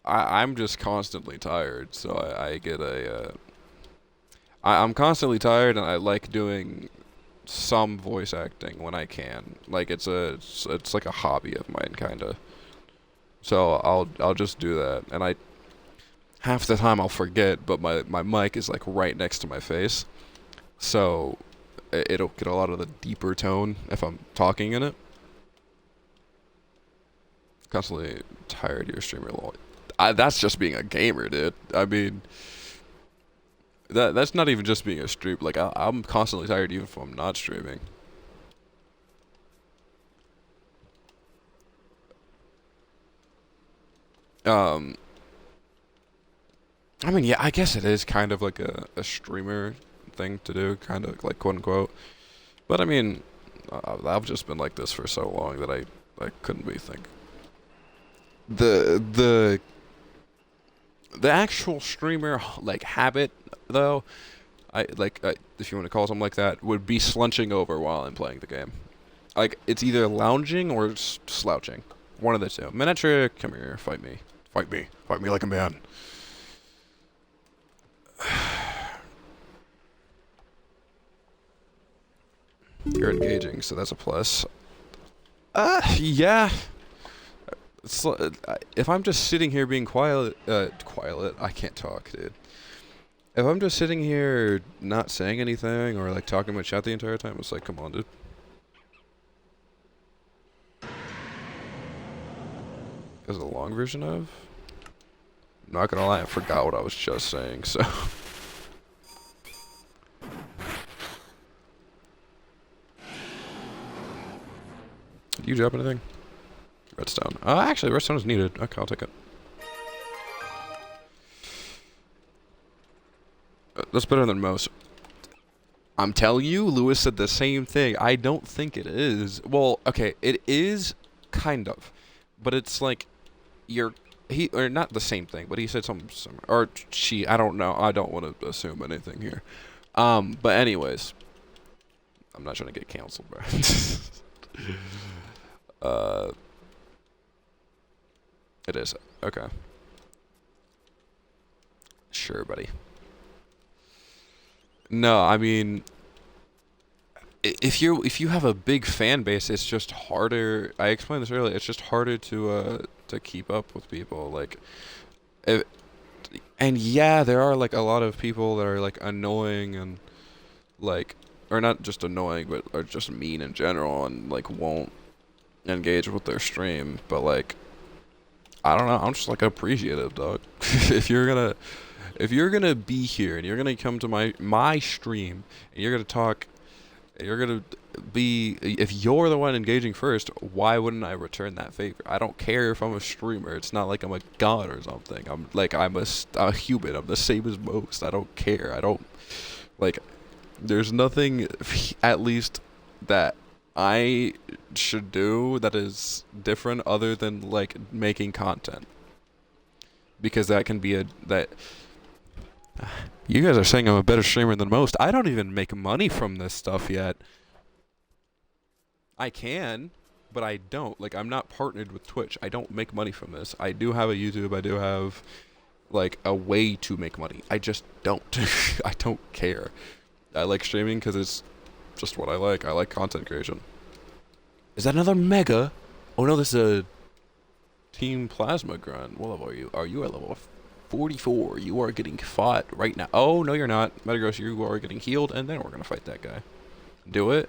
I'm just constantly tired, so I get a. I'm constantly tired, and I like doing some voice acting when I can. Like it's like a hobby of mine, kinda. So I'll just do that, and half the time I'll forget, but my mic is like right next to my face, so it'll get a lot of the deeper tone if I'm talking in it. constantly tired you're a streamer. Lol. That's just being a gamer, dude. I mean, that's not even just being a streamer. Like, I'm constantly tired even if I'm not streaming. I mean, yeah, I guess it is kind of like a streamer thing to do, kind of like quote unquote. But I mean, I've just been like this for so long that I couldn't be think. The actual streamer like habit though, if you want to call something like that, would be slunching over while I'm playing the game. Like it's either lounging or slouching, one of the two. Miniature, come here, fight me, fight me like a man. You're engaging, so that's a plus. Yeah. If I'm just sitting here being quiet, I can't talk, dude. If I'm just sitting here not saying anything or like talking to my chat the entire time, it's like, come on, dude. Is it a long version of? I'm not gonna lie, I forgot what I was just saying, so. Did you drop anything? Redstone. Actually, redstone is needed. Okay, I'll take it. That's better than most. I'm telling you, Lewis said the same thing. I don't think it is. Well, okay, it is kind of, but it's like or not the same thing, but he said something similar, or she. I don't know. I don't want to assume anything here. But anyways, I'm not trying to get canceled, bro. It is. Okay. Sure, buddy. No, I mean, if you have a big fan base, it's just harder. I explained this earlier. It's just harder to keep up with people. Like, and yeah, there are like a lot of people that are like annoying and like, or not just annoying, but are just mean in general and like won't engage with their stream. But like, I don't know. I'm just like appreciative, dog. if you're gonna be here and you're gonna come to my stream and you're gonna talk, you're gonna be, if you're the one engaging first, why wouldn't I return that favor? I don't care if I'm a streamer. It's not like I'm a god or something. I'm a human. I'm the same as most. I don't care. I don't like. There's nothing, at least that I should do that is different other than like making content, because that can be that. You guys are saying I'm a better streamer than most. I don't even make money from this stuff yet. I can, but I don't. Like, I'm not partnered with Twitch. I don't make money from this. I do have a YouTube. I do have like a way to make money. I just don't. I don't care. I like streaming because it's just what I like. I like content creation. Is that another mega? Oh no, this is a Team Plasma Grunt. What level are you? Are you at level 44? You are getting fought right now. Oh no, you're not. Metagross, you are getting healed, and then we're gonna fight that guy. Do it.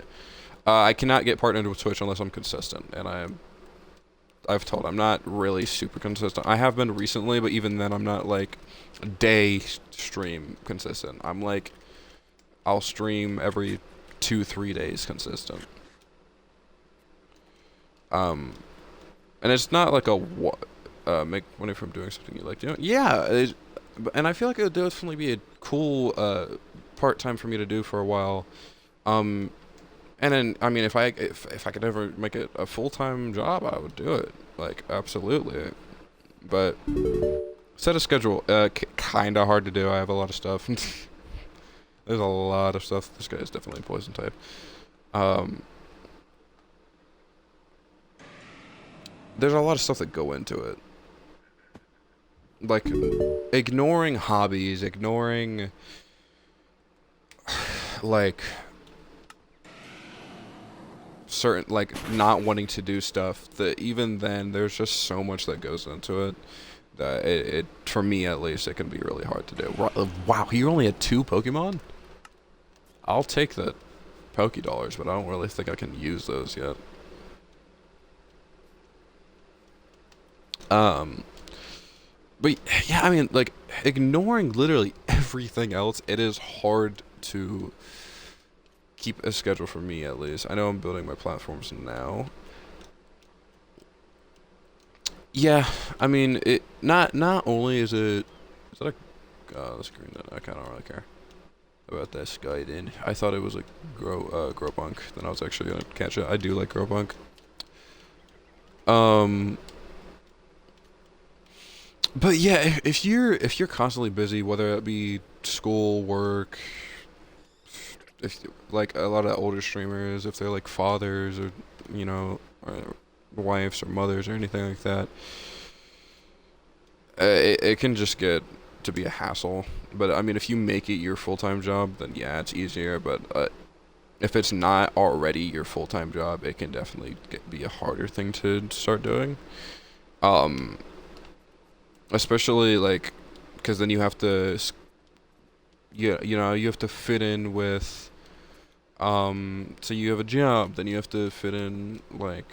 I cannot get partnered with Twitch unless I'm consistent, and I've told I'm not really super consistent. I have been recently, but even then I'm not like day stream consistent. I'm like, I'll stream every 2-3 days consistent. And it's not like make money from doing something you like doing. Yeah, and I feel like it would definitely be a cool part-time for me to do for a while. And then, I mean, if I could ever make it a full-time job, I would do it. Like, absolutely. But set a schedule. Kind of hard to do. I have a lot of stuff. There's a lot of stuff. This guy is definitely poison type. There's a lot of stuff that go into it. Like, ignoring hobbies, ignoring, like, certain, like, not wanting to do stuff, that even then, there's just so much that goes into it, that it for me at least, it can be really hard to do. Wow, you only had 2 Pokemon? I'll take the Pokédollars, but I don't really think I can use those yet. Um, but yeah, I mean, like ignoring literally everything else, it is hard to keep a schedule for me at least. I know I'm building my platforms now. Yeah, I mean, it not only is that a screen that I kind of don't really care about this guide in. I thought it was like Growpunk. Then I was actually gonna catch it. I do like Growpunk. Um, but yeah, if you're constantly busy, whether it be school, work, if like a lot of older streamers, if they're like fathers or you know, or wives or mothers or anything like that, it can just get to be a hassle. But I mean, if you make it your full-time job, then yeah, it's easier. But if it's not already your full-time job, it can definitely be a harder thing to start doing. Um, Especially like, because then you have to, yeah, you have to fit in with, so you have a job, then you have to fit in like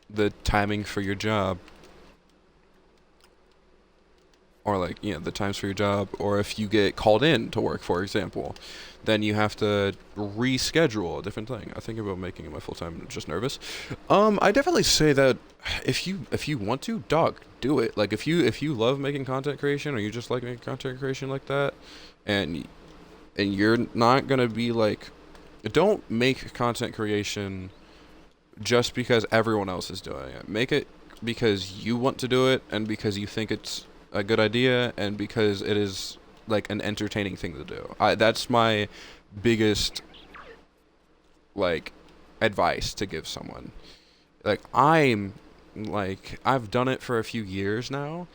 the timing for your job, or like the times for your job, or if you get called in to work, for example, then you have to reschedule a different thing. I think about making it my full time. Just nervous. I definitely say that if you want to, dog, do it. Like if you love making content creation, or you just like making content creation like that, and you're not gonna be like, don't make content creation just because everyone else is doing it. Make it because you want to do it and because you think it's a good idea and because it is like an entertaining thing to do. That's my biggest like advice to give someone. I've done it for a few years now,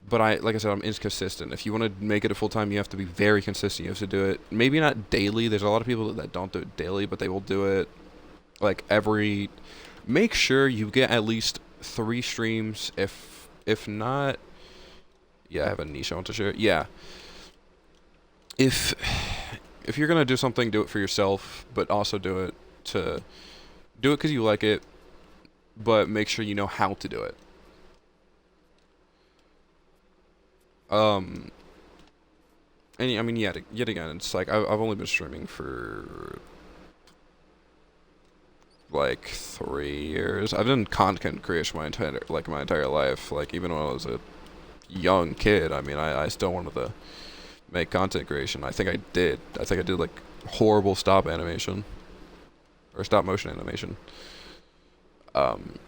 but like I said, I'm inconsistent. If you want to make it a full time, you have to be very consistent. You have to do it maybe not daily. There's a lot of people that don't do it daily, but they will do it like every. Make sure you get at least 3 streams. If not, yeah, I have a niche I want to share. Yeah, if you're gonna do something, do it for yourself, but also to do it because you like it, but make sure you know how to do it. Um, and I mean, yet again, it's like I've only been streaming for like 3 years. I've done content creation my entire life. Like even when I was a young kid, I mean, I still wanted to make content creation. I think I did. I think I did like horrible stop animation or stop motion animation. Um,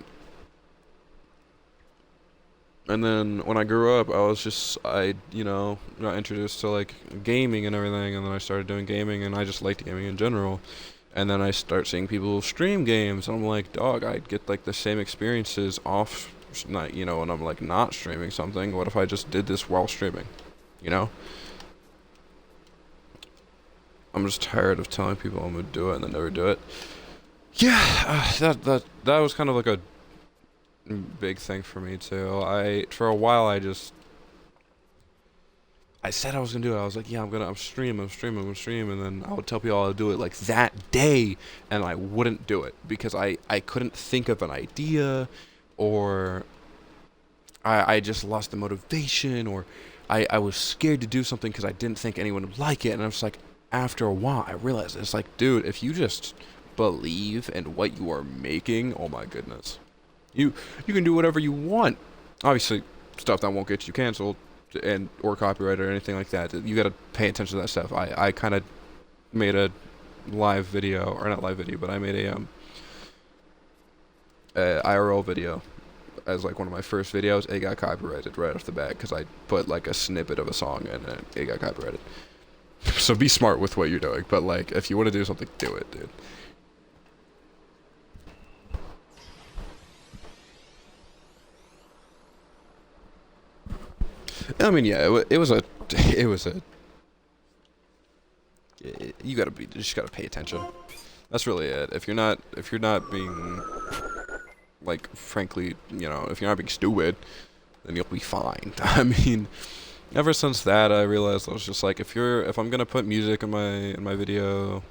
and then when I grew up, I got introduced to like gaming and everything, and then I started doing gaming, and I just liked gaming in general. And then I start seeing people stream games, and I'm like, dog, I'd get like the same experiences off, not when I'm like not streaming something. What if I just did this while streaming? You know? I'm just tired of telling people I'm gonna do it and then never do it. Yeah, that was kind of like a big thing for me too. For a while I said I was gonna do it. I was like, yeah, I'm stream, I'm stream, and then I would tell people I'll do it like that day, and I wouldn't do it because I couldn't think of an idea, or I just lost the motivation, or I was scared to do something because I didn't think anyone would like it, and I was like, after a while, I realized it's like, dude, if you just believe in what you are making, oh my goodness, you can do whatever you want. Obviously, stuff that won't get you canceled and or copyright or anything like that. You gotta pay attention to that stuff. I kind of made a live video, or not live video, but I made a IRL video as like one of my first videos. It got copyrighted right off the bat because I put like a snippet of a song and it got copyrighted. So be smart with what you're doing, but like if you want to do something, do it, dude. I mean, yeah, it was a you just gotta pay attention. That's really it. If you're not being like, frankly, if you're not being stupid, then you'll be fine. I mean, ever since that, I realized I was just like, if I'm gonna put music in my video,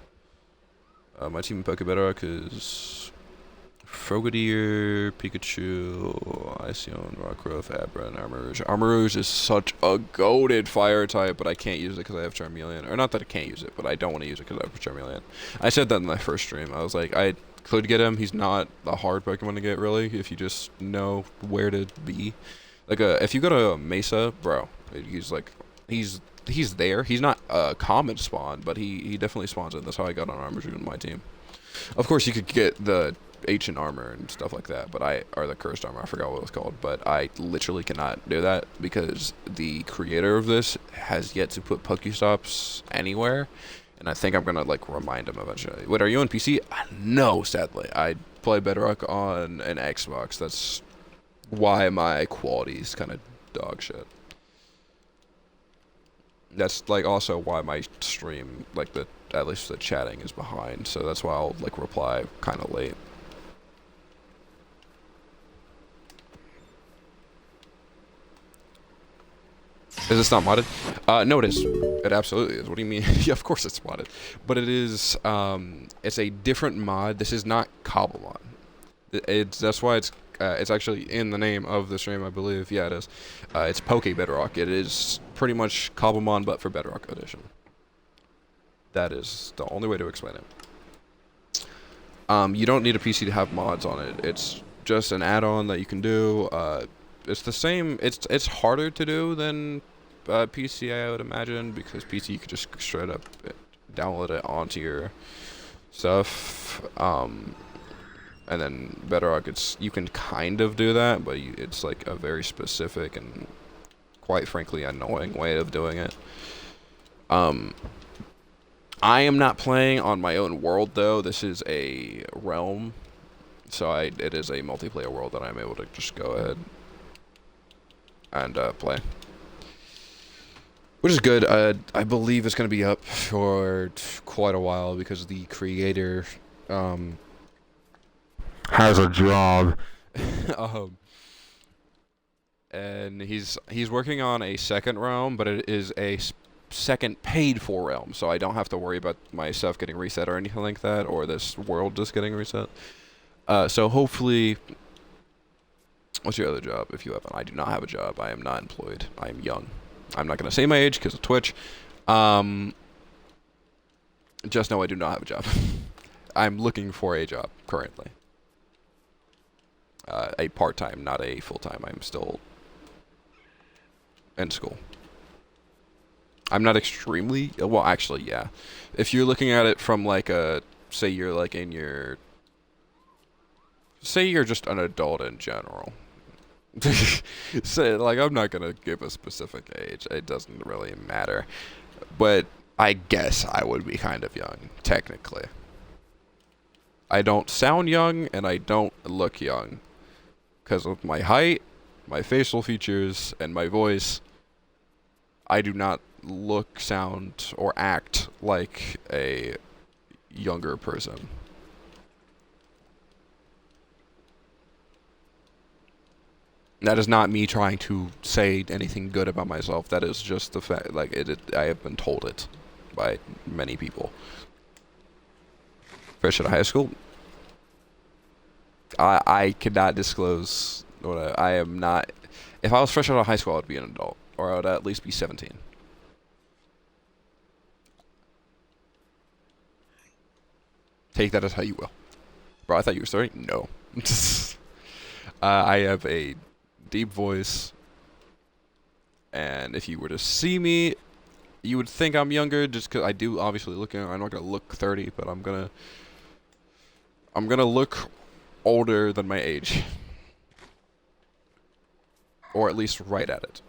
my team in Pokebedrock is Frogadier, Pikachu, Iceon, Rockruff, Abra, and Armarouge. Armarouge is such a goated fire type, but I can't use it because I have Charmeleon. Or not that I can't use it, but I don't want to use it because I have Charmeleon. I said that in my first stream. I was like, I could get him. He's not a hard Pokemon to get, really, if you just know where to be. Like, if you go to Mesa, bro, he's like, he's there. He's not a common spawn, but he definitely spawns in. That's how I got on Armarouge in my team. Of course, you could get the ancient armor and stuff like that, but or the cursed armor, I forgot what it was called, but I literally cannot do that because the creator of this has yet to put Pokestops anywhere, and I think I'm gonna like remind him eventually. Wait, are you on PC? No, sadly. I play Bedrock on an Xbox. That's why my quality is kind of dog shit. That's like also why my stream, like at least the chatting is behind, so that's why I'll like reply kind of late. Is this not modded? No, it is. It absolutely is. What do you mean? Yeah, of course it's modded. But it is, it's a different mod. This is not Cobblemon. That's why it's actually in the name of the stream, I believe. Yeah, it is. It's Poke Bedrock. It is pretty much Cobblemon, but for Bedrock Edition. That is the only way to explain it. You don't need a PC to have mods on it. It's just an add-on that you can do. It's the same. It's harder to do than PC, I would imagine, because PC you could just straight up download it onto your stuff. And then Bedrock, you can kind of do that, but it's like a very specific and quite frankly annoying way of doing it. I am not playing on my own world though. This is a realm, so it is a multiplayer world that I'm able to just go ahead and play, which is good. I believe it's going to be up for quite a while because the creator Has a job. And he's working on a second realm, but it is a second paid for realm, so I don't have to worry about my stuff getting reset or anything like that, or this world just getting reset. So hopefully. What's your other job if you have one? I do not have a job. I am not employed. I am young. I'm not going to say my age because of Twitch. Just know I do not have a job. I'm looking for a job currently. A part-time, not a full-time. I'm still in school. I'm not extremely... Well, actually, yeah. If you're looking at it from like a... Say you're like in your... Say you're just an adult in general. Say, like, I'm not gonna give a specific age. It doesn't really matter. But I guess I would be kind of young, technically. I don't sound young, and I don't look young. Because of my height, my facial features, and my voice, I do not look, sound, or act like a younger person. That is not me trying to say anything good about myself. That is just the fact, like, I have been told it by many people. Fresh out of high school, I cannot disclose what I am not. If I was fresh out of high school, I would be an adult, or I would at least be 17. Take that as how you will. Bro, I thought you were 30. No. I have a deep voice, and if you were to see me, you would think I'm younger, just because I do obviously look younger. I'm not gonna look 30, but I'm gonna look older than my age, or at least right at it.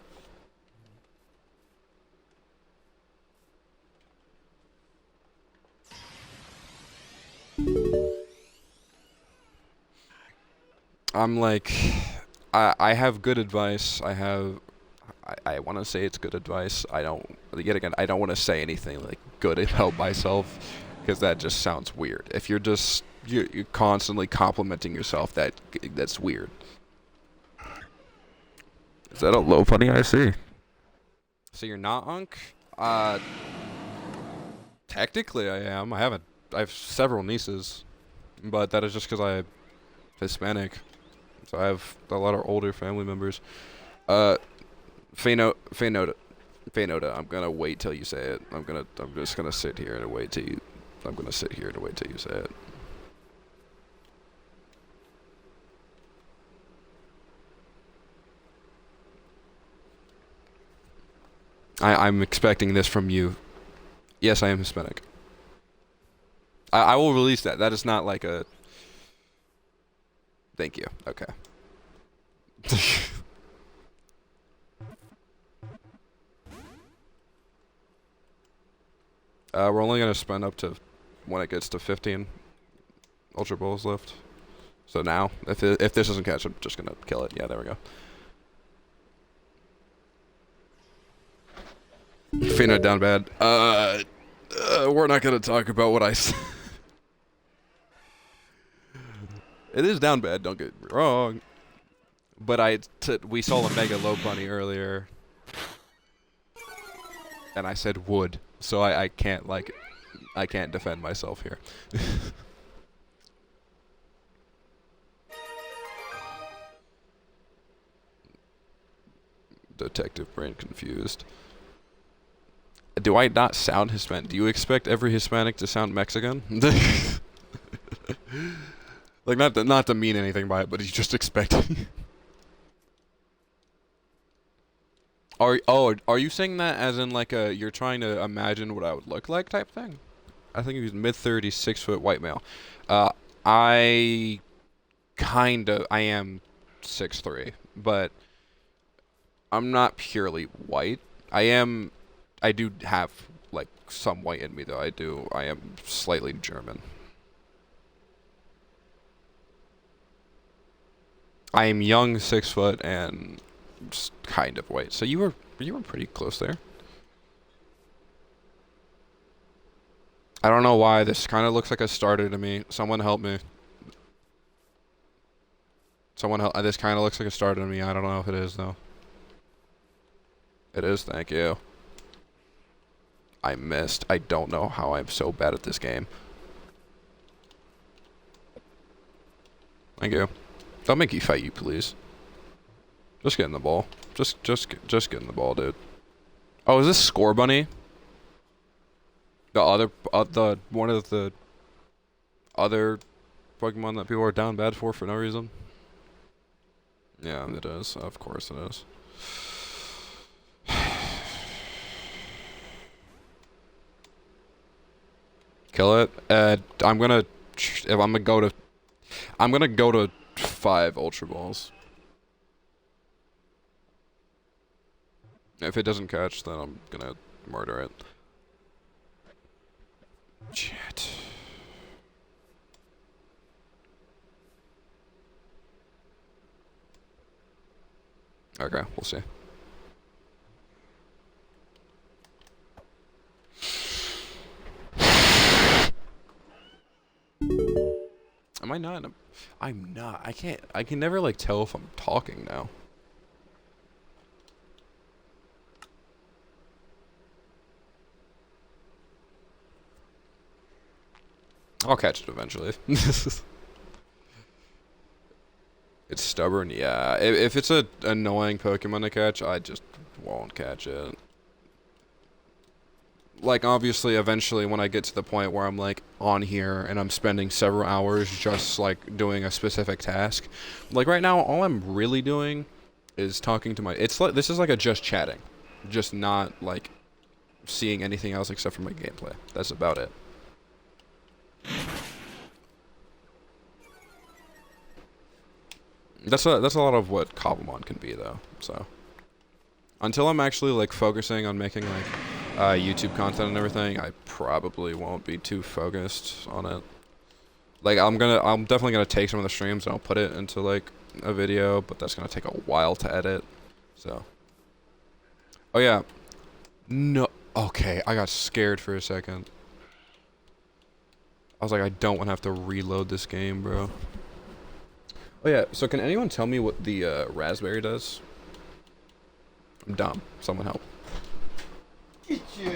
I'm like, I have good advice. I want to say it's good advice. Yet again, I don't want to say anything like good about myself, because that just sounds weird. If you're constantly complimenting yourself, that's weird. Is that a low funny I see? So you're not Unk? Technically I am. I have several nieces, but that is just because Hispanic. So I have a lot of older family members. Feyenoda, I'm gonna wait till you say it. I'm just gonna sit here and wait till you. I'm gonna sit here and wait till you say it. I'm expecting this from you. Yes, I am Hispanic. I will release that. That is not like a. Thank you. Okay. We're only gonna spend up to when it gets to 15 Ultra Balls left. So now, if this doesn't catch, I'm just gonna kill it. Yeah, there we go. Fina down bad. We're not gonna talk about what I said. It is down bad, don't get me wrong. But we saw a Mega Low Bunny earlier. And I said would. So I can't, like, I can't defend myself here. Detective brain confused. Do I not sound Hispanic? Do you expect every Hispanic to sound Mexican? Like, not to mean anything by it, but you just expect it. Are you saying that as in like you're trying to imagine what I would look like type thing? I think he was mid-30s, 6-foot white male. I am 6'3", but I'm not purely white. I do have like some white in me though. I am slightly German. I am young, 6 foot, and just kind of white. So you were pretty close there. I don't know why this kind of looks like a starter to me. Someone help me. Someone help. This kind of looks like a starter to me. I don't know if it is though. It is. Thank you. I missed. I don't know how I'm so bad at this game. Thank you. Don't make me fight you, please. Just get in the ball. Just get in the ball, dude. Oh, is this Score Bunny? The other, one of the other Pokemon that people are down bad for no reason? Yeah, it is. Of course it is. Kill it. I'm gonna go to 5 Ultra Balls. If it doesn't catch, then I'm gonna murder it. Shit. Okay, we'll see. Am I not? I'm not. I can never like tell if I'm talking now. I'll catch it eventually. It's stubborn, yeah. If it's a annoying Pokemon to catch, I just won't catch it. Like, obviously, eventually, when I get to the point where I'm, like, on here and I'm spending several hours just, like, doing a specific task. Like, right now, all I'm really doing is talking to my... It's like, this is like a just chatting. Just not, like, seeing anything else except for my gameplay. That's about it. That's a lot of what Cobblemon can be, though, so... Until I'm actually, like, focusing on making, like... YouTube content and everything, I probably won't be too focused on it. Like, I'm definitely gonna take some of the streams and I'll put it into, like, a video, but that's gonna take a while to edit, so. Oh, yeah. No. Okay, I got scared for a second. I was like, I don't want to have to reload this game, bro. Oh, yeah, so can anyone tell me what the, raspberry does? I'm dumb. Someone help. Get your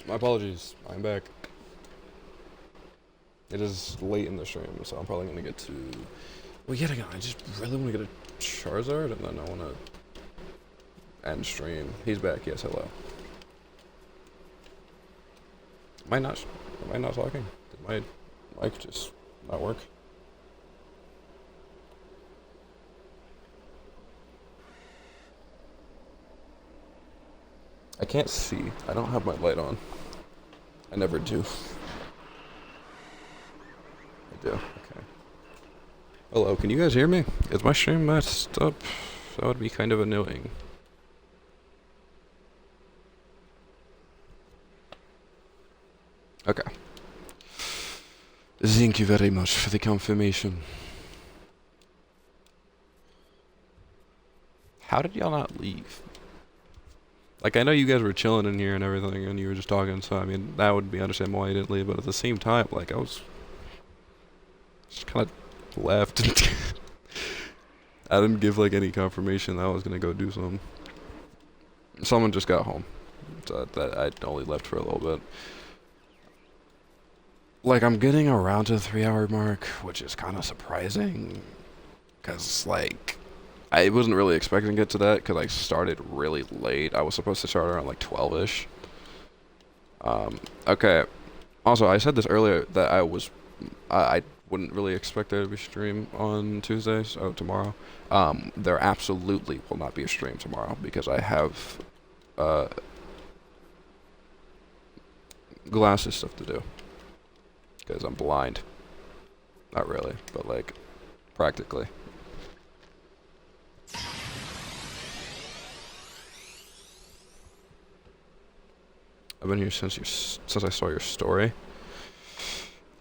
My apologies. I'm back. It is late in the stream, so I'm probably gonna get to. Well, yet again, I just really want to get a Charizard, and then I want to end stream. He's back. Yes, hello. Am I not? Am I not talking? Did my mic just not work? I can't see. I don't have my light on. I never do. I do. Okay. Hello, can you guys hear me? Is my stream messed up? That would be kind of annoying. Okay. Thank you very much for the confirmation. How did y'all not leave? Like, I know you guys were chilling in here and everything, and you were just talking, so, I mean, that would be understandable why you didn't leave, but at the same time, like, I was just kind of left. I didn't give, like, any confirmation that I was gonna go do something. Someone just got home, so that I only left for a little bit. Like, I'm getting around to the 3-hour mark, which is kind of surprising, because, like, I wasn't really expecting to get to that because I started really late. I was supposed to start around like 12-ish. Okay. Also, I said this earlier that I wouldn't really expect there to be a stream on Tuesdays. Oh, tomorrow. There absolutely will not be a stream tomorrow because I have glasses stuff to do. Because I'm blind. Not really, but like practically. I've been here since I saw your story.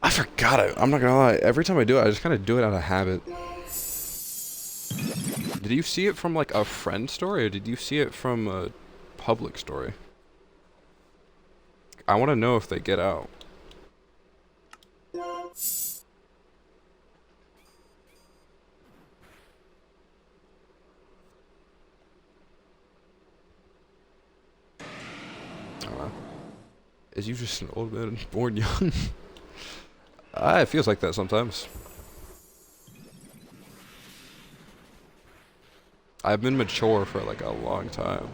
I forgot it. I'm not gonna lie. Every time I do it, I just kind of do it out of habit. Did you see it from like a friend story, or did you see it from a public story? I want to know if they get out. Is you just an old man born young? It feels like that sometimes. I've been mature for like a long time.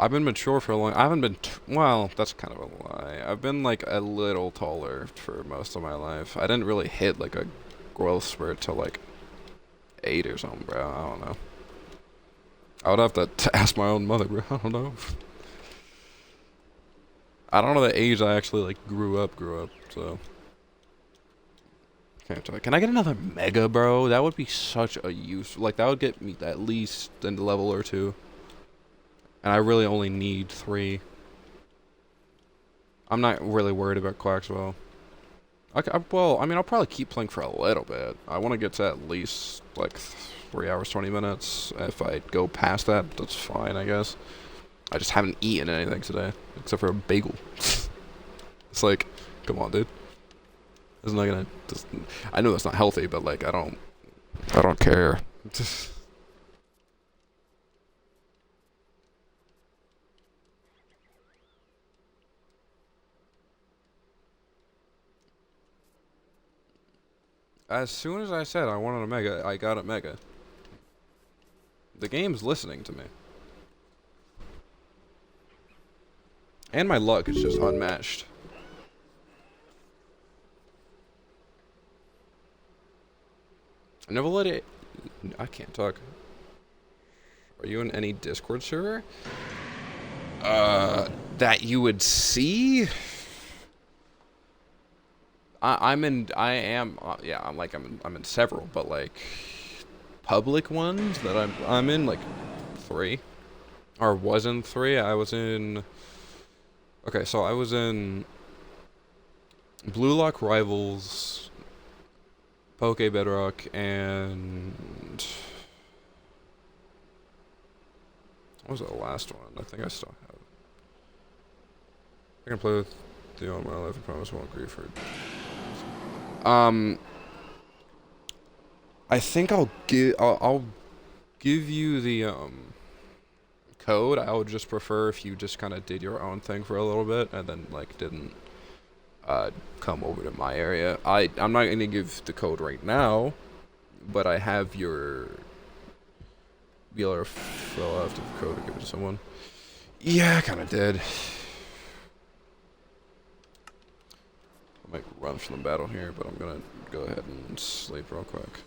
I've been mature for a long. I haven't been. Well, that's kind of a lie. I've been like a little taller for most of my life. I didn't really hit like a growth spurt till like 8 or something, bro. I don't know. I would have to ask my own mother, bro. I don't know. I don't know the age I actually like grew up. So. Can I get another mega, bro? That would be such a use. Like that would get me at least a level or 2. And I really only need 3. I'm not really worried about Quaxwell. Well, I mean, I'll probably keep playing for a little bit. I want to get to at least, like, 3 hours, 20 minutes. If I go past that, that's fine, I guess. I just haven't eaten anything today, except for a bagel. It's like, come on, dude. It's not gonna... I know that's not healthy, but, like, I don't care. As soon as I said I wanted a mega, I got a mega. The game's listening to me. And my luck is just unmatched. I never let it... I can't talk. Are you in any Discord server? That you would see? I'm in several, but like public ones that I'm in like 3, or was in 3. I was in. Okay, so I was in Blue Lock Rivals, Poke Bedrock, and what was the last one? I think I still have it. I can play with you all my life. I promise I won't grieve for it. Um, I think I'll give you the code. I would just prefer if you just kind of did your own thing for a little bit and then like didn't uh come over to my area. I'm not gonna give the code right now, but I have your I'll have the code to give it to someone. Yeah, I kind of did. I might run from the battle here, but I'm gonna go ahead and sleep real quick.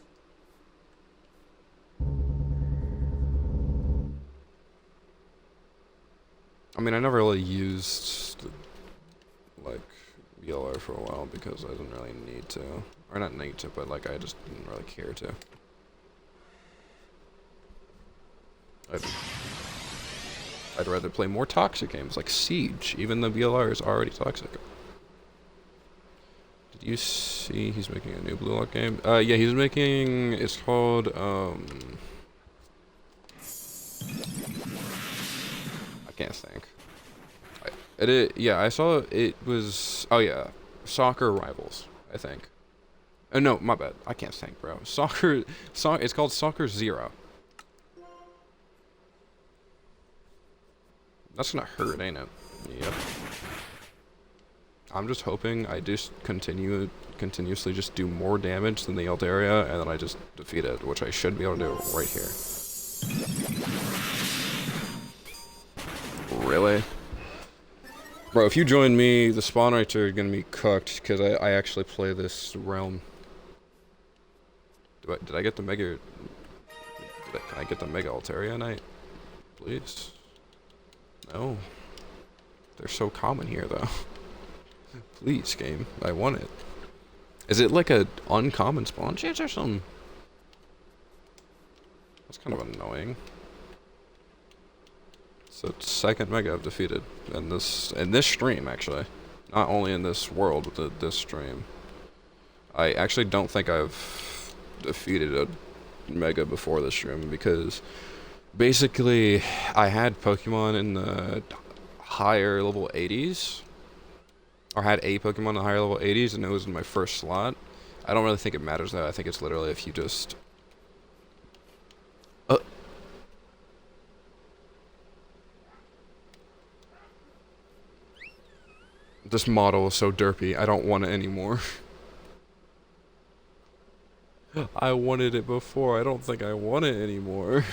I mean, I never really used like VLR for a while because I didn't really need to, or not need to, but like I just didn't really care to. I'd rather play more toxic games like Siege, even though VLR is already toxic. Did you see he's making a new Blue Lock game? Yeah, he's making, it's called, I can't think. Yeah, I saw it was, oh yeah, Soccer Rivals, I think. Oh no, my bad, I can't think, bro. It's called Soccer Zero. That's gonna hurt, ain't it? Yep. I'm just hoping I just continuously just do more damage than the Altaria, and then I just defeat it, which I should be able to do right here. Really? Bro, if you join me, the spawn rates are gonna be cooked, because I actually play this realm. Did I get the Mega... Can I get the Mega Altaria Knight? Please? No. They're so common here, though. Please, game. I want it. Is it like a uncommon spawn chance or something? That's kind of annoying. It's the second Mega I've defeated in this stream, actually. Not only in this world, but this stream. I actually don't think I've defeated a Mega before this stream because basically I had Pokemon in the higher level 80s. Or had a Pokemon in the higher level 80s, and it was in my first slot. I don't really think it matters though. I think it's literally if you just... This model is so derpy. I don't want it anymore. I wanted it before. I don't think I want it anymore.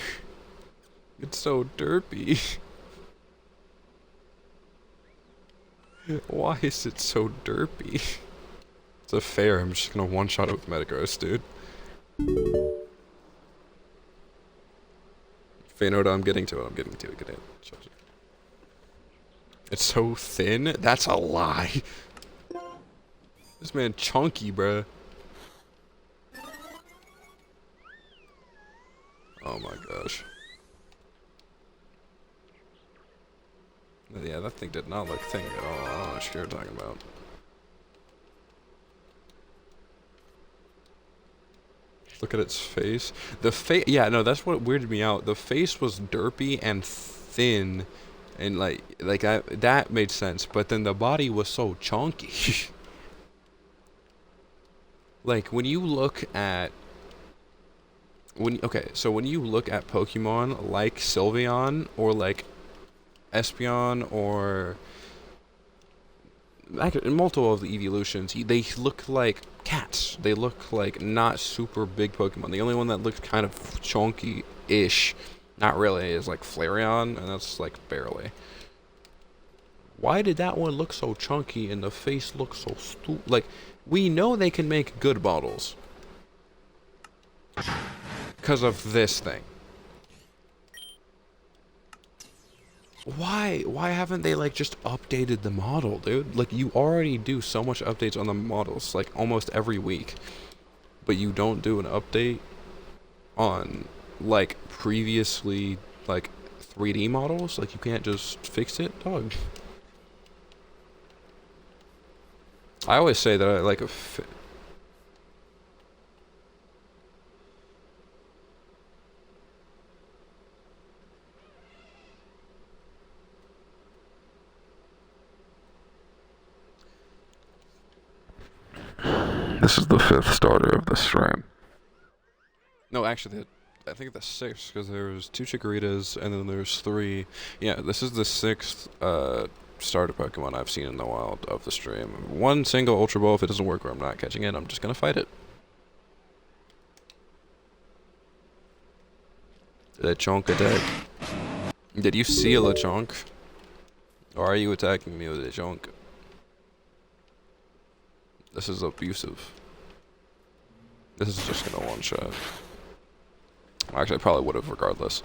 It's so derpy. Why is it so derpy? It's a fair. I'm just gonna one-shot it with Metagross, dude. Feyenoord, I'm getting to it. Get it. It's so thin? That's a lie. This man chunky, bruh. Oh my gosh. Yeah, that thing did not look thin at all. I don't know what you're talking about. Look at its face. Yeah, no, that's what weirded me out. The face was derpy and thin, and like that made sense. But then the body was so chunky. Like when you look at when you look at Pokemon like Sylveon or like Espeon or multiple of the evolutions, they look like cats. They look like not super big Pokemon. The only one that looks kind of chunky-ish, not really, is like Flareon, and that's like barely. Why did that one look so chunky and the face look so stupid? Like, we know they can make good models because of this thing. Why haven't they like just updated the model, dude? Like you already do so much updates on the models like almost every week, but you don't do an update on like previously like 3D models. Like you can't just fix it, dog. I always say that I like a This is the 5th starter of the stream. No, actually, I think that's 6, because there was 2 Chikoritas, and then there's 3. Yeah, this is the 6th starter Pokemon I've seen in the wild of the stream. One single Ultra Ball, if it doesn't work or I'm not catching it, I'm just gonna fight it. Lechonk attack. Did you see a Lechonk? Or are you attacking me with a Lechonk? This is abusive. This is just gonna one-shot. Actually, I probably would have regardless.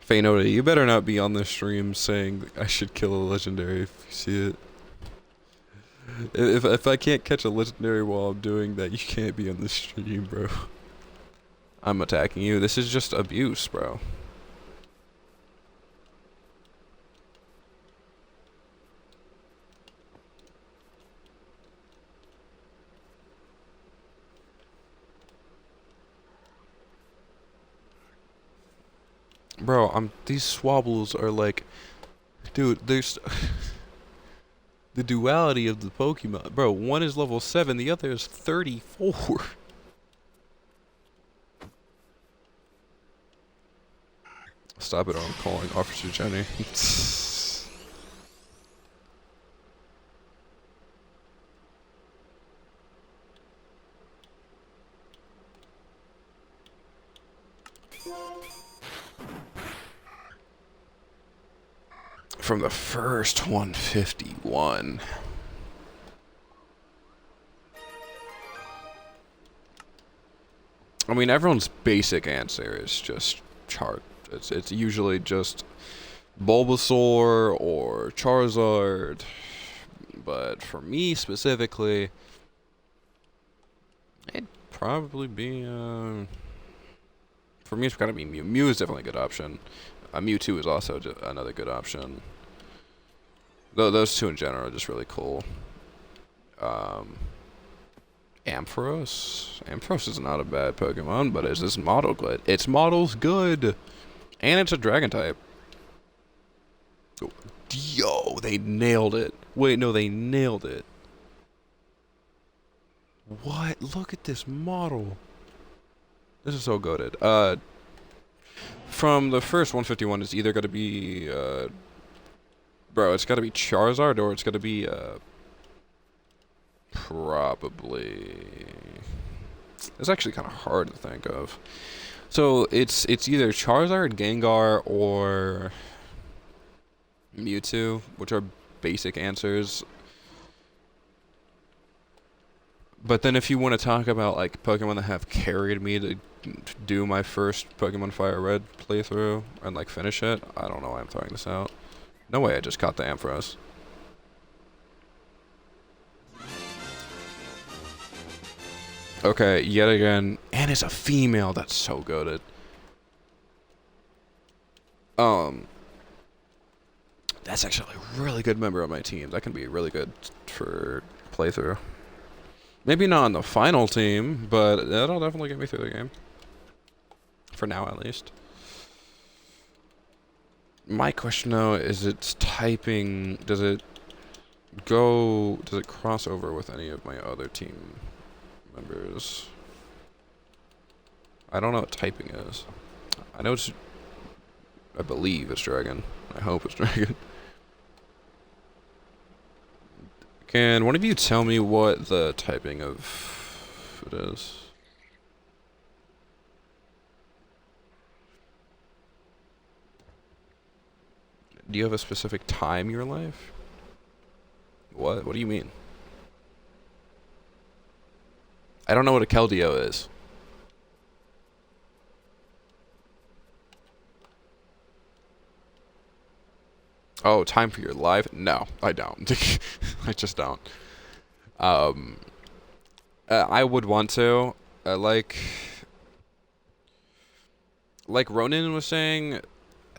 Feyenoda, you better not be on this stream saying I should kill a legendary if you see it. If I can't catch a legendary while I'm doing that, you can't be on this stream, bro. I'm attacking you. This is just abuse, bro. Bro, these Swabbles are like, dude, there's the duality of the Pokemon. Bro, one is level 7, the other is 34. Stop it, or I'm calling Officer Jenny. From the first 151. I mean, everyone's basic answer is just it's usually just Bulbasaur or Charizard, but for me specifically, it'd probably be for me it's gotta be Mew. Mew is definitely a good option. Mewtwo is also another good option. Those two in general are just really cool. Ampharos? Ampharos is not a bad Pokemon, but is this model good? Its model's good! And it's a Dragon type. Yo, they nailed it. Wait, no, they nailed it. What? Look at this model. This is so goated. From the first 151, it's either going to be, bro, it's got to be Charizard or it's going to be, probably... It's actually kind of hard to think of. So, it's either Charizard, Gengar, or Mewtwo, which are basic answers. But then if you want to talk about, like, Pokemon that have carried me to do my first Pokemon Fire Red playthrough and, like, finish it, I don't know why I'm throwing this out. No way I just caught the Ampharos. Okay, yet again, and it's a female, that's so goated. That's actually a really good member of my team. That can be really good for playthrough. Maybe not on the final team, but that'll definitely get me through the game. For now, at least. My question, though, is its typing... Does it cross over with any of my other team members? I don't know what typing is. I know it's... I believe it's Dragon. I hope it's Dragon. Can one of you tell me what the typing of it is? Do you have a specific time in your life? What? What do you mean? I don't know what a Keldeo is. Oh, time for your life? No, I don't. I just don't. I would want to. Like Ronan was saying,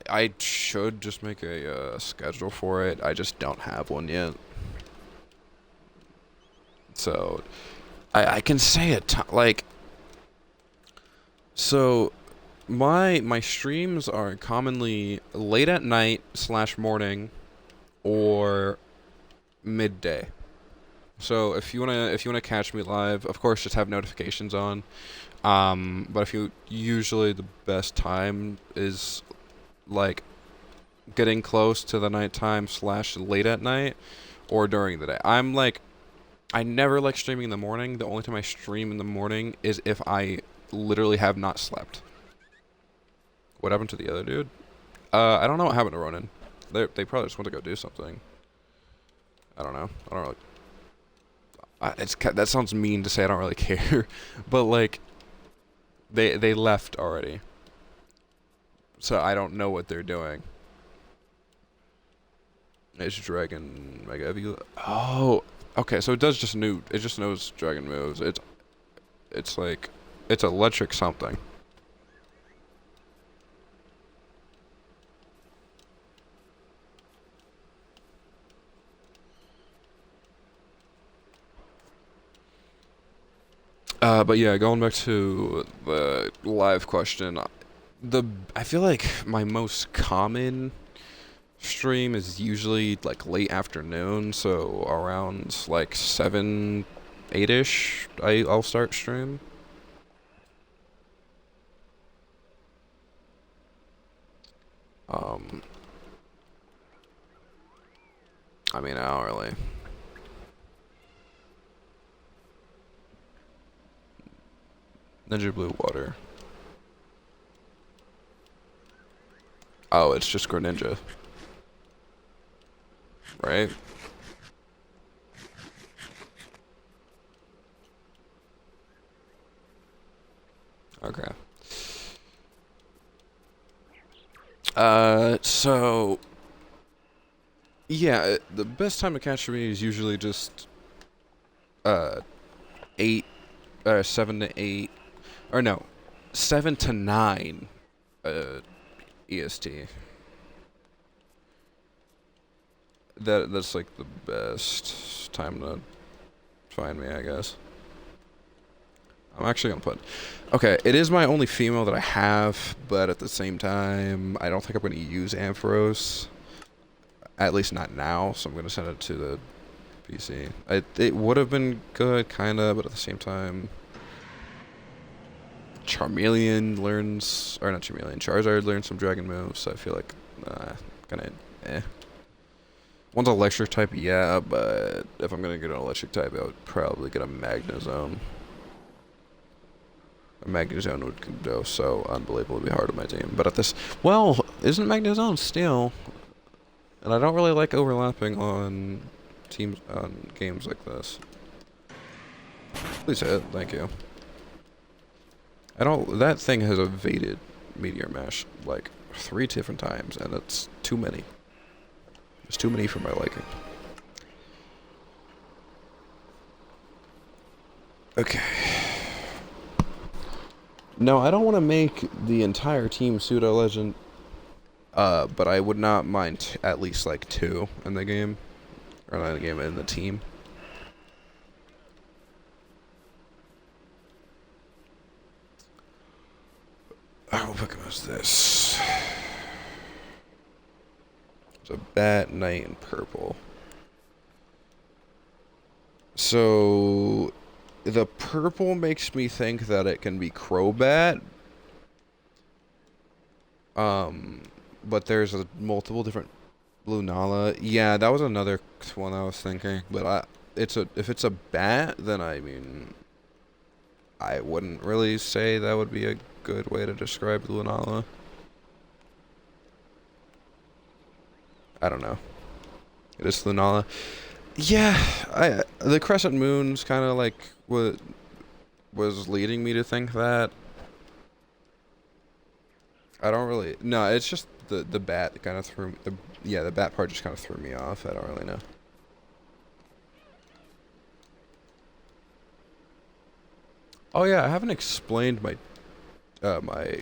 I should just make a schedule for it. I just don't have one yet. So, I can say it, like, so, my streams are commonly late at night slash morning or midday. So if you wanna catch me live, of course just have notifications on. But if you usually the best time is like getting close to the nighttime slash late at night or during the day. I never like streaming in the morning. The only time I stream in the morning is if I literally have not slept. What happened to the other dude? I don't know what happened to Ronan. They probably just went to go do something. I don't know. I don't really. That sounds mean to say. I don't really care, but like, they left already. So I don't know what they're doing. It's Dragon Mega Evu. Oh, okay. So it does just new. It just knows Dragon moves. It's like it's electric something. But yeah, going back to the live question, I feel like my most common stream is usually like late afternoon, so around like 7, 8ish. I'll start stream. Um, I mean, I don't really. Ninja Blue Water. Oh, it's just Greninja, right? Okay. So yeah, the best time to catch me is usually just uh 8, 7 to 8, or no, 7 to 9, EST. That's like the best time to find me, I guess. I'm actually gonna put. Okay, it is my only female that I have, but at the same time, I don't think I'm gonna use Ampharos. At least not now, so I'm gonna send it to the PC. It would have been good, kinda, but at the same time, Charmeleon learns, or not Charmeleon, Charizard learns some Dragon moves. So I feel like, kinda, eh. One's electric type, yeah, but if I'm gonna get an electric type, I would probably get a Magnezone. A Magnezone would go so unbelievably hard on my team. But at this, well, isn't Magnezone Steel? And I don't really like overlapping on teams on games like this. Please hit, thank you. I don't. That thing has evaded Meteor Mash like 3 different times, and it's too many. There's too many for my liking. Okay. No, I don't want to make the entire team pseudo legend. But I would not mind at least like 2 in the game, or not in the game, in the team. What Pokemon is this? It's a Bat, Knight, and Purple. So the purple makes me think that it can be Crobat. But there's multiple different Lunala. Yeah, that was another one I was thinking. But if it's a bat, then I mean, I wouldn't really say that would be a good way to describe Lunala. I don't know. It is Lunala. Yeah, the crescent moon's kind of like what was leading me to think that. I don't really. No, it's just the bat that kind of threw. The bat part just kind of threw me off. I don't really know. Oh yeah, I haven't explained my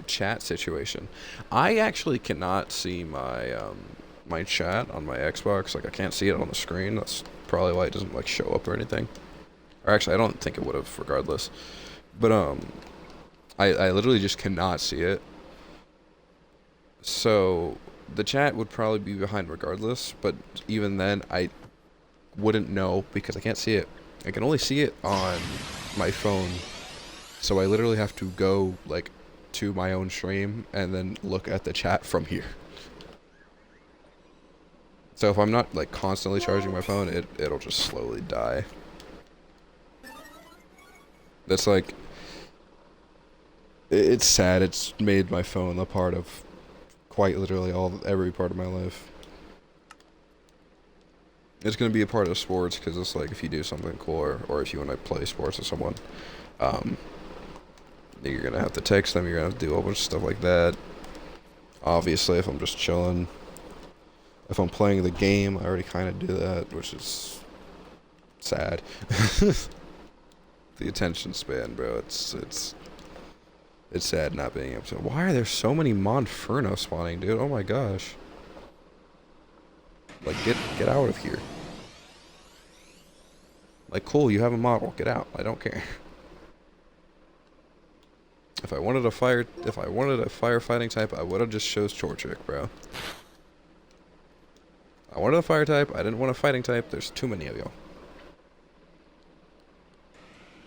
chat situation. I actually cannot see my chat on my Xbox. Like I can't see it on the screen. That's probably why it doesn't like show up or anything. Or actually, I don't think it would have regardless. But I literally just cannot see it. So the chat would probably be behind regardless, but even then, I wouldn't know because I can't see it. I can only see it on my phone, so I literally have to go like to my own stream and then look at the chat from here. So if I'm not like constantly charging my phone, it'll just slowly die. That's like it's sad. It's made my phone a part of quite literally every part of my life. It's gonna be a part of sports because it's like if you do something cool or if you want to play sports with someone, um, you're gonna have to text them. You're gonna have to do a whole bunch of stuff like that. Obviously, if I'm just chilling, if I'm playing the game, I already kind of do that, which is sad. The attention span, bro. It's sad not being able to. Why are there so many Monferno spawning, dude? Oh my gosh. Like, get out of here. Like, cool, you have a model. Get out. I don't care. If I wanted a firefighting type, I would have just chose Chorchik, bro. I wanted a fire type. I didn't want a fighting type. There's too many of y'all.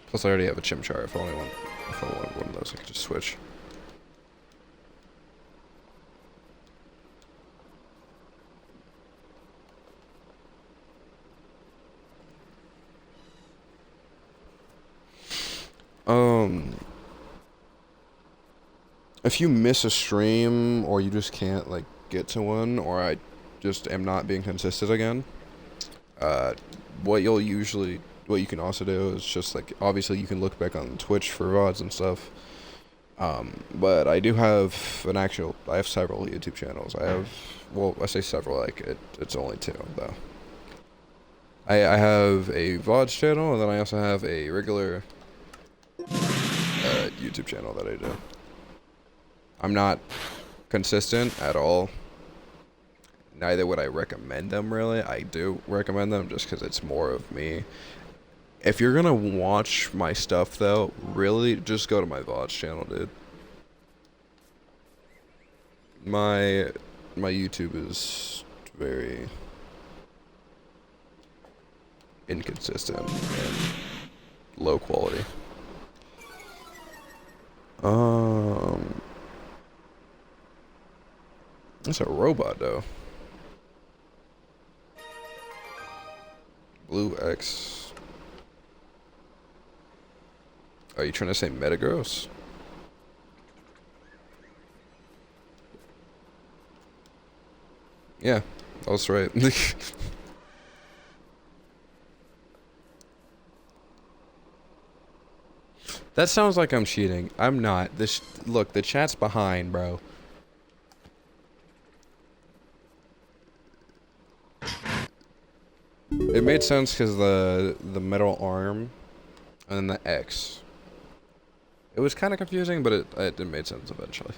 Plus, I already have a Chimchar. If I wanted one of those, I could just switch. If you miss a stream or you just can't like get to one, or I just am not being consistent again, uh, what you can also do is just like obviously you can look back on Twitch for VODs and stuff. But I do have I have several YouTube channels. Well, I say several, like it's only two though. I have a VODs channel and then I also have a regular YouTube channel that I do. I'm not consistent at all. Neither would I recommend them really. I do recommend them just because it's more of me. If you're gonna watch my stuff though, really just go to my VODs channel, dude. My YouTube is very inconsistent and low quality. It's a robot though. Blue X. Are you trying to say Metagross? Yeah, that's right. That sounds like I'm cheating. I'm not. Look, the chat's behind, bro. It made sense because the metal arm and then the X. It was kind of confusing, but it made sense eventually.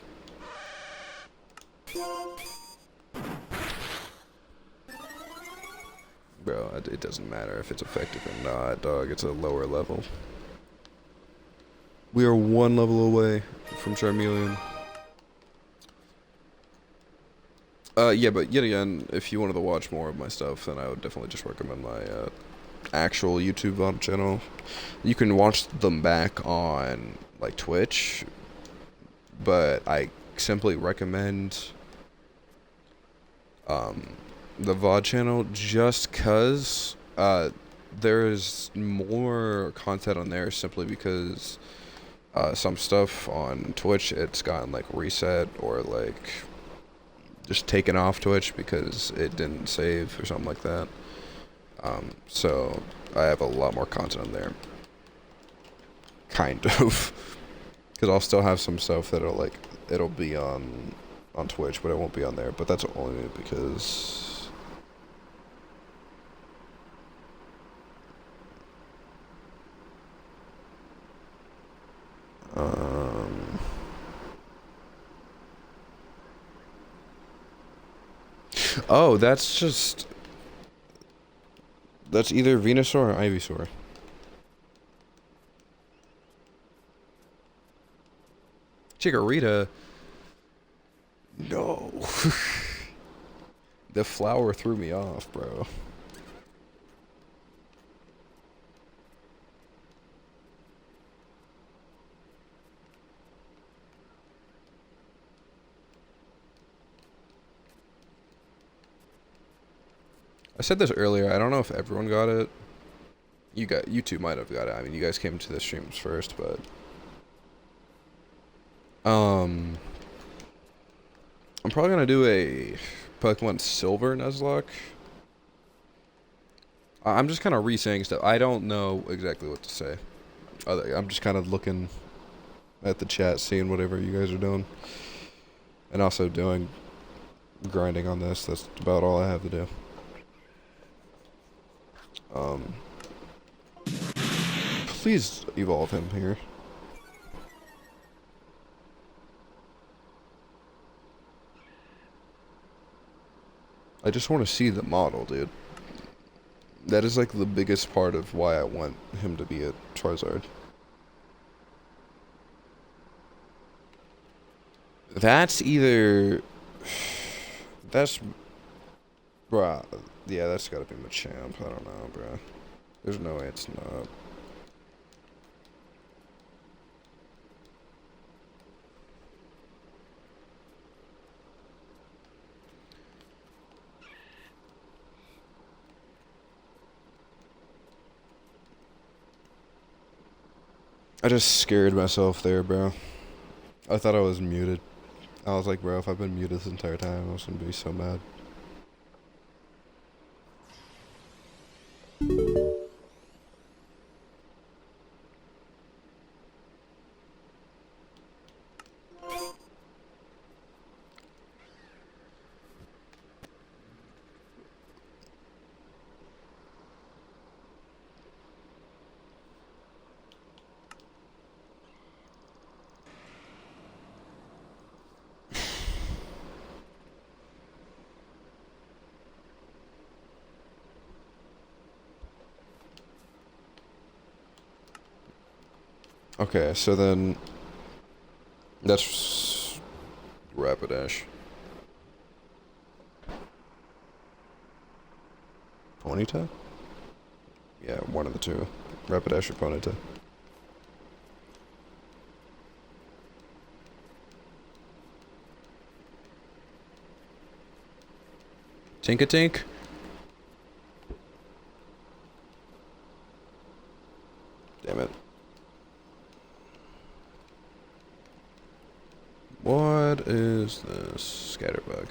Bro, it doesn't matter if it's effective or not, dog. It's a lower level. We are one level away from Charmeleon. Yeah, but yet again, if you wanted to watch more of my stuff, then I would definitely just recommend my actual YouTube VOD channel. You can watch them back on like Twitch, but I simply recommend the VOD channel just cause there is more content on there simply because some stuff on Twitch it's gotten like reset or like just taken off Twitch because it didn't save or something like that. So I have a lot more content on there. Kind of. Because I'll still have some stuff that'll it'll be on Twitch, but it won't be on there. But that's only because oh, that's either Venusaur or Ivysaur. Chikorita. no. The flower threw me off, bro. I said this earlier. I don't know if everyone got it. You two might have got it. I mean, you guys came to the streams first, but I'm probably gonna do a Pokemon Silver Nuzlocke. I'm just kind of re-saying stuff. I don't know exactly what to say. I'm just kind of looking at the chat, seeing whatever you guys are doing, and also doing grinding on this. That's about all I have to do. Please evolve him here. I just want to see the model, dude. That is like the biggest part of why I want him to be a Charizard. That's either... That's... Bruh. Yeah, that's gotta be Machamp. I don't know, bruh. There's no way it's not. I just scared myself there, bro. I thought I was muted. I was like, bro, if I've been muted this entire time, I was gonna be so mad. Okay, so then that's Rapidash. Ponyta? Yeah, one of the two. Rapidash or Ponyta. Tinkatink? Damn it. What is this? Scatterbug.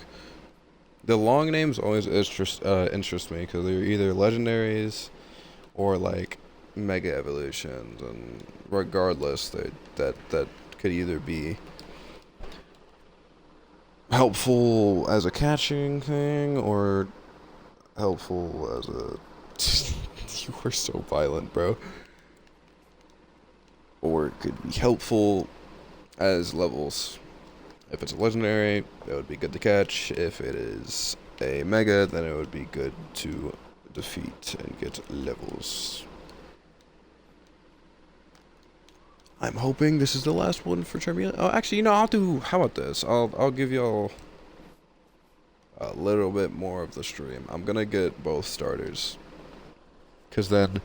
The long names always interest me because they're either legendaries or like mega evolutions, and regardless, that could either be helpful as a catching thing or helpful as a. You were so violent, bro. Or it could be helpful as levels. If it's a legendary, that would be good to catch. If it is a mega, then it would be good to defeat and get levels. I'm hoping this is the last one for Charmeleon. Oh, actually, you know, I'll do. How about this? I'll give y'all a little bit more of the stream. I'm gonna get both starters, cause then,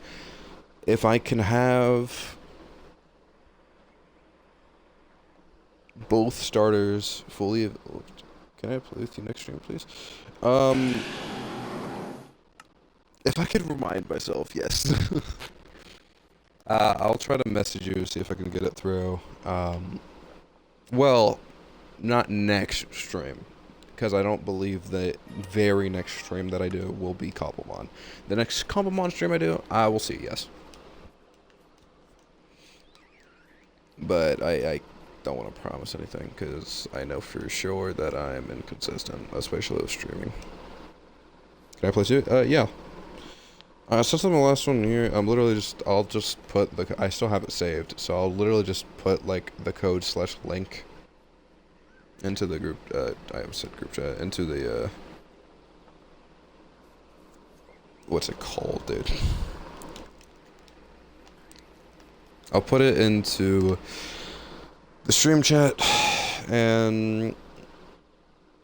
if I can have both starters fully. Can I play with you next stream, please? If I could remind myself, yes. I'll try to message you, see if I can get it through. Well, not next stream, because I don't believe the very next stream that I do will be Cobblemon. The next Cobblemon stream I do, I will see, yes. But I don't want to promise anything, because I know for sure that I'm inconsistent, especially with streaming. Can I play too? Yeah. Since I'm the last one here, I'll just put I still have it saved, so I'll literally just put, like, the code /link into the group, I haven't said group chat, into the, what's it called, dude? I'll put it into the stream chat, and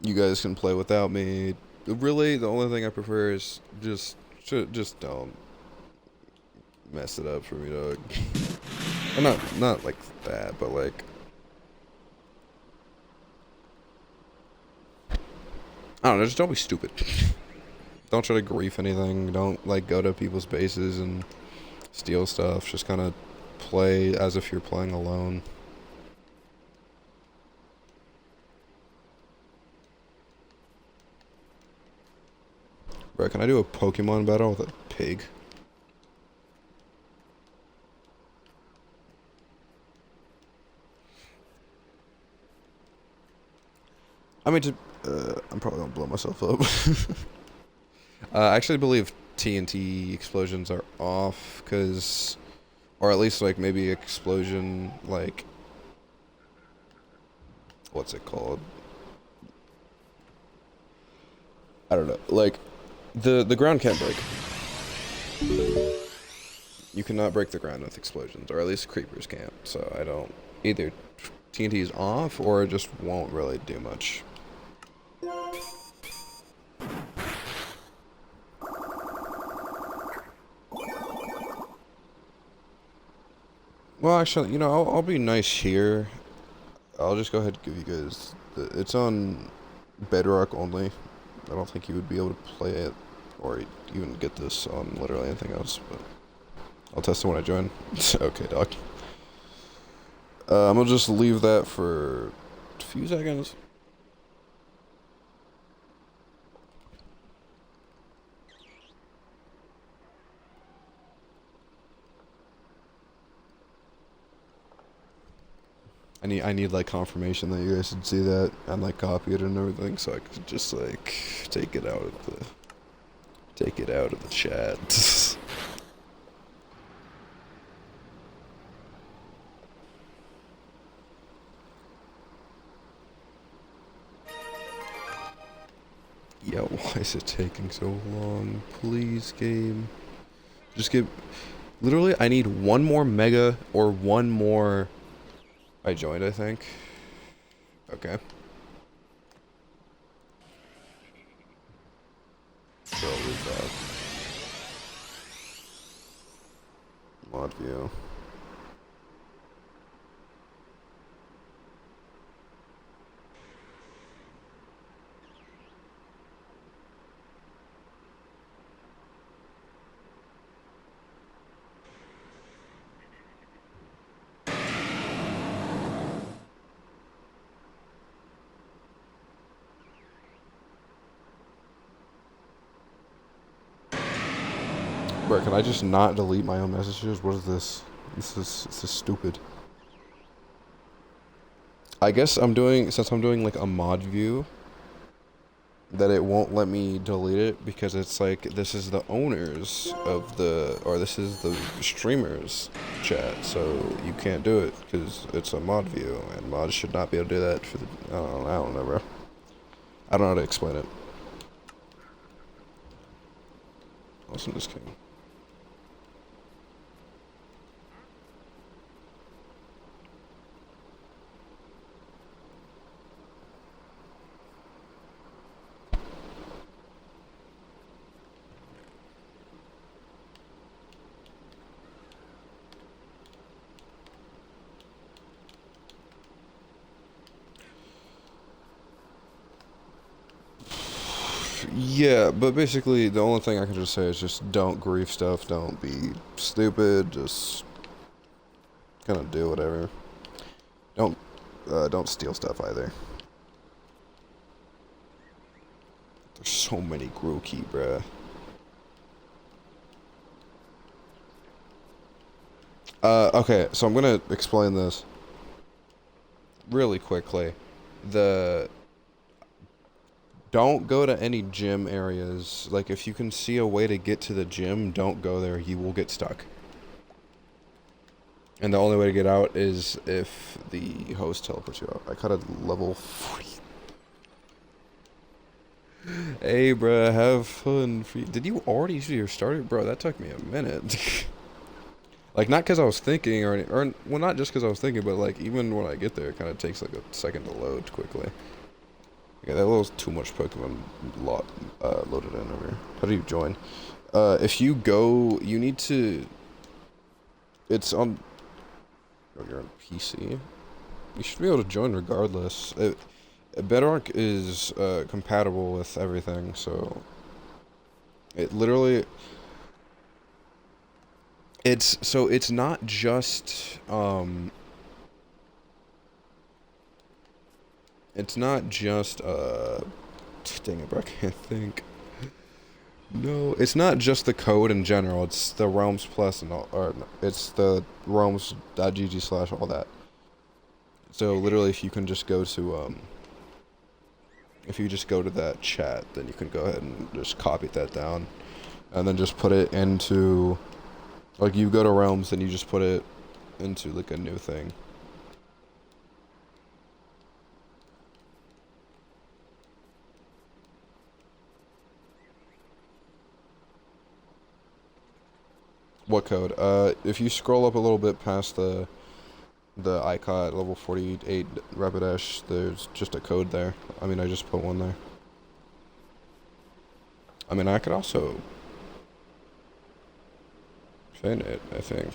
You guys can play without me. Really, the only thing I prefer is just don't mess it up for me, dog. Well, not like that, but like, I don't know, just don't be stupid. Don't try to grief anything. Don't like go to people's bases and steal stuff. Just kind of play as if you're playing alone. Bro, can I do a Pokemon battle with a pig? I mean, I'm probably gonna blow myself up. I actually believe TNT explosions are off, cause, or at least like maybe explosion like, what's it called? I don't know. Like, the ground can't break. You cannot break the ground with explosions, or at least creepers can't. So I don't either. TNT is off, or it just won't really do much. Well, actually, you know, I'll be nice here. I'll just go ahead and give you guys it's on Bedrock only. I don't think you would be able to play it or even get this on literally anything else, but I'll test it when I join. Okay, doc. I'm gonna just leave that for a few seconds. I need like confirmation that you guys should see that and like copy it and everything, so I could just like take it out of the chat. Yo, why is it taking so long? Please, game. Just give. Literally, I need one more mega or one more. I joined, I think. Okay. So I'll leave that. Mod view. Bro, can I just not delete my own messages? What is this? This is stupid. I guess since I'm doing like a mod view, that it won't let me delete it because it's like this is the owners of this is the streamers chat, so you can't do it because it's a mod view and mods should not be able to do that for the, I don't know, bro. I don't know how to explain it. Listen to this king. Yeah, but basically the only thing I can just say is just don't grief stuff, don't be stupid, just kind of do whatever. Don't steal stuff either. There's so many Grookey, bruh. Okay, so I'm gonna explain this really quickly. Don't go to any gym areas. Like, if you can see a way to get to the gym, don't go there. You will get stuck. And the only way to get out is if the host teleports you out. I cut a level 40. Hey, bruh, have fun. Did you already do your starter? Bro, that took me a minute. Like, not because I was thinking, or well, not just because I was thinking, but like, even when I get there, it kind of takes like a second to load quickly. Okay, that little too much Pokemon loaded in over here. How do you join? If you go, you need to. It's on. Oh, you're on PC. You should be able to join regardless. Bedrock is compatible with everything, so it literally. It's not just it's not just dang it, bro, I can't think. No, it's not just the code in general. It's the Realms Plus and all, or no, it's the Realms.gg/ all that. So literally, if you can just go to if you just go to that chat, then you can go ahead and just copy that down, and then just put it into, like, you go to Realms, and you just put it into like a new thing. What code? If you scroll up a little bit past the icon at level 48 Rapidash, there's just a code there. I mean, I just put one there. I mean, I could also pin it, I think.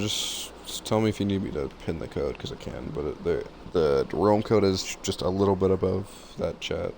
Just tell me if you need me to pin the code, because I can, but the realm code is just a little bit above that chat.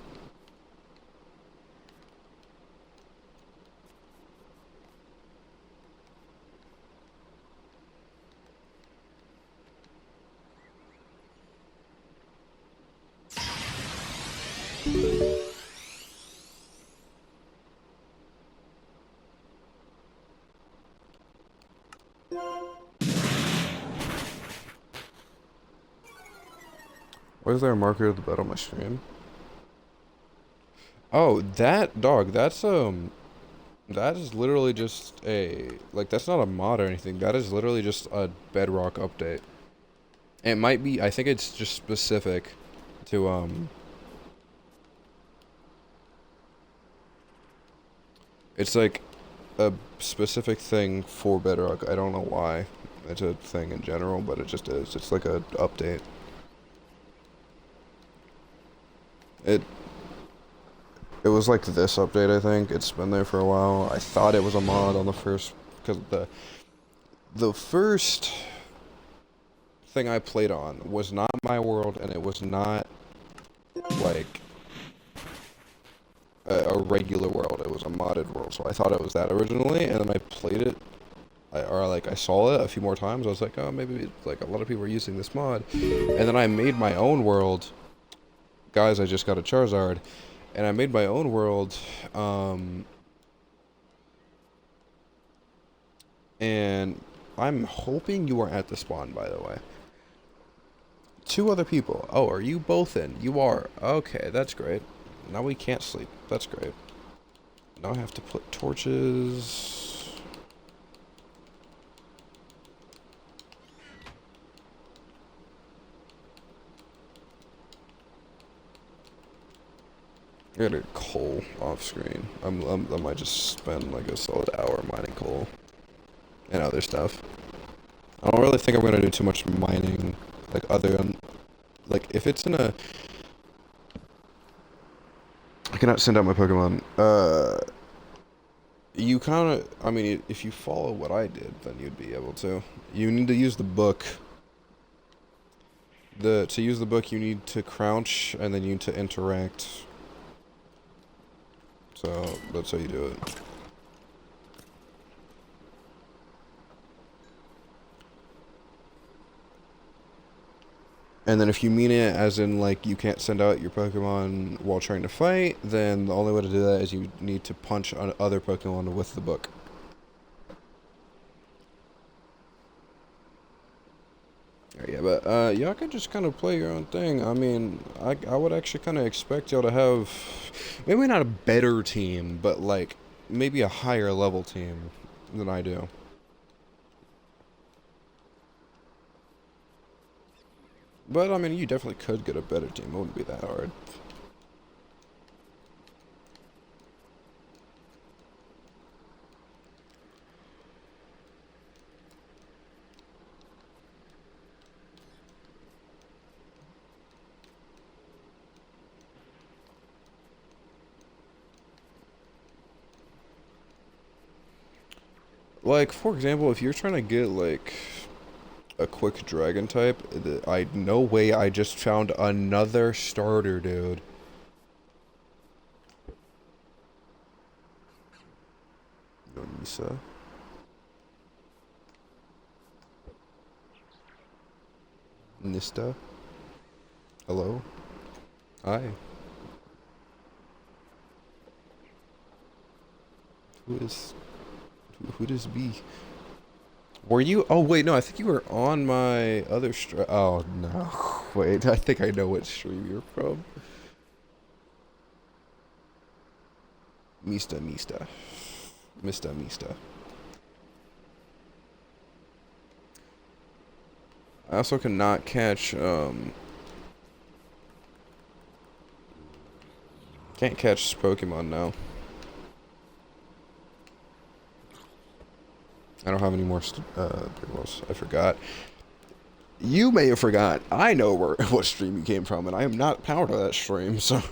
Why is there a marker at the bottom of my stream? Oh, that dog, that is literally just a, like, that's not a mod or anything. That is literally just a Bedrock update. It might be, I think it's just specific to, it's like a specific thing for Bedrock. I don't know why. It's a thing in general, but it just is. It's like a update. It was like this update, I think. It's been there for a while. I thought it was a mod on the first, because the first thing I played on was not my world, and it was not like a regular world. It was a modded world, so I thought it was that originally, and then I played it, I saw it a few more times. I was like, oh, maybe like a lot of people are using this mod, and then I made my own world. Guys, I just got a Charizard, and I made my own world, and I'm hoping you are at the spawn, by the way. 2 other people. Oh, are you both in? You are. Okay, that's great. Now we can't sleep. That's great. Now I have to put torches. I gotta get coal off screen. I might just spend like a solid hour mining coal and other stuff. I don't really think I'm gonna do too much mining, like, other than, like, if it's in a, I cannot send out my Pokemon. You kind of, I mean, if you follow what I did, then you'd be able to. You need to use the book. To use the book, you need to crouch, and then you need to interact. So, that's how you do it. And then if you mean it as in, like, you can't send out your Pokemon while trying to fight, then the only way to do that is you need to punch on other Pokemon with the book. Yeah, but y'all could just kind of play your own thing. I mean, I would actually kind of expect y'all to have, maybe not a better team, but, like, maybe a higher level team than I do. But, I mean, you definitely could get a better team. It wouldn't be that hard. Like, for example, if you're trying to get, like, a quick dragon type, no way I just found another starter, dude. Nisa. Nista. Hello? Hi. Who does be? Were you? Oh wait, no. I think you were on my other stream. Oh no. Wait, I think I know what stream you're from. Mista. Mista. I also cannot catch. Can't catch Pokemon now. I don't have any more Pokeballs. I forgot. You may have forgot. I know what stream you came from, and I am not part of that stream, so.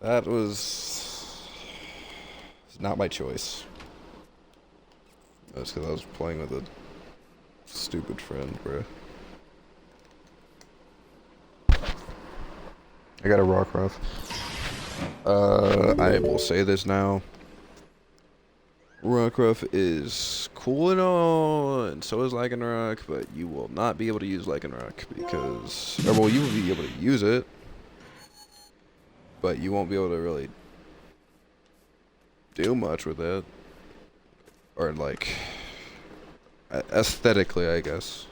That was not my choice. That's because I was playing with a stupid friend, bro. I got a Rockruff. I will say this now. Rockruff is cool and all, and so is Lycanroc, but you will not be able to use Lycanroc because, or well, you will be able to use it, but you won't be able to really do much with it, or like aesthetically, I guess.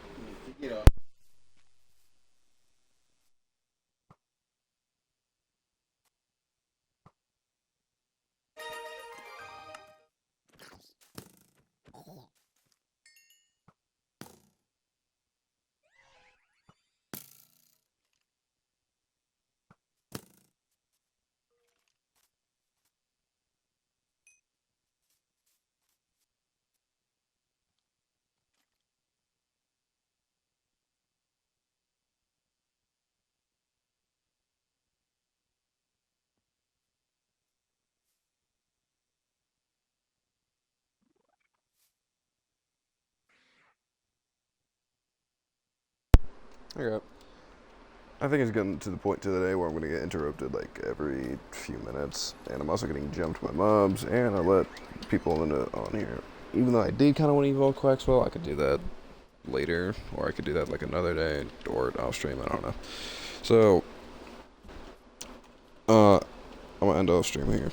Okay. I think it's getting to the point today where I'm gonna get interrupted like every few minutes, and I'm also getting jumped by mobs, and I let people on here. Even though I did kind of want to evolve Quaxwell, I could do that later, or I could do that like another day, or off stream. I don't know. So, I'm gonna end off stream here.